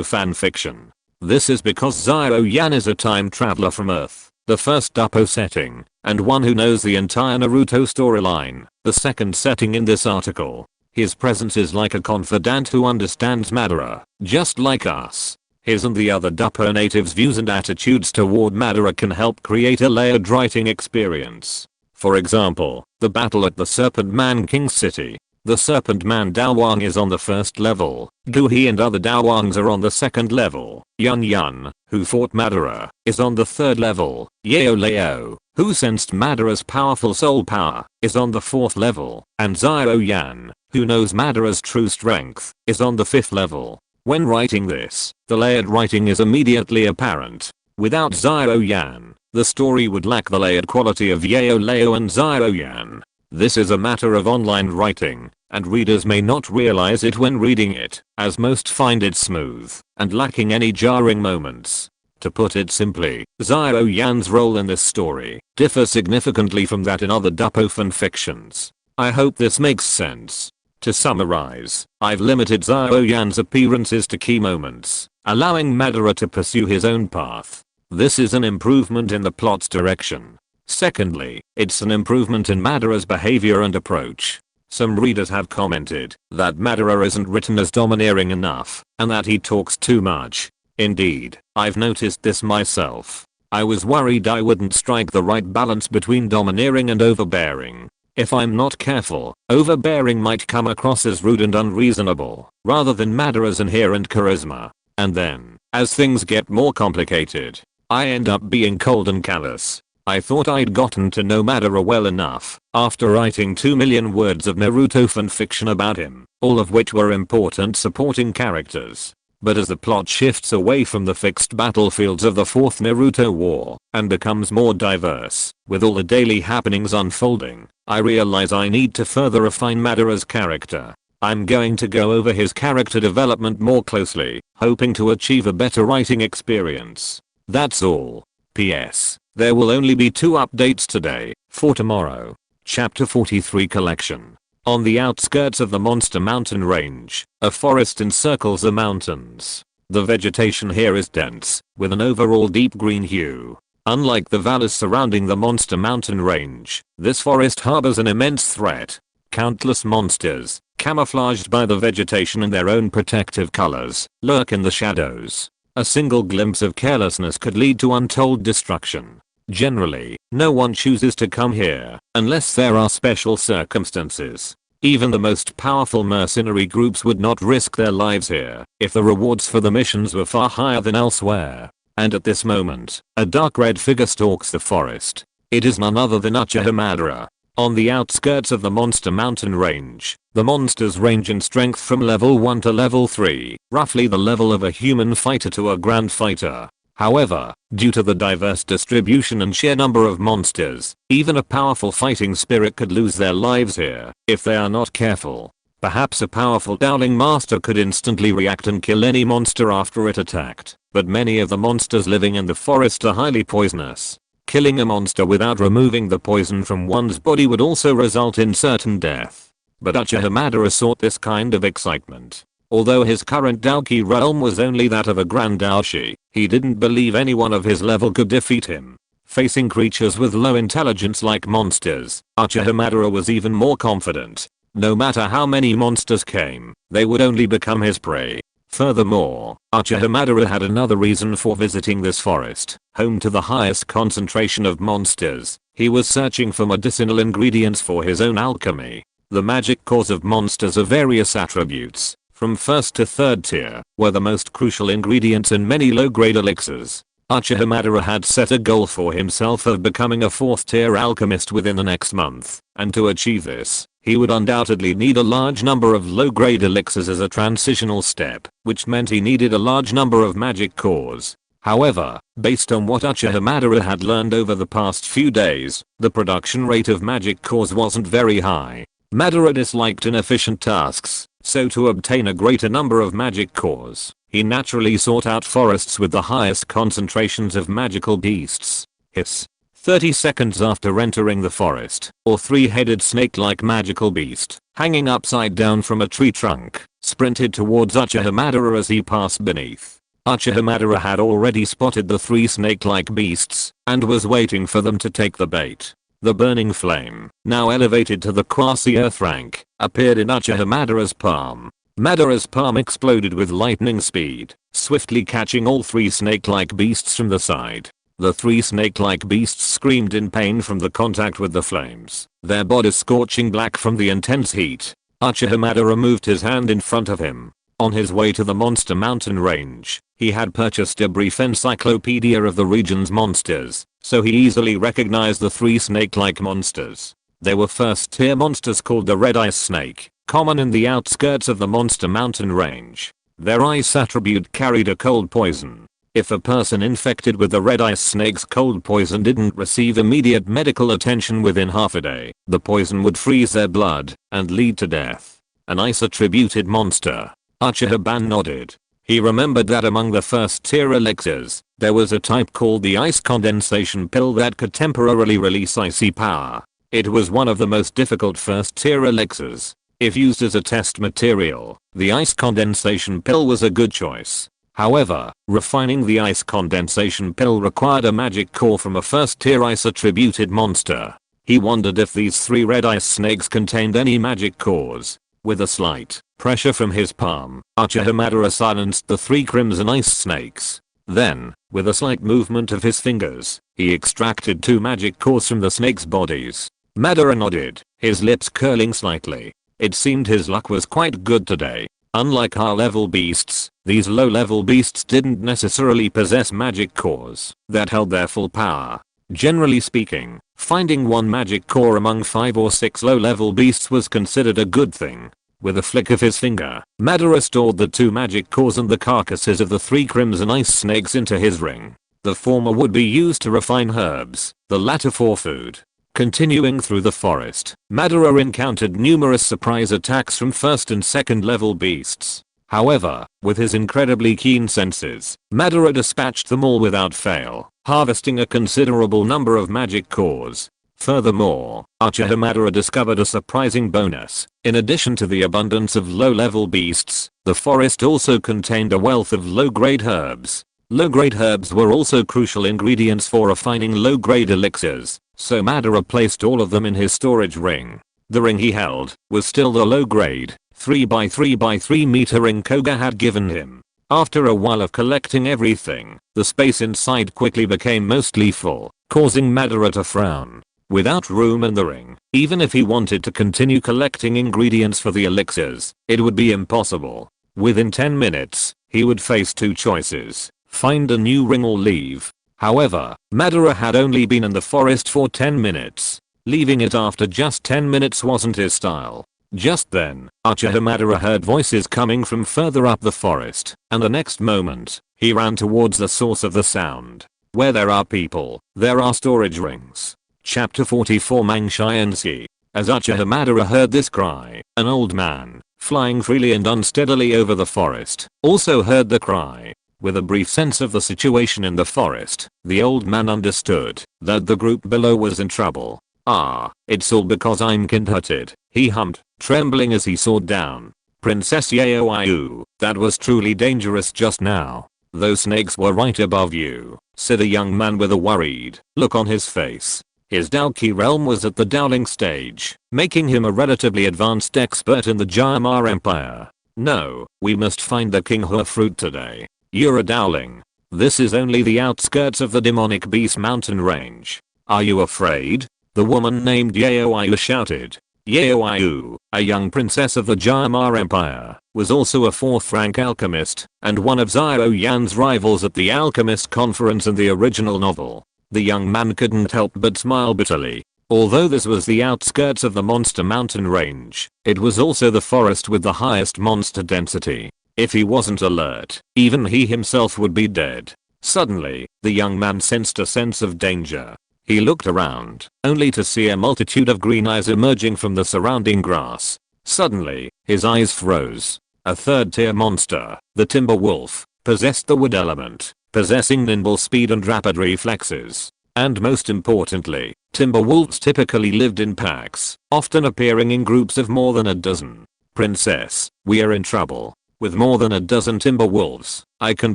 fanfiction. This is because Xiao Yan is a time traveler from Earth, the first Duppo setting, and one who knows the entire Naruto storyline, the second setting in this article. His presence is like a confidant who understands Madara, just like us. His and the other Duppo natives' views and attitudes toward Madara can help create a layered writing experience. For example, the battle at the Serpent Man King's City. The Serpent Man Dou Huang is on the first level, Dou Qi and other Dou Huangs are on the second level, Yan, who fought Madara, is on the third level, Leo, who sensed Madara's powerful soul power, is on the fourth level, and Xiao Yan, who knows Madara's true strength, is on the fifth level. When writing this, the layered writing is immediately apparent. Without Xiao Yan, the story would lack the layered quality of Leo and Xiao Yan. This is a matter of online writing, and readers may not realize it when reading it, as most find it smooth and lacking any jarring moments. To put it simply, Xiao Yan's role in this story differs significantly from that in other Duppo fanfictions. I hope this makes sense. To summarize, I've limited Xiao Yan's appearances to key moments, allowing Madara to pursue his own path. This is an improvement in the plot's direction. Secondly, it's an improvement in Madara's behavior and approach. Some readers have commented that Madara isn't written as domineering enough, and that he talks too much. Indeed, I've noticed this myself. I was worried I wouldn't strike the right balance between domineering and overbearing. If I'm not careful, overbearing might come across as rude and unreasonable, rather than Madara's inherent charisma. And then, as things get more complicated, I end up being cold and callous. I thought I'd gotten to know Madara well enough, after writing 2 million words of Naruto fanfiction about him, all of which were important supporting characters. But as the plot shifts away from the fixed battlefields of the 4th Naruto War, and becomes more diverse, with all the daily happenings unfolding, I realize I need to further refine Madara's character. I'm going to go over his character development more closely, hoping to achieve a better writing experience. That's all. P.S. There will only be 2 updates today, for tomorrow. Chapter 43 Collection. On the outskirts of the Monster Mountain range, a forest encircles the mountains. The vegetation here is dense, with an overall deep green hue. Unlike the valleys surrounding the Monster Mountain range, this forest harbors an immense threat. Countless monsters, camouflaged by the vegetation in their own protective colors, lurk in the shadows. A single glimpse of carelessness could lead to untold destruction. Generally, no one chooses to come here, unless there are special circumstances. Even the most powerful mercenary groups would not risk their lives here, if the rewards for the missions were far higher than elsewhere. And at this moment, a dark red figure stalks the forest. It is none other than Uchiha Madara. On the outskirts of the monster mountain range, the monsters range in strength from level 1 to level 3, roughly the level of a human fighter to a grand fighter. However, due to the diverse distribution and sheer number of monsters, even a powerful fighting spirit could lose their lives here if they are not careful. Perhaps a powerful Dowling Master could instantly react and kill any monster after it attacked, but many of the monsters living in the forest are highly poisonous. Killing a monster without removing the poison from one's body would also result in certain death. But Uchiha Madara sought this kind of excitement. Although his current Dou Qi realm was only that of a Grand Dou Qi, he didn't believe anyone of his level could defeat him. Facing creatures with low intelligence like monsters, Uchiha Madara was even more confident. No matter how many monsters came, they would only become his prey. Furthermore, Uchiha Madara had another reason for visiting this forest, home to the highest concentration of monsters. He was searching for medicinal ingredients for his own alchemy. The magic cores of monsters of various attributes, from 1st to 3rd tier, were the most crucial ingredients in many low-grade elixirs. Uchiha Madara had set a goal for himself of becoming a 4th tier alchemist within the next month, and to achieve this, he would undoubtedly need a large number of low-grade elixirs as a transitional step, which meant he needed a large number of magic cores. However, based on what Uchiha Madara had learned over the past few days, the production rate of magic cores wasn't very high. Madara disliked inefficient tasks, so to obtain a greater number of magic cores, he naturally sought out forests with the highest concentrations of magical beasts. Hiss. 30 seconds after entering the forest, a three-headed snake-like magical beast, hanging upside down from a tree trunk, sprinted towards Uchiha Madara as he passed beneath. Uchiha Madara had already spotted the 3 snake-like beasts, and was waiting for them to take the bait. The burning flame, now elevated to the quasi-earth rank, appeared in Uchiha Madara's palm. Madara's palm exploded with lightning speed, swiftly catching all 3 snake-like beasts from the side. The 3 snake-like beasts screamed in pain from the contact with the flames, their bodies scorching black from the intense heat. Uchiha Madara moved his hand in front of him. On his way to the monster mountain range, he had purchased a brief encyclopedia of the region's monsters, so he easily recognized the 3 snake-like monsters. They were 1st tier monsters called the red ice snake, common in the outskirts of the monster mountain range. Their ice attribute carried a cold poison. If a person infected with the red ice snake's cold poison didn't receive immediate medical attention within half a day, the poison would freeze their blood and lead to death. An ice attributed monster. Uchiha nodded. He remembered that among the 1st tier elixirs, there was a type called the ice condensation pill that could temporarily release icy power. It was one of the most difficult 1st tier elixirs. If used as a test material, the ice condensation pill was a good choice. However, refining the ice condensation pill required a magic core from a 1st tier ice attributed monster. He wondered if these 3 red ice snakes contained any magic cores. With a slight pressure from his palm, Uchiha Madara silenced the 3 crimson ice snakes. Then, with a slight movement of his fingers, he extracted 2 magic cores from the snakes' bodies. Madara nodded, his lips curling slightly. It seemed his luck was quite good today. Unlike high-level beasts, these low-level beasts didn't necessarily possess magic cores that held their full power. Generally speaking, finding one magic core among 5 or 6 low-level beasts was considered a good thing. With a flick of his finger, Madara stored the 2 magic cores and the carcasses of the 3 crimson ice snakes into his ring. The former would be used to refine herbs, the latter for food. Continuing through the forest, Madara encountered numerous surprise attacks from 1st and 2nd level beasts. However, with his incredibly keen senses, Madara dispatched them all without fail, harvesting a considerable number of magic cores. Furthermore, Uchiha Madara discovered a surprising bonus. In addition to the abundance of low-level beasts, the forest also contained a wealth of low-grade herbs. Low-grade herbs were also crucial ingredients for refining low-grade elixirs, so Madara placed all of them in his storage ring. The ring he held was still the low-grade, 3x3x3 meter ring Koga had given him. After a while of collecting everything, the space inside quickly became mostly full, causing Madara to frown. Without room in the ring, even if he wanted to continue collecting ingredients for the elixirs, it would be impossible. Within 10 minutes, he would face 2 choices: find a new ring or leave. However, Madara had only been in the forest for 10 minutes. Leaving it after just 10 minutes wasn't his style. Just then, Uchiha Madara heard voices coming from further up the forest, and the next moment, he ran towards the source of the sound. Where there are people, there are storage rings. Chapter 44 Xiao. As Uchiha Madara heard this cry, an old man, flying freely and unsteadily over the forest, also heard the cry. With a brief sense of the situation in the forest, the old man understood that the group below was in trouble. "Ah, it's all because I'm kind-hearted," he hummed, trembling as he soared down. "Princess Yaoyu, that was truly dangerous just now. Those snakes were right above you," said a young man with a worried look on his face. His Dou Qi realm was at the dowling stage, making him a relatively advanced expert in the Jayamar Empire. "No, we must find the King Hua fruit today. You're a dowling. This is only the outskirts of the demonic beast mountain range. Are you afraid?" The woman named Yaoyu shouted. Yaoyu, a young princess of the Jayamar Empire, was also a 4th rank alchemist, and one of Xiao Yan's rivals at the alchemist conference in the original novel. The young man couldn't help but smile bitterly. Although this was the outskirts of the monster mountain range, it was also the forest with the highest monster density. If he wasn't alert, even he himself would be dead. Suddenly, the young man sensed a sense of danger. He looked around, only to see a multitude of green eyes emerging from the surrounding grass. Suddenly, his eyes froze. A 3rd-tier monster, the Timber Wolf, possessed the wood element, possessing nimble speed and rapid reflexes. And most importantly, Timber Wolves typically lived in packs, often appearing in groups of more than a dozen. "Princess, we are in trouble. With more than a dozen Timber Wolves, I can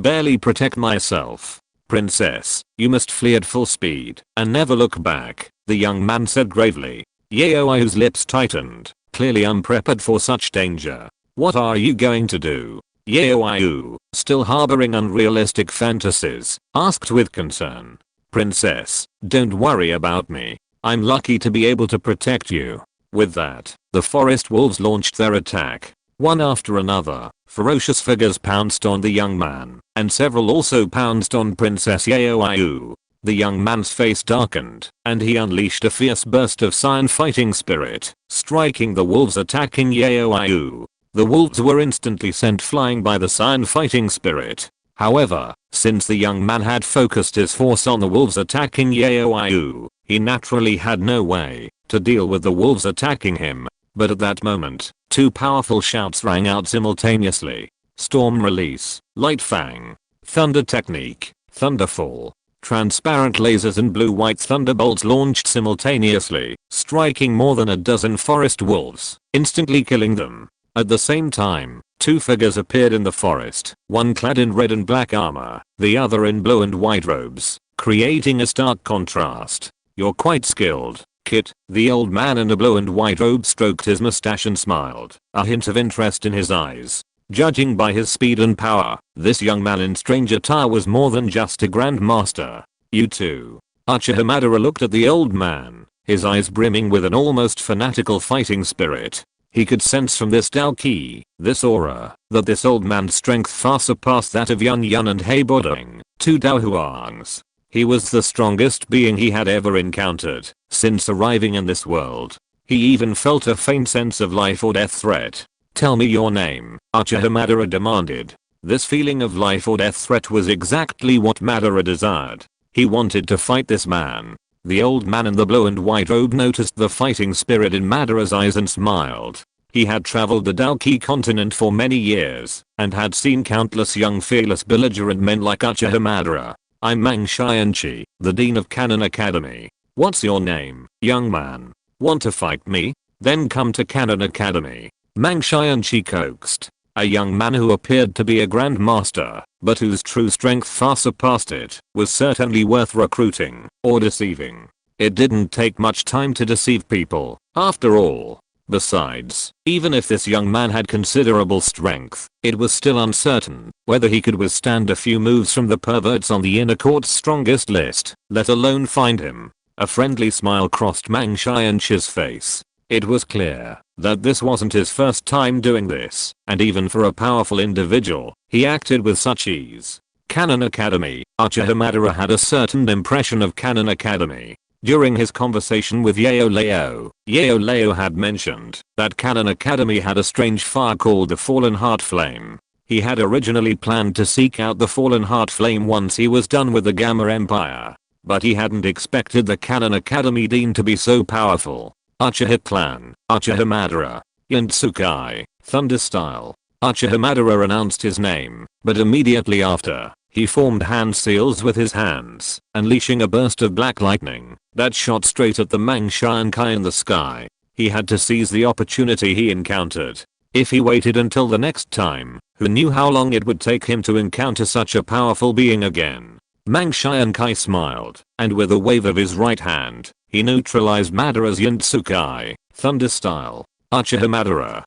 barely protect myself. Princess, you must flee at full speed and never look back," the young man said gravely. Yaoyu's lips tightened, clearly unprepared for such danger. "What are you going to do?" Yaoyu, still harboring unrealistic fantasies, asked with concern. "Princess, don't worry about me. I'm lucky to be able to protect you." With that, the forest wolves launched their attack. One after another, ferocious figures pounced on the young man, and several also pounced on Princess Yaoyu. The young man's face darkened, and he unleashed a fierce burst of Cyan fighting spirit, striking the wolves attacking Yaoyu. The wolves were instantly sent flying by the Cyan fighting spirit. However, since the young man had focused his force on the wolves attacking Yaoyu, he naturally had no way to deal with the wolves attacking him. But at that moment, 2 powerful shouts rang out simultaneously. Storm Release, Light Fang, Thunder Technique, Thunderfall. Transparent lasers and blue-white thunderbolts launched simultaneously, striking more than a dozen forest wolves, instantly killing them. At the same time, 2 figures appeared in the forest, one clad in red and black armor, the other in blue and white robes, creating a stark contrast. "You're quite skilled, Kit." The old man in a blue and white robe stroked his mustache and smiled, a hint of interest in his eyes. Judging by his speed and power, this young man in strange attire was more than just a grandmaster. "You too." Uchiha Madara looked at the old man, his eyes brimming with an almost fanatical fighting spirit. He could sense from this Dou Qi, this aura, that this old man's strength far surpassed that of Yunlan and Heiboding, 2 Dou Huangs. He was the strongest being he had ever encountered since arriving in this world. He even felt a faint sense of life or death threat. "Tell me your name," Uchiha Madara demanded. This feeling of life or death threat was exactly what Madara desired. He wanted to fight this man. The old man in the blue and white robe noticed the fighting spirit in Madara's eyes and smiled. He had traveled the Dou Qi continent for many years and had seen countless young fearless belligerent men like Uchiha Madara. "I'm Xiao, the Dean of Canon Academy. What's your name, young man? Want to fight me? Then come to Canon Academy." Xiao coaxed. A young man who appeared to be a grandmaster, but whose true strength far surpassed it, was certainly worth recruiting or deceiving. It didn't take much time to deceive people, after all. Besides, even if this young man had considerable strength, it was still uncertain whether he could withstand a few moves from the perverts on the inner court's strongest list, let alone find him. A friendly smile crossed Xiao's face. It was clear that this wasn't his first time doing this, and even for a powerful individual, he acted with such ease. Canon Academy. Uchiha Madara had a certain impression of Canon Academy. During his conversation with Yao Leo had mentioned that Canon Academy had a strange fire called the Fallen Heart Flame. He had originally planned to seek out the Fallen Heart Flame once he was done with the Gamma Empire, but he hadn't expected the Canon Academy Dean to be so powerful. Uchiha Clan, Uchiha Madara, Yintsukai, Thunder Style. Uchiha Madara announced his name, but immediately after, he formed hand seals with his hands, unleashing a burst of black lightning that shot straight at the Mangshiankai in the sky. He had to seize the opportunity he encountered. If he waited until the next time, who knew how long it would take him to encounter such a powerful being again. Mangshiankai smiled, and with a wave of his right hand, he neutralized Madara's Yintsukai, Thunder Style. Uchiha Madara,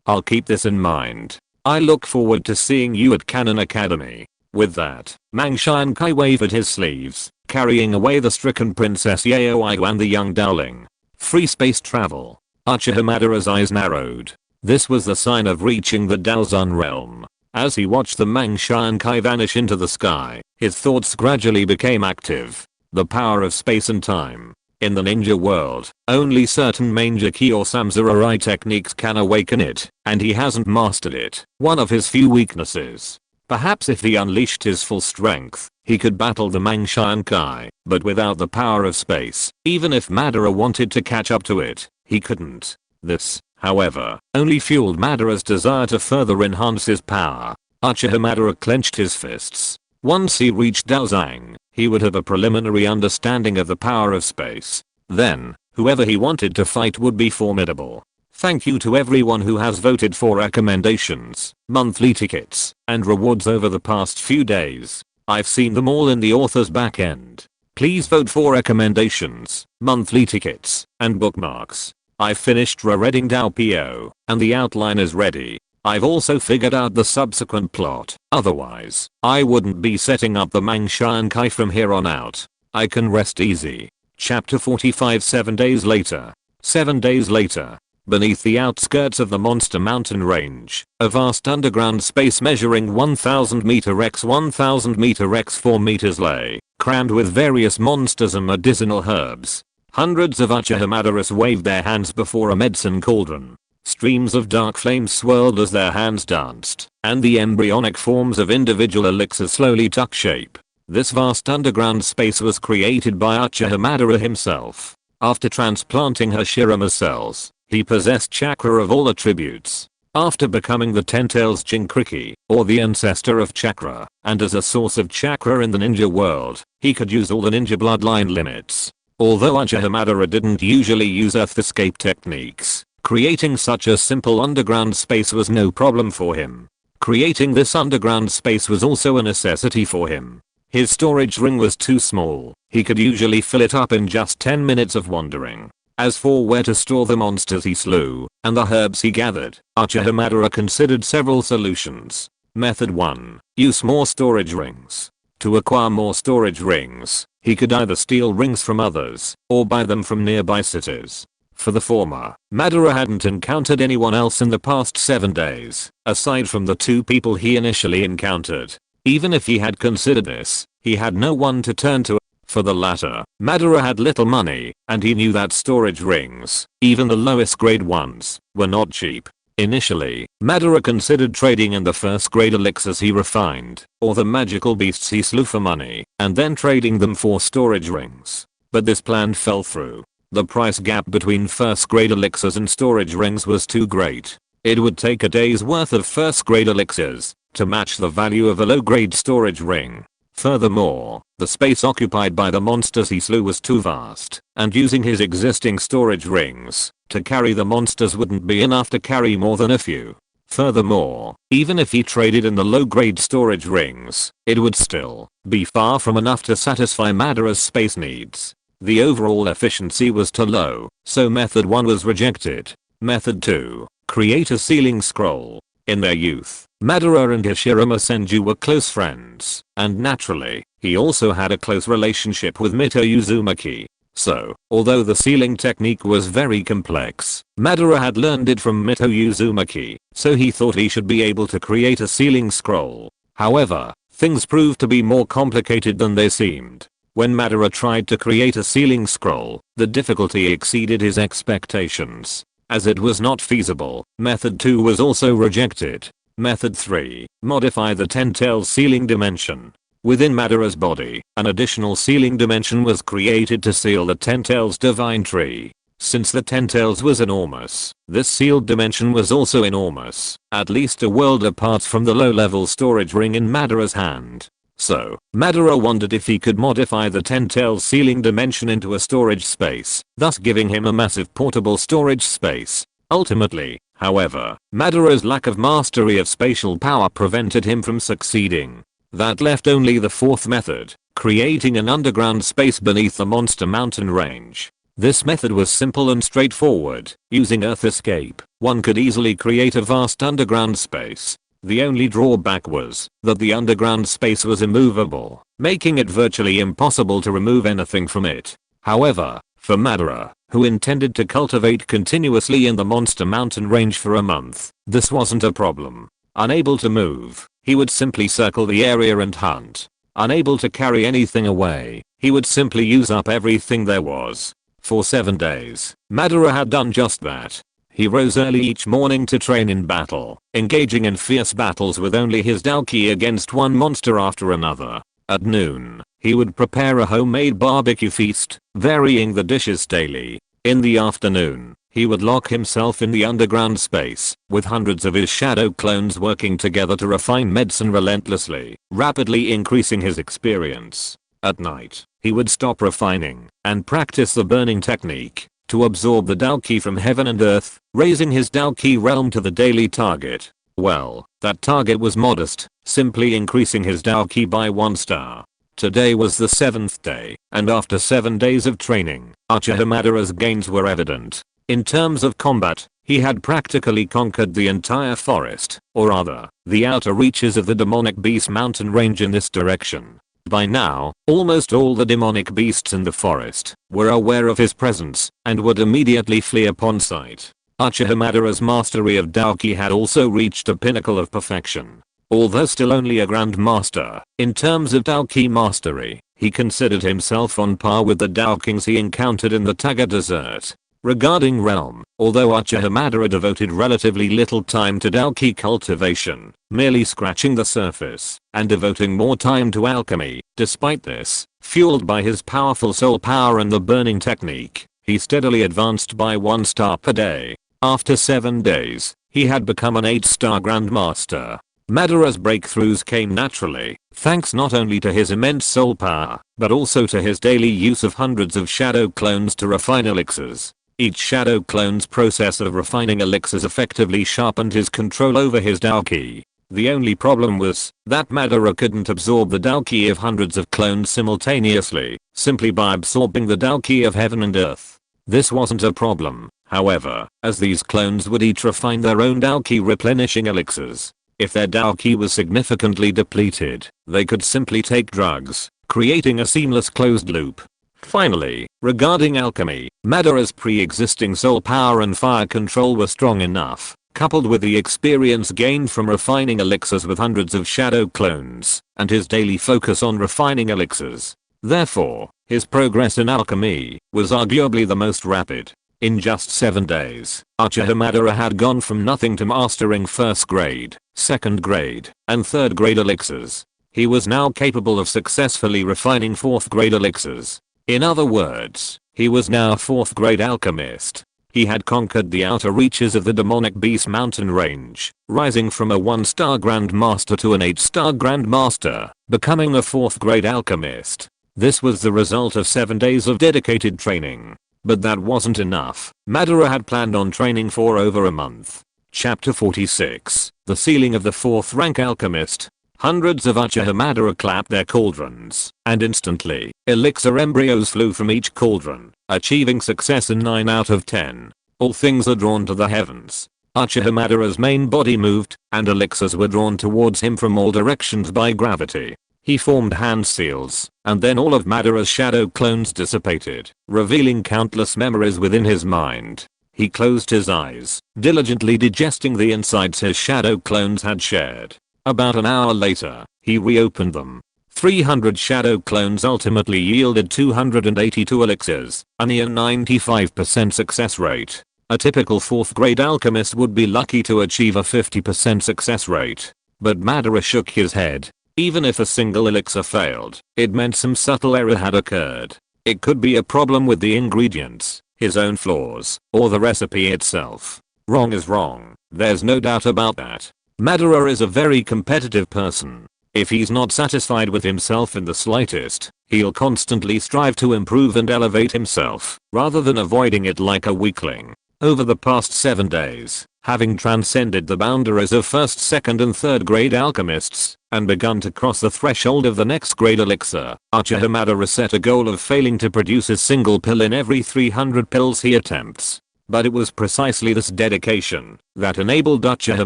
I'll keep this in mind. I look forward to seeing you at Canon Academy. With that, Mangshiankai waved his sleeves, carrying away the stricken Princess Yao and the young Dowling. Free space travel. Uchiha Madara's eyes narrowed. This was the sign of reaching the Daozun realm. As he watched the Mangshiankai vanish into the sky, his thoughts gradually became active. The power of space and time. In the ninja world, only certain Mangeki or Samurai techniques can awaken it, and he hasn't mastered it. One of his few weaknesses. Perhaps if he unleashed his full strength, he could battle the Mangshiankai, but without the power of space, even if Madara wanted to catch up to it, he couldn't. This, however, only fueled Madara's desire to further enhance his power. Uchiha Madara clenched his fists. Once he reached Daozang, he would have a preliminary understanding of the power of space. Then, whoever he wanted to fight would be formidable. Thank you to everyone who has voted for recommendations, monthly tickets, and rewards over the past few days. I've seen them all in the author's back end. Please vote for recommendations, monthly tickets, and bookmarks. I've finished rereading Dou Po, and the outline is ready. I've also figured out the subsequent plot, otherwise, I wouldn't be setting up the Mangshiankai from here on out. I can rest easy. Chapter 45 7 days later. 7 days later. Beneath the outskirts of the Monster Mountain Range, a vast underground space measuring 1000 meter x 1000 meter x 4 meters lay, crammed with various monsters and medicinal herbs. Hundreds of Uchiha Madaras waved their hands before a medicine cauldron. Streams of dark flames swirled as their hands danced, and the embryonic forms of individual elixirs slowly took shape. This vast underground space was created by Uchiha Madara himself. After transplanting Hashirama cells, he possessed chakra of all attributes. After becoming the Ten-Tails Jinkriki, or the ancestor of chakra, and as a source of chakra in the ninja world, he could use all the ninja bloodline limits. Although Uchiha Madara didn't usually use earth escape techniques, creating such a simple underground space was no problem for him. Creating this underground space was also a necessity for him. His storage ring was too small, he could usually fill it up in just 10 minutes of wandering. As for where to store the monsters he slew, and the herbs he gathered, Uchiha Madara considered several solutions. Method 1. Use more storage rings. To acquire more storage rings, he could either steal rings from others, or buy them from nearby cities. For the former, Madara hadn't encountered anyone else in the past 7 days, aside from the 2 people he initially encountered. Even if he had considered this, he had no one to turn to. For the latter, Madara had little money, and he knew that storage rings, even the lowest grade ones, were not cheap. Initially, Madara considered trading in the first grade elixirs he refined, or the magical beasts he slew for money, and then trading them for storage rings. But this plan fell through. The price gap between first grade elixirs and storage rings was too great. It would take a day's worth of first grade elixirs to match the value of a low grade storage ring. Furthermore, the space occupied by the monsters he slew was too vast, and using his existing storage rings to carry the monsters wouldn't be enough to carry more than a few. Furthermore, even if he traded in the low-grade storage rings, it would still be far from enough to satisfy Madara's space needs. The overall efficiency was too low, so method 1 was rejected. Method 2. Create a sealing scroll. In their youth, Madara and Hashirama Senju were close friends, and naturally, he also had a close relationship with Mito Uzumaki. So, although the sealing technique was very complex, Madara had learned it from Mito Uzumaki, so he thought he should be able to create a sealing scroll. However, things proved to be more complicated than they seemed. When Madara tried to create a sealing scroll, the difficulty exceeded his expectations. As it was not feasible, method 2 was also rejected. Method 3, modify the 10-tails sealing dimension. Within Madara's body, an additional sealing dimension was created to seal the 10-tails divine tree. Since the 10-tails was enormous, this sealed dimension was also enormous, at least a world apart from the low-level storage ring in Madara's hand. So, Madara wondered if he could modify the 10-tails sealing dimension into a storage space, thus giving him a massive portable storage space. Ultimately, however, Madara's lack of mastery of spatial power prevented him from succeeding. That left only the fourth method, creating an underground space beneath the monster mountain range. This method was simple and straightforward. Using Earth Escape, one could easily create a vast underground space. The only drawback was that the underground space was immovable, making it virtually impossible to remove anything from it. However, for Madara, who intended to cultivate continuously in the monster mountain range for a month, this wasn't a problem. Unable to move, he would simply circle the area and hunt. Unable to carry anything away, he would simply use up everything there was. For 7 days, Madara had done just that. He rose early each morning to train in battle, engaging in fierce battles with only his Dou Qi against one monster after another. At noon, he would prepare a homemade barbecue feast, varying the dishes daily. In the afternoon, he would lock himself in the underground space, with hundreds of his shadow clones working together to refine medicine relentlessly, rapidly increasing his experience. At night, he would stop refining and practice the burning technique to absorb the Dou Qi from heaven and earth, raising his Dou Qi realm to the daily target. Well, that target was modest, simply increasing his Dou Qi by 1 star. Today was the 7th day, and after 7 days of training, Uchiha Madara's gains were evident. In terms of combat, he had practically conquered the entire forest, or rather, the outer reaches of the demonic beast mountain range in this direction. By now, almost all the demonic beasts in the forest were aware of his presence and would immediately flee upon sight. Uchiha Madara's mastery of Dou Qi had also reached a pinnacle of perfection. Although still only a Grand Master, in terms of Dou Qi mastery, he considered himself on par with the Dou Kings he encountered in the Tagor Desert. Regarding realm, although Uchiha Madara devoted relatively little time to Dou Qi cultivation, merely scratching the surface, and devoting more time to alchemy, despite this, fueled by his powerful soul power and the burning technique, he steadily advanced by 1 star per day. After 7 days, he had become an 8-star Grandmaster. Madara's breakthroughs came naturally, thanks not only to his immense soul power, but also to his daily use of hundreds of shadow clones to refine elixirs. Each shadow clone's process of refining elixirs effectively sharpened his control over his Dou Qi. The only problem was that Madara couldn't absorb the Dou Qi of hundreds of clones simultaneously, simply by absorbing the Dou Qi of heaven and earth. This wasn't a problem, however, as these clones would each refine their own Dou Qi replenishing elixirs. If their Dou Qi was significantly depleted, they could simply take drugs, creating a seamless closed loop. Finally, regarding alchemy, Madara's pre-existing soul power and fire control were strong enough, coupled with the experience gained from refining elixirs with hundreds of shadow clones, and his daily focus on refining elixirs. Therefore, his progress in alchemy was arguably the most rapid. In just 7 days, Uchiha Madara had gone from nothing to mastering 1st grade, 2nd grade, and 3rd grade elixirs. He was now capable of successfully refining 4th grade elixirs. In other words, he was now a 4th grade alchemist. He had conquered the outer reaches of the demonic beast mountain range, rising from a 1-star Grandmaster to an 8-star Grandmaster, becoming a 4th grade alchemist. This was the result of 7 days of dedicated training. But that wasn't enough. Madara had planned on training for over a month. Chapter 46, The Sealing of the 4th Rank Alchemist. Hundreds of Uchiha Madara clapped their cauldrons, and instantly, elixir embryos flew from each cauldron, achieving success in 9 out of 10. All things are drawn to the heavens. Uchiha Madara's main body moved, and elixirs were drawn towards him from all directions by gravity. He formed hand seals, and then all of Madara's shadow clones dissipated, revealing countless memories within his mind. He closed his eyes, diligently digesting the insights his shadow clones had shared. About an hour later, he reopened them. 300 shadow clones ultimately yielded 282 elixirs, a near 95% success rate. A typical 4th grade alchemist would be lucky to achieve a 50% success rate. But Madara shook his head. Even if a single elixir failed, it meant some subtle error had occurred. It could be a problem with the ingredients, his own flaws, or the recipe itself. Wrong is wrong, there's no doubt about that. Madara is a very competitive person. If he's not satisfied with himself in the slightest, he'll constantly strive to improve and elevate himself, rather than avoiding it like a weakling. Over the past 7 days, having transcended the boundaries of 1st, 2nd and 3rd grade alchemists, and begun to cross the threshold of the next grade elixir, Uchiha Madara set a goal of failing to produce a single pill in every 300 pills he attempts. But it was precisely this dedication that enabled Uchiha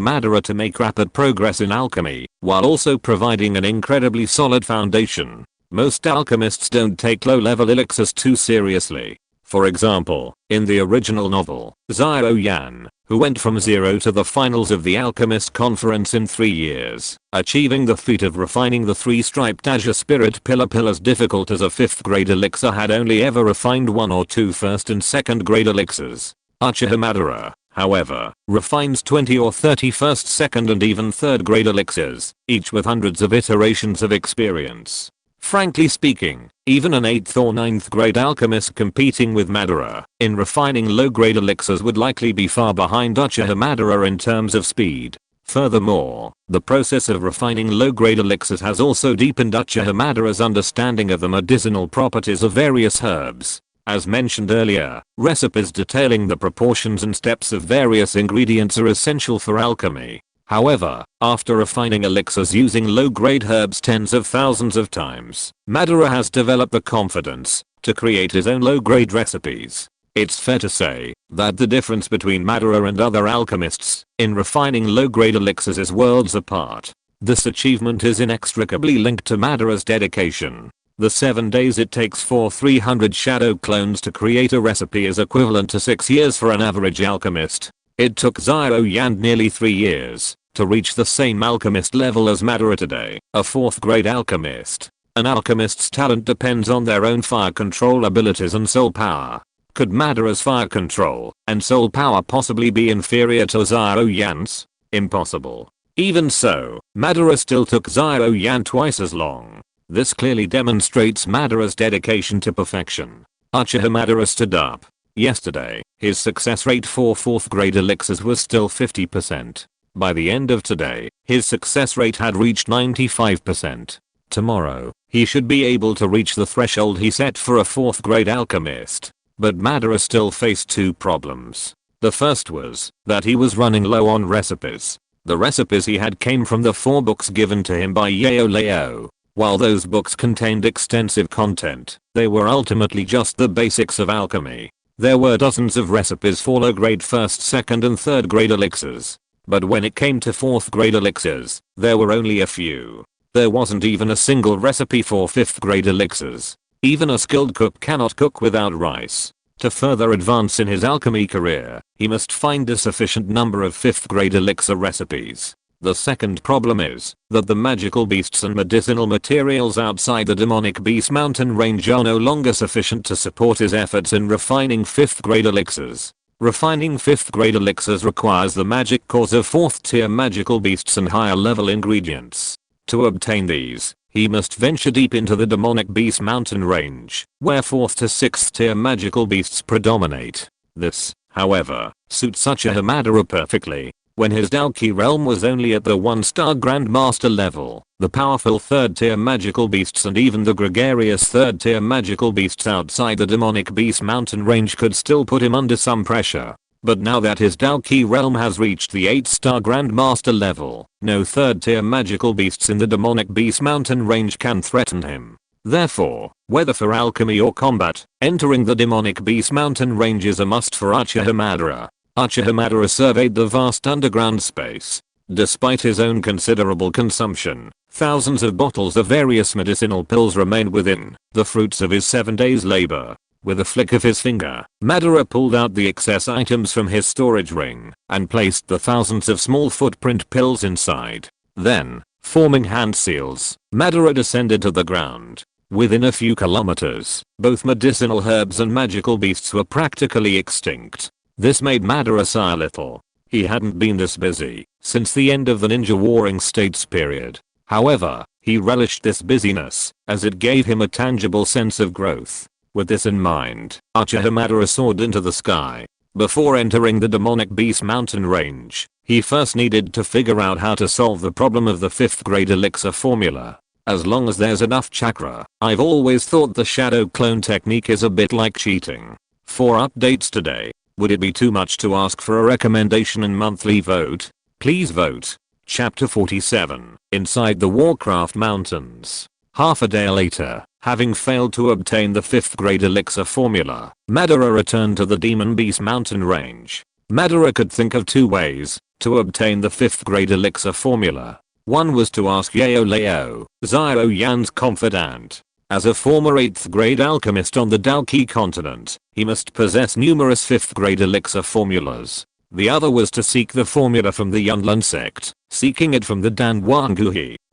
Madara to make rapid progress in alchemy, while also providing an incredibly solid foundation. Most alchemists don't take low-level elixirs too seriously. For example, in the original novel, Xiao Yan, who went from 0 to the finals of the Alchemist Conference in 3 years, achieving the feat of refining the 3-striped Azure Spirit pill as difficult as a 5th grade elixir, had only ever refined 1 or 2 1st and 2nd grade elixirs. Uchiha Madara, however, refines 20 or 30 1st, 2nd and even 3rd grade elixirs, each with hundreds of iterations of experience. Frankly speaking, even an 8th or 9th grade alchemist competing with Madara in refining low grade elixirs would likely be far behind Uchiha Madara in terms of speed. Furthermore, the process of refining low grade elixirs has also deepened Uchiha Madara's understanding of the medicinal properties of various herbs. As mentioned earlier, recipes detailing the proportions and steps of various ingredients are essential for alchemy. However, after refining elixirs using low-grade herbs tens of thousands of times, Madara has developed the confidence to create his own low-grade recipes. It's fair to say that the difference between Madara and other alchemists in refining low-grade elixirs is worlds apart. This achievement is inextricably linked to Madara's dedication. The 7 days it takes for 300 shadow clones to create a recipe is equivalent to 6 years for an average alchemist. It took Xiao Yan nearly 3 years to reach the same alchemist level as Madara today, a 4th grade alchemist. An alchemist's talent depends on their own fire control abilities and soul power. Could Madara's fire control and soul power possibly be inferior to Xiao Yan's? Impossible. Even so, Madara still took Xiao Yan twice as long. This clearly demonstrates Madara's dedication to perfection. Uchiha Madara stood up. Yesterday, his success rate for 4th grade elixirs was still 50%. By the end of today, his success rate had reached 95%. Tomorrow, he should be able to reach the threshold he set for a 4th grade alchemist. But Madara still faced 2 problems. The first was that he was running low on recipes. The recipes he had came from the 4 books given to him by Yao. While those books contained extensive content, they were ultimately just the basics of alchemy. There were dozens of recipes for low-grade 1st, 2nd and 3rd grade elixirs. But when it came to 4th grade elixirs, there were only a few. There wasn't even a single recipe for 5th grade elixirs. Even a skilled cook cannot cook without rice. To further advance in his alchemy career, he must find a sufficient number of 5th grade elixir recipes. The second problem is that the magical beasts and medicinal materials outside the demonic beast mountain range are no longer sufficient to support his efforts in refining 5th grade elixirs. Refining 5th grade elixirs requires the magic cores of 4th tier magical beasts and higher level ingredients. To obtain these, he must venture deep into the demonic beast mountain range, where 4th to 6th tier magical beasts predominate. This, however, suits Uchiha Madara perfectly. When his Dou Qi realm was only at the 1-star Grandmaster level, the powerful 3rd tier magical beasts and even the gregarious 3rd tier magical beasts outside the demonic beast mountain range could still put him under some pressure. But now that his Dou Qi realm has reached the 8-star Grandmaster level, no 3rd tier magical beasts in the demonic beast mountain range can threaten him. Therefore, whether for alchemy or combat, entering the demonic beast mountain range is a must for Uchiha Madara. Uchiha Madara surveyed the vast underground space. Despite his own considerable consumption, thousands of bottles of various medicinal pills remained within, the fruits of his 7 days labor. With a flick of his finger, Madara pulled out the excess items from his storage ring and placed the thousands of small footprint pills inside. Then, Forming hand seals, Madara descended to the ground. Within a few kilometers, both medicinal herbs and magical beasts were practically extinct. This made Madara sigh a little. He hadn't been this busy since the end of the Ninja Warring States period. However, he relished this busyness, as it gave him a tangible sense of growth. With this in mind, Uchiha Madara soared into the sky. Before entering the demonic beast mountain range, he first needed to figure out how to solve the problem of the 5th grade elixir formula. As long as there's enough chakra, I've always thought the shadow clone technique is a bit like cheating. For updates today, would it be too much to ask for a recommendation and monthly vote? Please vote. Chapter 47, Inside the Warcraft Mountains. Half a day later, having failed to obtain the 5th grade elixir formula, Madara returned to the Demon Beast mountain range. Madara could think of two ways to obtain the 5th grade elixir formula. One was to ask Xiao Yan's confidant. As a former 8th grade alchemist on the Dou Qi continent, he must possess numerous 5th grade elixir formulas. The other was to seek the formula from the Yunlan Sect, seeking it from the Dou Huang,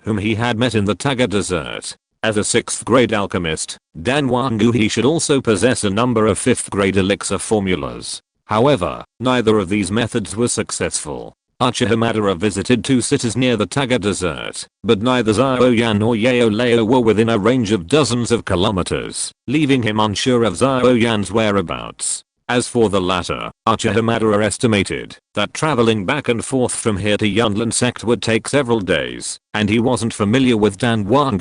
whom he had met in the Tagor desert. As a 6th grade alchemist, Dou Huang should also possess a number of 5th grade elixir formulas. However, neither of these methods was successful. Uchiha Madara visited two cities near the Tagor desert, but neither Xiao Yan nor Xiao were within a range of dozens of kilometers, leaving him unsure of Xiao Yan's whereabouts. As for the latter, Uchiha Madara estimated that traveling back and forth from here to Yunlan Sect would take several days, and he wasn't familiar with Dou Huang.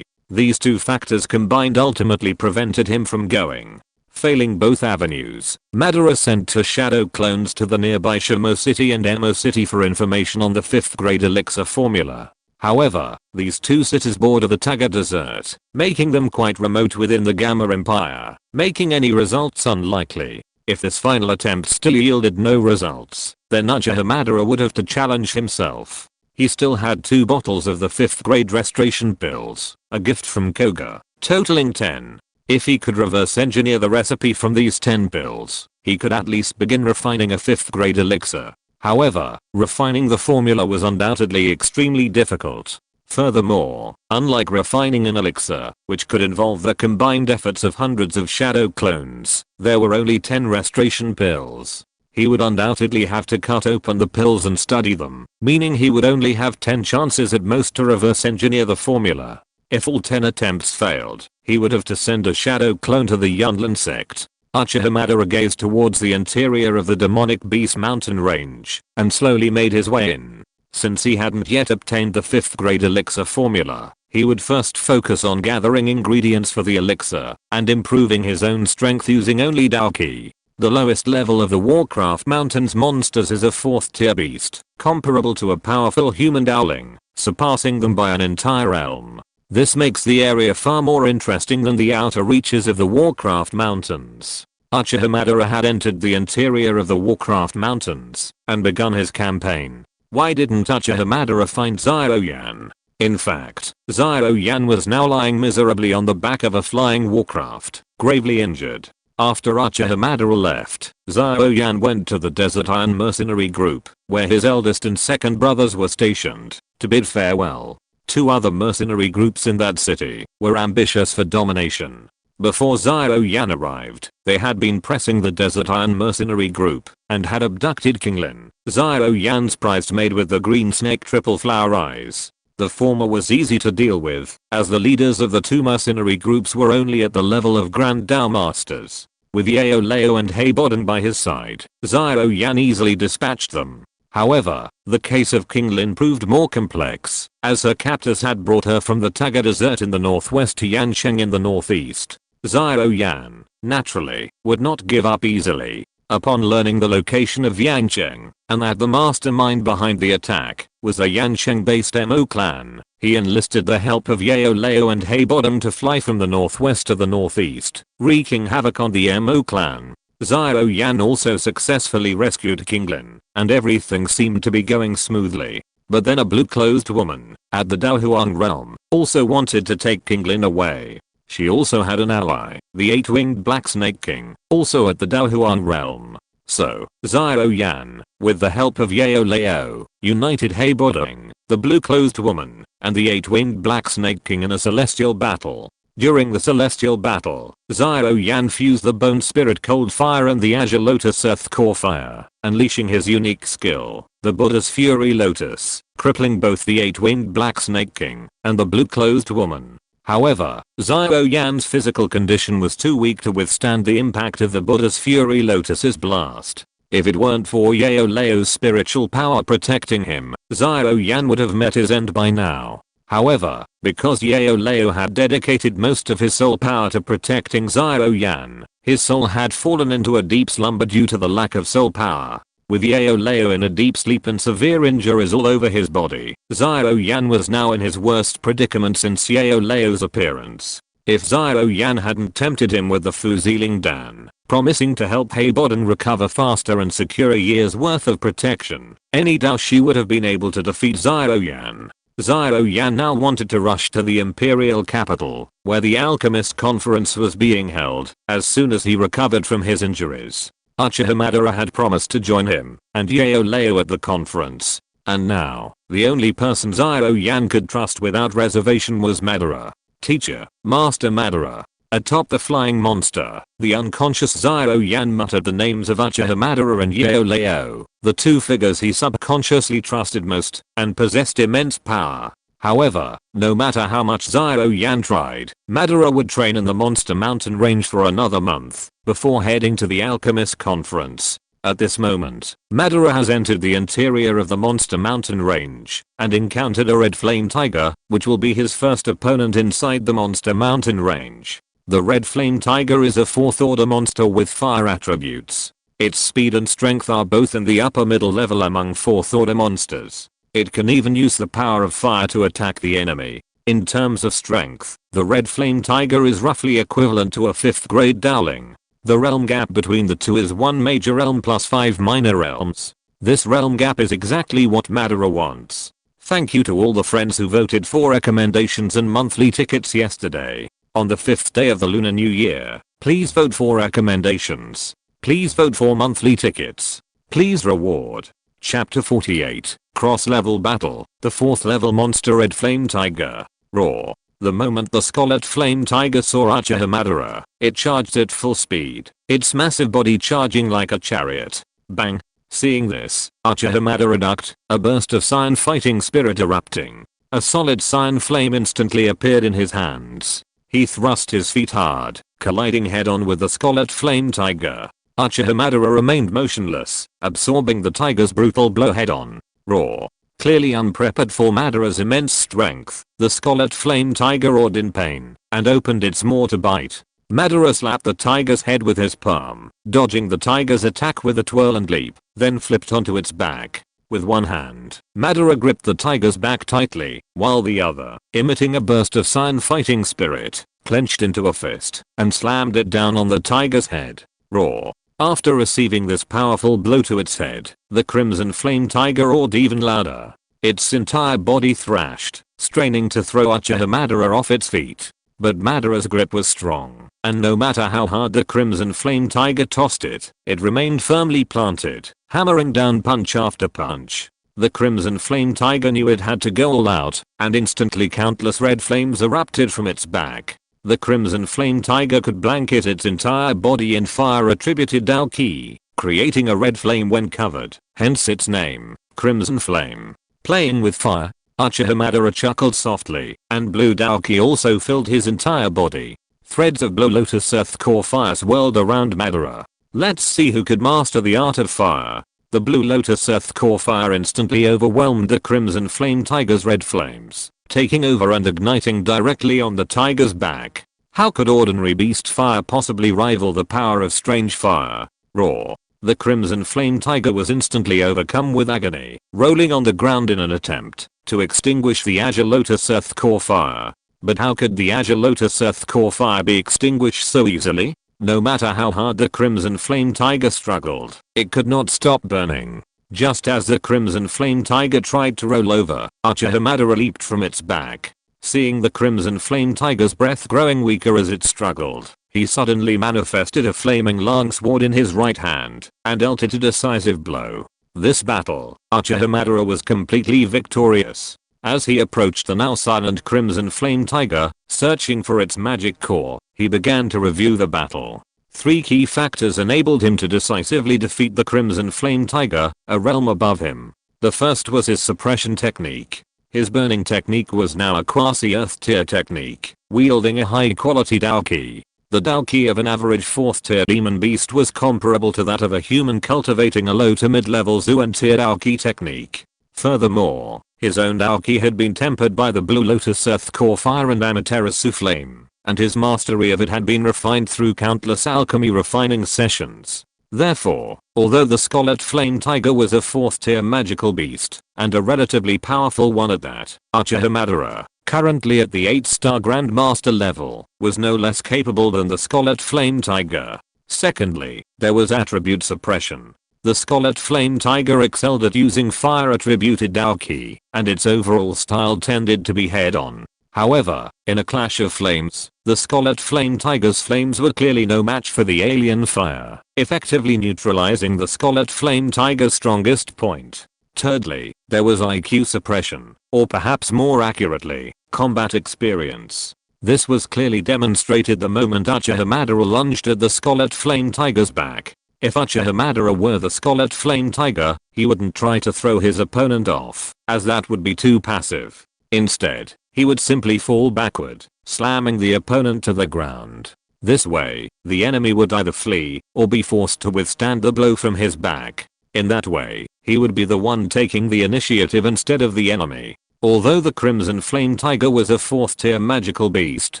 These two factors combined ultimately prevented him from going. Failing both avenues, Madara sent two shadow clones to the nearby Shimo City and Emo City for information on the 5th grade elixir formula. However, these two cities border the Tagor desert, making them quite remote within the Gamma Empire, making any results unlikely. If this final attempt still yielded no results, then Uchiha Madara would have to challenge himself. He still had 2 bottles of the 5th grade restoration pills, a gift from Koga, totaling 10. If he could reverse engineer the recipe from these 10 pills, he could at least begin refining a 5th grade elixir. However, refining the formula was undoubtedly extremely difficult. Furthermore, unlike refining an elixir, which could involve the combined efforts of hundreds of shadow clones, there were only 10 restoration pills. He would undoubtedly have to cut open the pills and study them, meaning he would only have 10 chances at most to reverse engineer the formula. If all 10 attempts failed, he would have to send a shadow clone to the Yunlan Sect. Uchiha Madara gazed towards the interior of the demonic beast mountain range, and slowly made his way in. Since he hadn't yet obtained the 5th grade elixir formula, he would first focus on gathering ingredients for the elixir, and improving his own strength using only Dou Qi. The lowest level of the Warcraft Mountains monsters is a 4th tier beast, comparable to a powerful human Dowling, surpassing them by an entire realm. This makes the area far more interesting than the outer reaches of the Warcraft Mountains. Uchiha Madara had entered the interior of the Warcraft Mountains and begun his campaign. Why didn't Uchiha Madara find Xiao Yan? In fact, Xiao Yan was now lying miserably on the back of a flying warcraft, gravely injured. After Uchiha Madara left, Xiao Yan went to the Desert Iron Mercenary Group, where his eldest and second brothers were stationed, to bid farewell. 2 other mercenary groups in that city were ambitious for domination. Before Xiao Yan arrived, they had been pressing the Desert Iron Mercenary Group and had abducted Kinglin, Xiao Yan's prized maid with the green snake triple flower eyes. The former was easy to deal with, as the leaders of the 2 mercenary groups were only at the level of Grand Dao Masters. With Leo and Heiboden by his side, Xiao Yan easily dispatched them. However, the case of Kinglin proved more complex, as her captors had brought her from the Tagor desert in the northwest to Yancheng in the northeast. Xiao Yan, naturally, would not give up easily. Upon learning the location of Yancheng, and that the mastermind behind the attack was a Yancheng-based Mo clan, he enlisted the help of Leo and Heiboden to fly from the northwest to the northeast, wreaking havoc on the Mo clan. Xiao Yan also successfully rescued Kinglin, and everything seemed to be going smoothly. But then a blue-clothed woman, at the Dou Huang realm, also wanted to take Kinglin away. She also had an ally, the 8-winged Black Snake King, also at the Dou Huang realm. So, Xiao Yan, with the help of Leo, united Heibodong, the blue-clothed woman, and the 8-winged black snake king in a celestial battle. During the celestial battle, Xiao Yan fused the bone spirit cold fire and the Azure Lotus earth core fire, unleashing his unique skill, the Buddha's Fury Lotus, crippling both the 8-winged black snake king and the blue-clothed woman. However, Xiao Yan's physical condition was too weak to withstand the impact of the Buddha's Fury Lotus's blast. If it weren't for Leo's spiritual power protecting him, Xiao Yan would have met his end by now. However, because Leo had dedicated most of his soul power to protecting Xiao Yan, his soul had fallen into a deep slumber due to the lack of soul power. With Leo in a deep sleep and severe injuries all over his body, Xiao Yan was now in his worst predicament since Leo's appearance. If Xiao Yan hadn't tempted him with the Fuziling Dan, promising to help Heibodong recover faster and secure a year's worth of protection, any Dou Qi would have been able to defeat Xiao Yan. Xiao Yan now wanted to rush to the imperial capital, where the alchemist conference was being held, as soon as he recovered from his injuries. Uchiha Madara had promised to join him and Leo at the conference. And now, the only person Xiao Yan could trust without reservation was Madara. Teacher, Master Madara. Atop the flying monster, the unconscious Xiao Yan muttered the names of Uchiha Madara and Leo, the two figures he subconsciously trusted most and possessed immense power. However, no matter how much Xiao Yan tried, Madara would train in the Monster Mountain range for another month before heading to the Alchemist Conference. At this moment, Madara has entered the interior of the Monster Mountain range and encountered a red flame tiger, which will be his first opponent inside the Monster Mountain range. The red flame tiger is a 4th order monster with fire attributes. Its speed and strength are both in the upper middle level among 4th order monsters. It can even use the power of fire to attack the enemy. In terms of strength, the red flame tiger is roughly equivalent to a 5th grade Dowling. The realm gap between the two is 1 major realm plus 5 minor realms. This realm gap is exactly what Madara wants. Thank you to all the friends who voted for recommendations and monthly tickets yesterday. On the 5th day of the Lunar New Year, please vote for recommendations. Please vote for monthly tickets. Please reward. Chapter 48, Cross-Level Battle, the 4th level monster Red Flame Tiger. Roar. The moment the Scarlet Flame Tiger saw Uchiha Madara, it charged at full speed, its massive body charging like a chariot. Bang. Seeing this, Uchiha Madara ducked, a burst of cyan fighting spirit erupting. A solid cyan flame instantly appeared in his hands. He thrust his feet hard, colliding head-on with the Scarlet Flame Tiger. Uchiha Madara remained motionless, absorbing the tiger's brutal blow head-on. Roar. Clearly unprepared for Madara's immense strength, the Scarlet Flame Tiger roared in pain and opened its maw to bite. Madara slapped the tiger's head with his palm, dodging the tiger's attack with a twirl and leap, then flipped onto its back. With one hand, Madara gripped the tiger's back tightly, while the other, emitting a burst of cyan fighting spirit, clenched into a fist and slammed it down on the tiger's head. Roar. After receiving this powerful blow to its head, the Crimson Flame Tiger roared even louder. Its entire body thrashed, straining to throw Uchiha Madara off its feet. But Madara's grip was strong, and no matter how hard the Crimson Flame Tiger tossed it, it remained firmly planted, hammering down punch after punch. The Crimson Flame Tiger knew it had to go all out, and instantly countless red flames erupted from its back. The Crimson Flame Tiger could blanket its entire body in fire attributed Dou Qi, creating a red flame when covered, hence its name, Crimson Flame. Playing with fire, Uchiha Madara chuckled softly, and blue Dou Qi also filled his entire body. Threads of Blue Lotus Earth Core fire swirled around Madara. Let's see who could master the art of fire. The Blue Lotus Earth Core fire instantly overwhelmed the Crimson Flame Tiger's red flames, taking over and igniting directly on the tiger's back. How could ordinary beast fire possibly rival the power of strange fire? Roar. The Crimson Flame Tiger was instantly overcome with agony, rolling on the ground in an attempt to extinguish the Azure Lotus Earth Core fire. But how could the Azure Lotus Earth Core fire be extinguished so easily? No matter how hard the Crimson Flame Tiger struggled, it could not stop burning. Just as the Crimson Flame Tiger tried to roll over, Uchiha Madara leaped from its back. Seeing the Crimson Flame Tiger's breath growing weaker as it struggled, he suddenly manifested a flaming long sword in his right hand and dealt it a decisive blow. This battle, Uchiha Madara was completely victorious. As he approached the now silent Crimson Flame Tiger, searching for its magic core, he began to review the battle. 3 key factors enabled him to decisively defeat the Crimson Flame Tiger, a realm above him. The first was his suppression technique. His burning technique was now a quasi-earth tier technique, wielding a high-quality Dou Qi. The Dou Qi of an average 4th tier demon beast was comparable to that of a human cultivating a low to mid-level Zuan tier Dou Qi technique. Furthermore, his own Dou Qi had been tempered by the Blue Lotus Earth Core Fire and Amaterasu Flame, and his mastery of it had been refined through countless alchemy refining sessions. Therefore, although the Scarlet Flame Tiger was a 4th tier magical beast, and a relatively powerful one at that, Uchiha Madara, currently at the 8-star Grandmaster level, was no less capable than the Scarlet Flame Tiger. Secondly, there was attribute suppression. The Scarlet Flame Tiger excelled at using fire attributed Dou Qi, and its overall style tended to be head-on. However, in a clash of flames, the Scarlet Flame Tiger's flames were clearly no match for the alien fire, effectively neutralizing the Scarlet Flame Tiger's strongest point. Thirdly, there was IQ suppression, or perhaps more accurately, combat experience. This was clearly demonstrated the moment Uchiha Madara lunged at the Scarlet Flame Tiger's back. If Uchiha Madara were the Scarlet Flame Tiger, he wouldn't try to throw his opponent off, as that would be too passive. Instead, he would simply fall backward, slamming the opponent to the ground. This way, the enemy would either flee, or be forced to withstand the blow from his back. In that way, he would be the one taking the initiative instead of the enemy. Although the Crimson Flame Tiger was a 4th tier magical beast,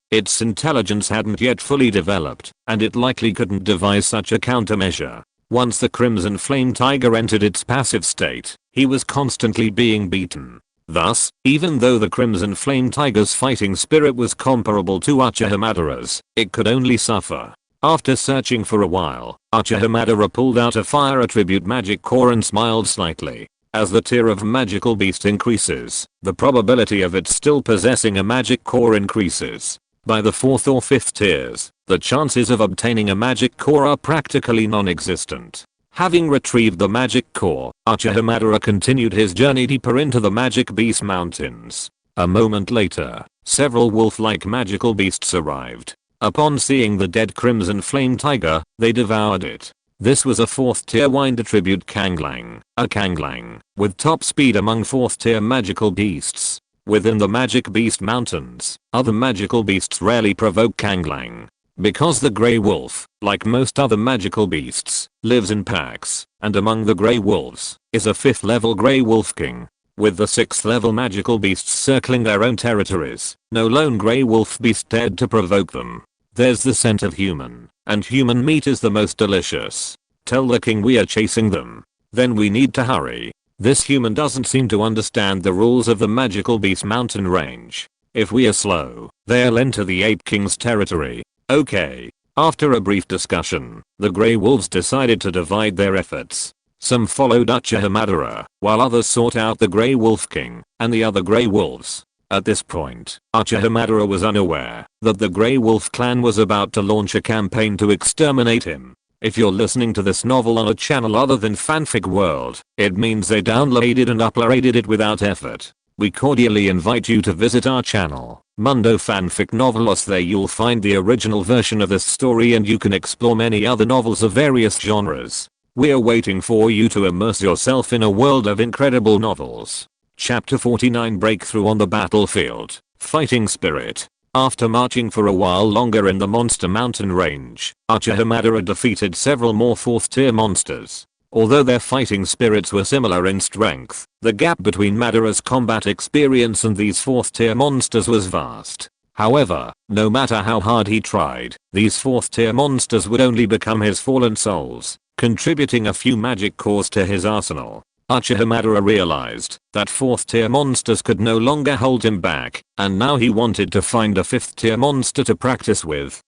its intelligence hadn't yet fully developed, and it likely couldn't devise such a countermeasure. Once the Crimson Flame Tiger entered its passive state, he was constantly being beaten. Thus, even though the Crimson Flame Tiger's fighting spirit was comparable to Uchiha Madara's, it could only suffer. After searching for a while, Uchiha Madara pulled out a fire attribute magic core and smiled slightly. As the tier of magical beast increases, the probability of it still possessing a magic core increases. By the 4th or 5th tiers, the chances of obtaining a magic core are practically non-existent. Having retrieved the magic core, Uchiha Madara continued his journey deeper into the Magic Beast Mountains. A moment later, several wolf-like magical beasts arrived. Upon seeing the dead Crimson Flame Tiger, they devoured it. This was a 4th tier wind attribute Kanglang, a Kanglang, with top speed among 4th tier magical beasts. Within the Magic Beast Mountains, other magical beasts rarely provoke Kanglang. Because the Grey Wolf, like most other magical beasts, lives in packs, and among the Grey Wolves, is a 5th level Grey Wolf King. With the 6th level magical beasts circling their own territories, no lone Grey Wolf beast dared to provoke them. There's the scent of human, and human meat is the most delicious. Tell the king we are chasing them. Then we need to hurry. This human doesn't seem to understand the rules of the Magical Beast Mountain range. If we are slow, they'll enter the Ape King's territory. Okay. After a brief discussion, the Grey Wolves decided to divide their efforts. Some followed Uchiha Madara, while others sought out the Grey Wolf King and the other Grey Wolves. At this point, Uchiha Madara was unaware that the Grey Wolf clan was about to launch a campaign to exterminate him. If you're listening to this novel on a channel other than Fanfic World, it means they downloaded and uploaded it without effort. We cordially invite you to visit our channel, Mundo Fanfic Novelos. There you'll find the original version of this story and you can explore many other novels of various genres. We're waiting for you to immerse yourself in a world of incredible novels. Chapter 49 Breakthrough on the Battlefield, Fighting Spirit. After marching for a while longer in the Monster Mountain range, Uchiha Madara defeated several more 4th tier monsters. Although their fighting spirits were similar in strength, the gap between Madara's combat experience and these 4th tier monsters was vast. However, no matter how hard he tried, these 4th tier monsters would only become his fallen souls, contributing a few magic cores to his arsenal. Uchiha Madara realized that 4th tier monsters could no longer hold him back, and now he wanted to find a 5th tier monster to practice with.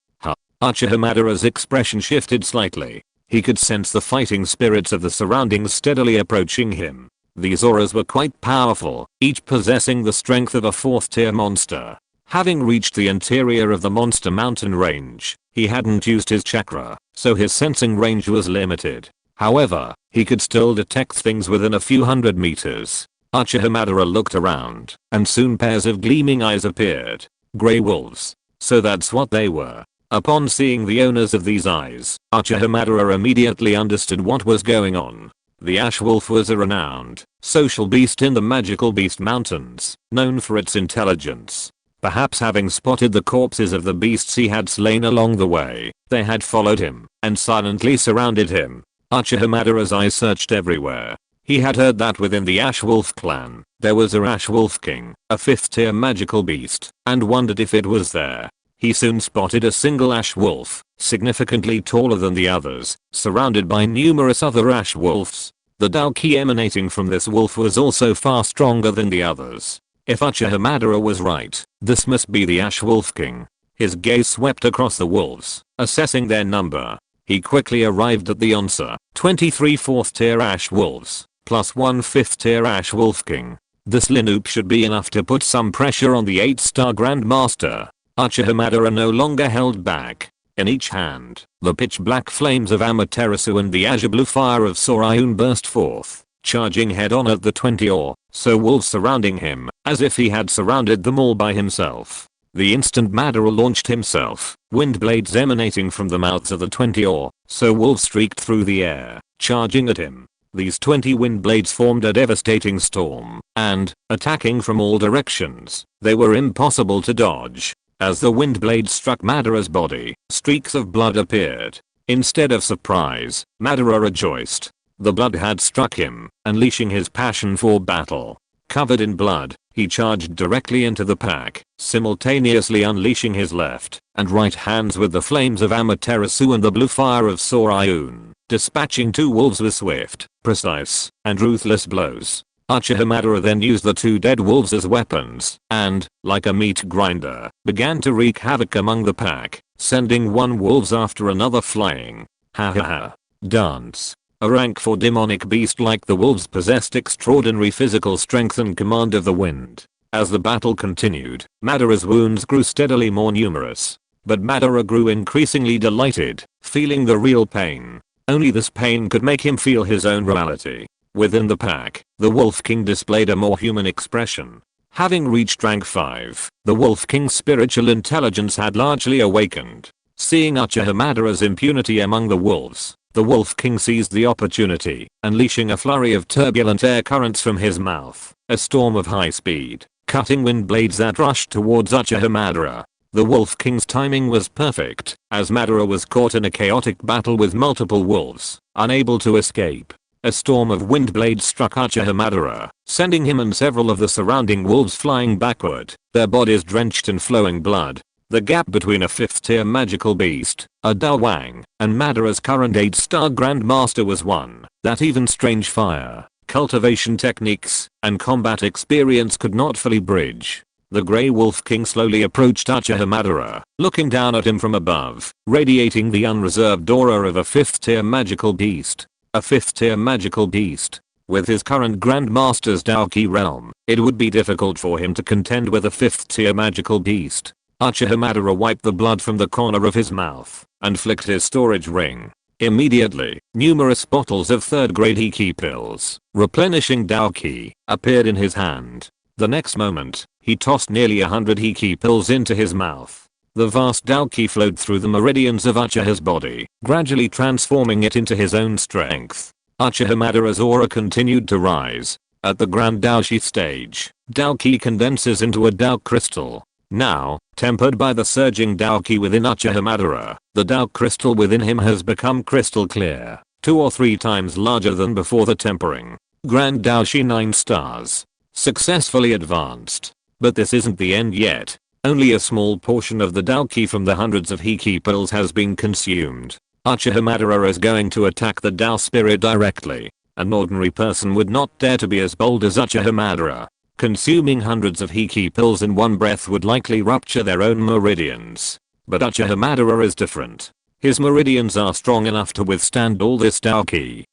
Uchiha Madara's expression shifted slightly. He could sense the fighting spirits of the surroundings steadily approaching him. These auras were quite powerful, each possessing the strength of a 4th tier monster. Having reached the interior of the monster mountain range, he hadn't used his chakra, so his sensing range was limited. However, he could still detect things within a few hundred meters. Uchiha Madara looked around, and soon pairs of gleaming eyes appeared. Grey wolves. So that's what they were. Upon seeing the owners of these eyes, Uchiha Madara immediately understood what was going on. The ash wolf was a renowned, social beast in the magical beast mountains, known for its intelligence. Perhaps having spotted the corpses of the beasts he had slain along the way, they had followed him, and silently surrounded him. Uchiha Madara's eyes searched everywhere. He had heard that within the Ash Wolf clan, there was a Ash Wolf King, a 5th tier magical beast, and wondered if it was there. He soon spotted a single Ash Wolf, significantly taller than the others, surrounded by numerous other Ash Wolves. The Dou Qi emanating from this wolf was also far stronger than the others. If Uchiha Madara was right, this must be the Ash Wolf King. His gaze swept across the wolves, assessing their number. He quickly arrived at the answer: 23 4th tier Ash Wolves, plus 1 5th tier Ash Wolf King. This lineup should be enough to put some pressure on the 8-star Grandmaster. Uchiha Madara no longer held back. In each hand, the pitch black flames of Amaterasu and the azure blue fire of Sorayun burst forth, charging head on at the 20 or so wolves surrounding him, as if he had surrounded them all by himself. The instant Madara launched himself, wind blades emanating from the mouths of the 20 or so wolves streaked through the air, charging at him. These 20 wind blades formed a devastating storm, and, attacking from all directions, they were impossible to dodge. As the wind blades struck Madara's body, streaks of blood appeared. Instead of surprise, Madara rejoiced. The blood had struck him, unleashing his passion for battle. Covered in blood, he charged directly into the pack, simultaneously unleashing his left and right hands with the flames of Amaterasu and the blue fire of Sorayun, dispatching 2 wolves with swift, precise, and ruthless blows. Uchiha Madara then used the 2 dead wolves as weapons, and, like a meat grinder, began to wreak havoc among the pack, sending one wolves after another flying. Ha ha ha. Dance. A rank 4 demonic beast like the wolves possessed extraordinary physical strength and command of the wind. As the battle continued, Madara's wounds grew steadily more numerous. But Madara grew increasingly delighted, feeling the real pain. Only this pain could make him feel his own reality. Within the pack, the Wolf King displayed a more human expression. Having reached rank 5, the Wolf King's spiritual intelligence had largely awakened. Seeing Uchiha Madara's impunity among the wolves, the Wolf King seized the opportunity, unleashing a flurry of turbulent air currents from his mouth, a storm of high-speed, cutting wind blades that rushed towards Uchiha Madara. The Wolf King's timing was perfect, as Madara was caught in a chaotic battle with multiple wolves, unable to escape. A storm of wind blades struck Uchiha Madara, sending him and several of the surrounding wolves flying backward, their bodies drenched in flowing blood. The gap between a 5th tier magical beast, a Dou Huang, and Madara's current 8-star Grandmaster was one that even strange fire, cultivation techniques, and combat experience could not fully bridge. The Grey Wolf King slowly approached Uchiha Madara, looking down at him from above, radiating the unreserved aura of a 5th tier magical beast. A 5th tier magical beast. With his current Grandmaster's Dou Qi realm, it would be difficult for him to contend with a 5th tier magical beast. Uchiha Madara wiped the blood from the corner of his mouth and flicked his storage ring. Immediately, numerous bottles of 3rd grade Hiki pills, replenishing Dou Qi, appeared in his hand. The next moment, he tossed nearly 100 Hiki pills into his mouth. The vast Dou Qi flowed through the meridians of Uchiha's body, gradually transforming it into his own strength. Uchiha Madara's aura continued to rise. At the Grand Dou Qi stage, Dou Qi condenses into a Dou crystal. Now, tempered by the surging Dou Qi within Uchiha Madara, the Dou crystal within him has become crystal clear, 2 or 3 times larger than before the tempering. Grand Dou Qi 9 stars. Successfully advanced. But this isn't the end yet. Only a small portion of the Dou Qi from the hundreds of Hiki pills has been consumed. Uchiha Madara is going to attack the Dou spirit directly. An ordinary person would not dare to be as bold as Uchiha Madara. Consuming hundreds of Hiki pills in one breath would likely rupture their own meridians. But Uchiha Madara is different. His meridians are strong enough to withstand all this Dou Qi.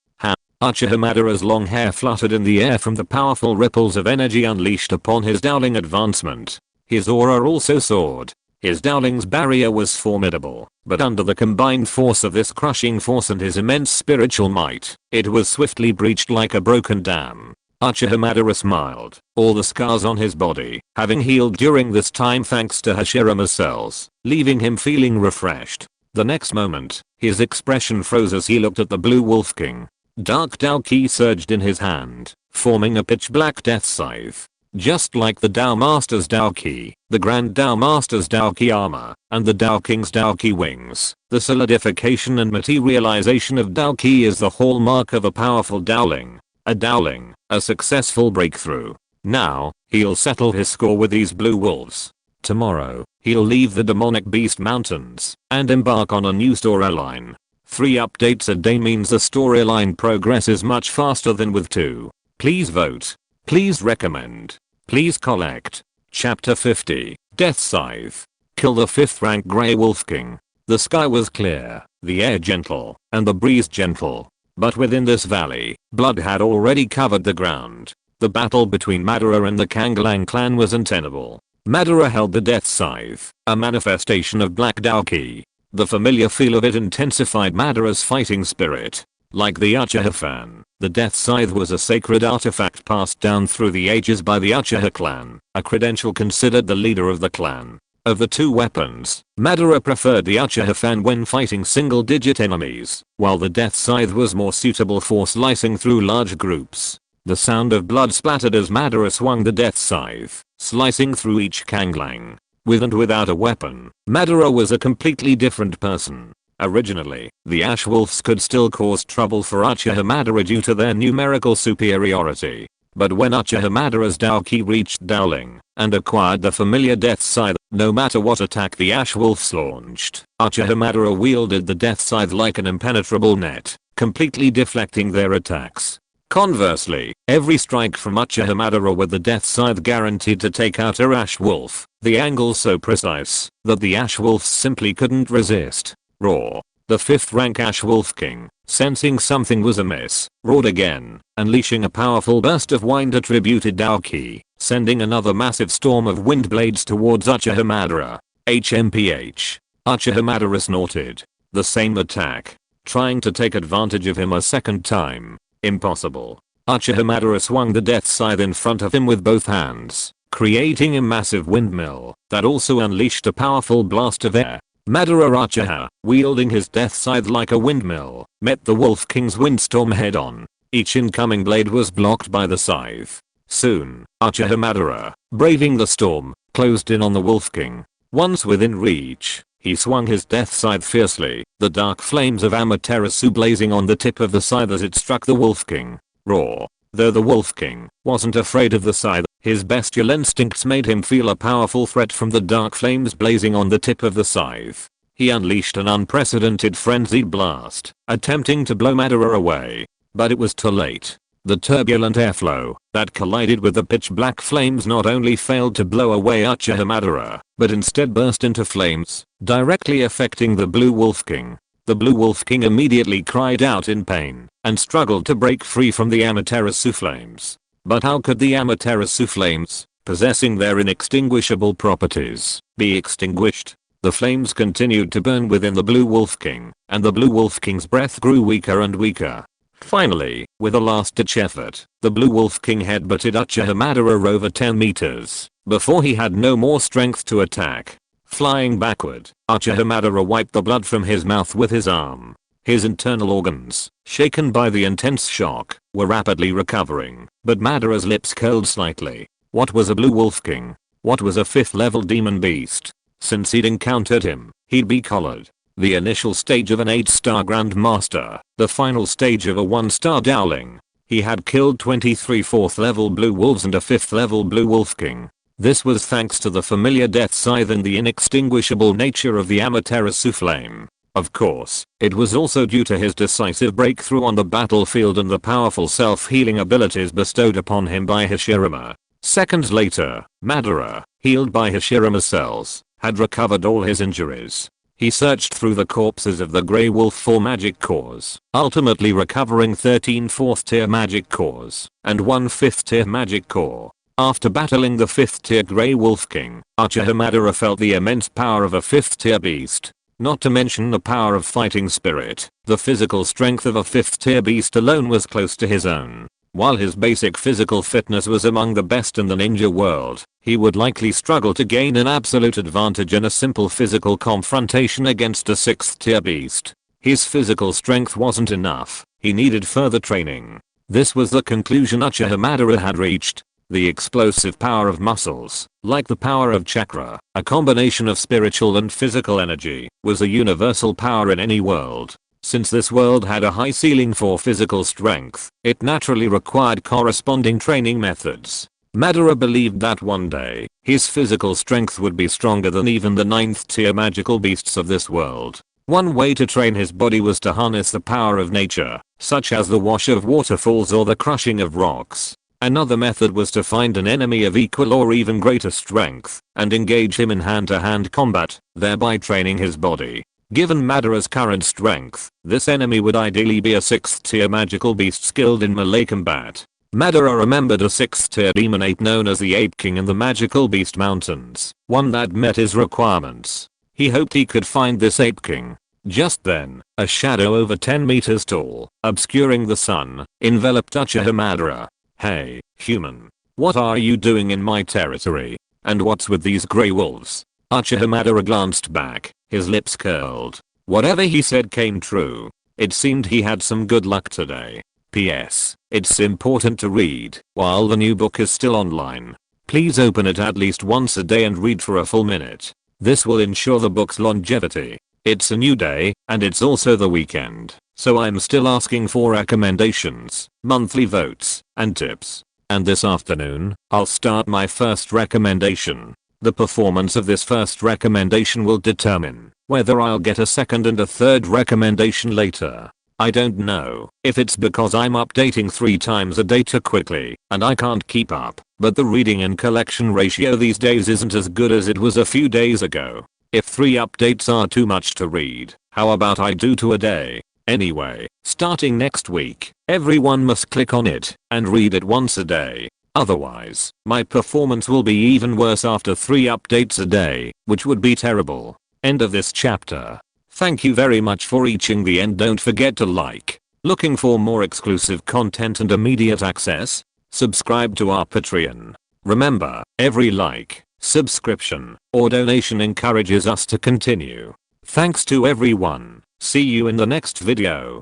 Uchiha Madara's long hair fluttered in the air from the powerful ripples of energy unleashed upon his dowling advancement. His aura also soared. His Dowling's barrier was formidable, but under the combined force of this crushing force and his immense spiritual might, it was swiftly breached like a broken dam. Uchiha Madara smiled, all the scars on his body having healed during this time thanks to Hashirama's cells, leaving him feeling refreshed. The next moment, his expression froze as he looked at the Blue Wolf King. Dark Dou Qi surged in his hand, forming a pitch-black death scythe. Just like the Dou Master's Dou Qi, the Grand Dou Master's Dou Qi armor, and the Dou King's Dou Qi wings, the solidification and materialization of Dou Qi is the hallmark of a powerful Dowling. A Dowling, a successful breakthrough. Now, he'll settle his score with these blue wolves. Tomorrow, he'll leave the demonic beast mountains and embark on a new storyline. 3 updates a day means the storyline progresses much faster than with 2. Please vote. Please recommend. Please collect. Chapter 50, Death Scythe. Kill the 5th rank Grey Wolf King. The sky was clear, the air gentle, and the breeze gentle. But within this valley, blood had already covered the ground. The battle between Madara and the Kanglang clan was untenable. Madara held the Death Scythe, a manifestation of Black Dou Qi. The familiar feel of it intensified Madara's fighting spirit. Like the Uchiha fan, the Death Scythe was a sacred artifact passed down through the ages by the Uchiha clan, a credential considered the leader of the clan. Of the 2 weapons, Madara preferred the Uchiha fan when fighting single-digit enemies, while the Death Scythe was more suitable for slicing through large groups. The sound of blood splattered as Madara swung the Death Scythe, slicing through each Kanglang. With and without a weapon, Madara was a completely different person. Originally, the Ash Wolves could still cause trouble for Uchiha Madara due to their numerical superiority. But when Uchiha Madara's Dou Qi reached Dowling and acquired the familiar Death Scythe, no matter what attack the Ash Wolves launched, Uchiha Madara wielded the Death Scythe like an impenetrable net, completely deflecting their attacks. Conversely, every strike from Uchiha Madara with the Death Scythe guaranteed to take out a Ash Wolf, the angle so precise that the Ash Wolves simply couldn't resist. Roar. The 5th rank Ash Wolf King, sensing something was amiss, roared again, unleashing a powerful burst of wind-attributed Dou Qi, sending another massive storm of wind blades towards Uchiha Madara. HMPH. Uchiha Madara snorted. The same attack. Trying to take advantage of him a second time. Impossible. Uchiha Madara swung the Death Scythe in front of him with both hands, creating a massive windmill that also unleashed a powerful blast of air. Madara Uchiha, wielding his Death Scythe like a windmill, met the Wolf King's windstorm head-on. Each incoming blade was blocked by the scythe. Soon, Uchiha Madara, braving the storm, closed in on the Wolf King. Once within reach, he swung his Death Scythe fiercely, the dark flames of Amaterasu blazing on the tip of the scythe as it struck the Wolf King. Roar. Though the Wolf King wasn't afraid of the scythe, his bestial instincts made him feel a powerful threat from the dark flames blazing on the tip of the scythe. He unleashed an unprecedented frenzied blast, attempting to blow Madara away. But it was too late. The turbulent airflow that collided with the pitch-black flames not only failed to blow away Uchiha Madara, but instead burst into flames, directly affecting the Blue Wolf King. The Blue Wolf King immediately cried out in pain and struggled to break free from the Amaterasu flames. But how could the Amaterasu flames, possessing their inextinguishable properties, be extinguished? The flames continued to burn within the Blue Wolf King, and the Blue Wolf King's breath grew weaker and weaker. Finally, with a last-ditch effort, the Blue Wolf King headbutted Uchiha Madara over 10 meters, before he had no more strength to attack. Flying backward, Uchiha Madara wiped the blood from his mouth with his arm. His internal organs, shaken by the intense shock, were rapidly recovering, but Madara's lips curled slightly. What was a Blue Wolf King? What was a 5th level demon beast? Since he'd encountered him, he'd be collared. The initial stage of an 8-star Grandmaster, the final stage of a 1-star Dowling. He had killed 23 4th level Blue Wolves and a 5th level Blue Wolf King. This was thanks to the familiar Death Scythe and the inextinguishable nature of the Amaterasu flame. Of course, it was also due to his decisive breakthrough on the battlefield and the powerful self-healing abilities bestowed upon him by Hashirama. Seconds later, Madara, healed by Hashirama's cells, had recovered all his injuries. He searched through the corpses of the Grey Wolf for magic cores, ultimately recovering 13 4th tier magic cores and 1 5th tier magic core. After battling the 5th tier Grey Wolf King, Uchiha Madara felt the immense power of a 5th tier beast. Not to mention the power of fighting spirit, the physical strength of a 5th tier beast alone was close to his own. While his basic physical fitness was among the best in the ninja world, he would likely struggle to gain an absolute advantage in a simple physical confrontation against a 6th tier beast. His physical strength wasn't enough, he needed further training. This was the conclusion Uchiha Madara had reached. The explosive power of muscles, like the power of chakra, a combination of spiritual and physical energy, was a universal power in any world. Since this world had a high ceiling for physical strength, it naturally required corresponding training methods. Madara believed that one day, his physical strength would be stronger than even the 9th tier magical beasts of this world. One way to train his body was to harness the power of nature, such as the wash of waterfalls or the crushing of rocks. Another method was to find an enemy of equal or even greater strength, and engage him in hand-to-hand combat, thereby training his body. Given Madara's current strength, this enemy would ideally be a 6th tier magical beast skilled in melee combat. Madara remembered a 6th tier demon ape known as the Ape King in the Magical Beast Mountains, one that met his requirements. He hoped he could find this Ape King. Just then, a shadow over 10 meters tall, obscuring the sun, enveloped Uchiha Madara. "Hey, human. What are you doing in my territory? And what's with these grey wolves?" Uchiha Madara glanced back, his lips curled. Whatever he said came true. It seemed he had some good luck today. P.S. It's important to read while the new book is still online. Please open it at least once a day and read for a full minute. This will ensure the book's longevity. It's a new day, and it's also the weekend, so I'm still asking for recommendations, monthly votes, and tips. And this afternoon, I'll start my first recommendation. The performance of this first recommendation will determine whether I'll get a second and a third recommendation later. I don't know if it's because I'm updating 3 times a day too quickly and I can't keep up, but the reading and collection ratio these days isn't as good as it was a few days ago. If 3 updates are too much to read, how about I do 2 a day? Anyway, starting next week, everyone must click on it and read it once a day. Otherwise, my performance will be even worse after 3 updates a day, which would be terrible. End of this chapter. Thank you very much for reaching the end. Don't forget to like. Looking for more exclusive content and immediate access? Subscribe to our Patreon. Remember, every like, subscription, or donation encourages us to continue. Thanks to everyone. See you in the next video.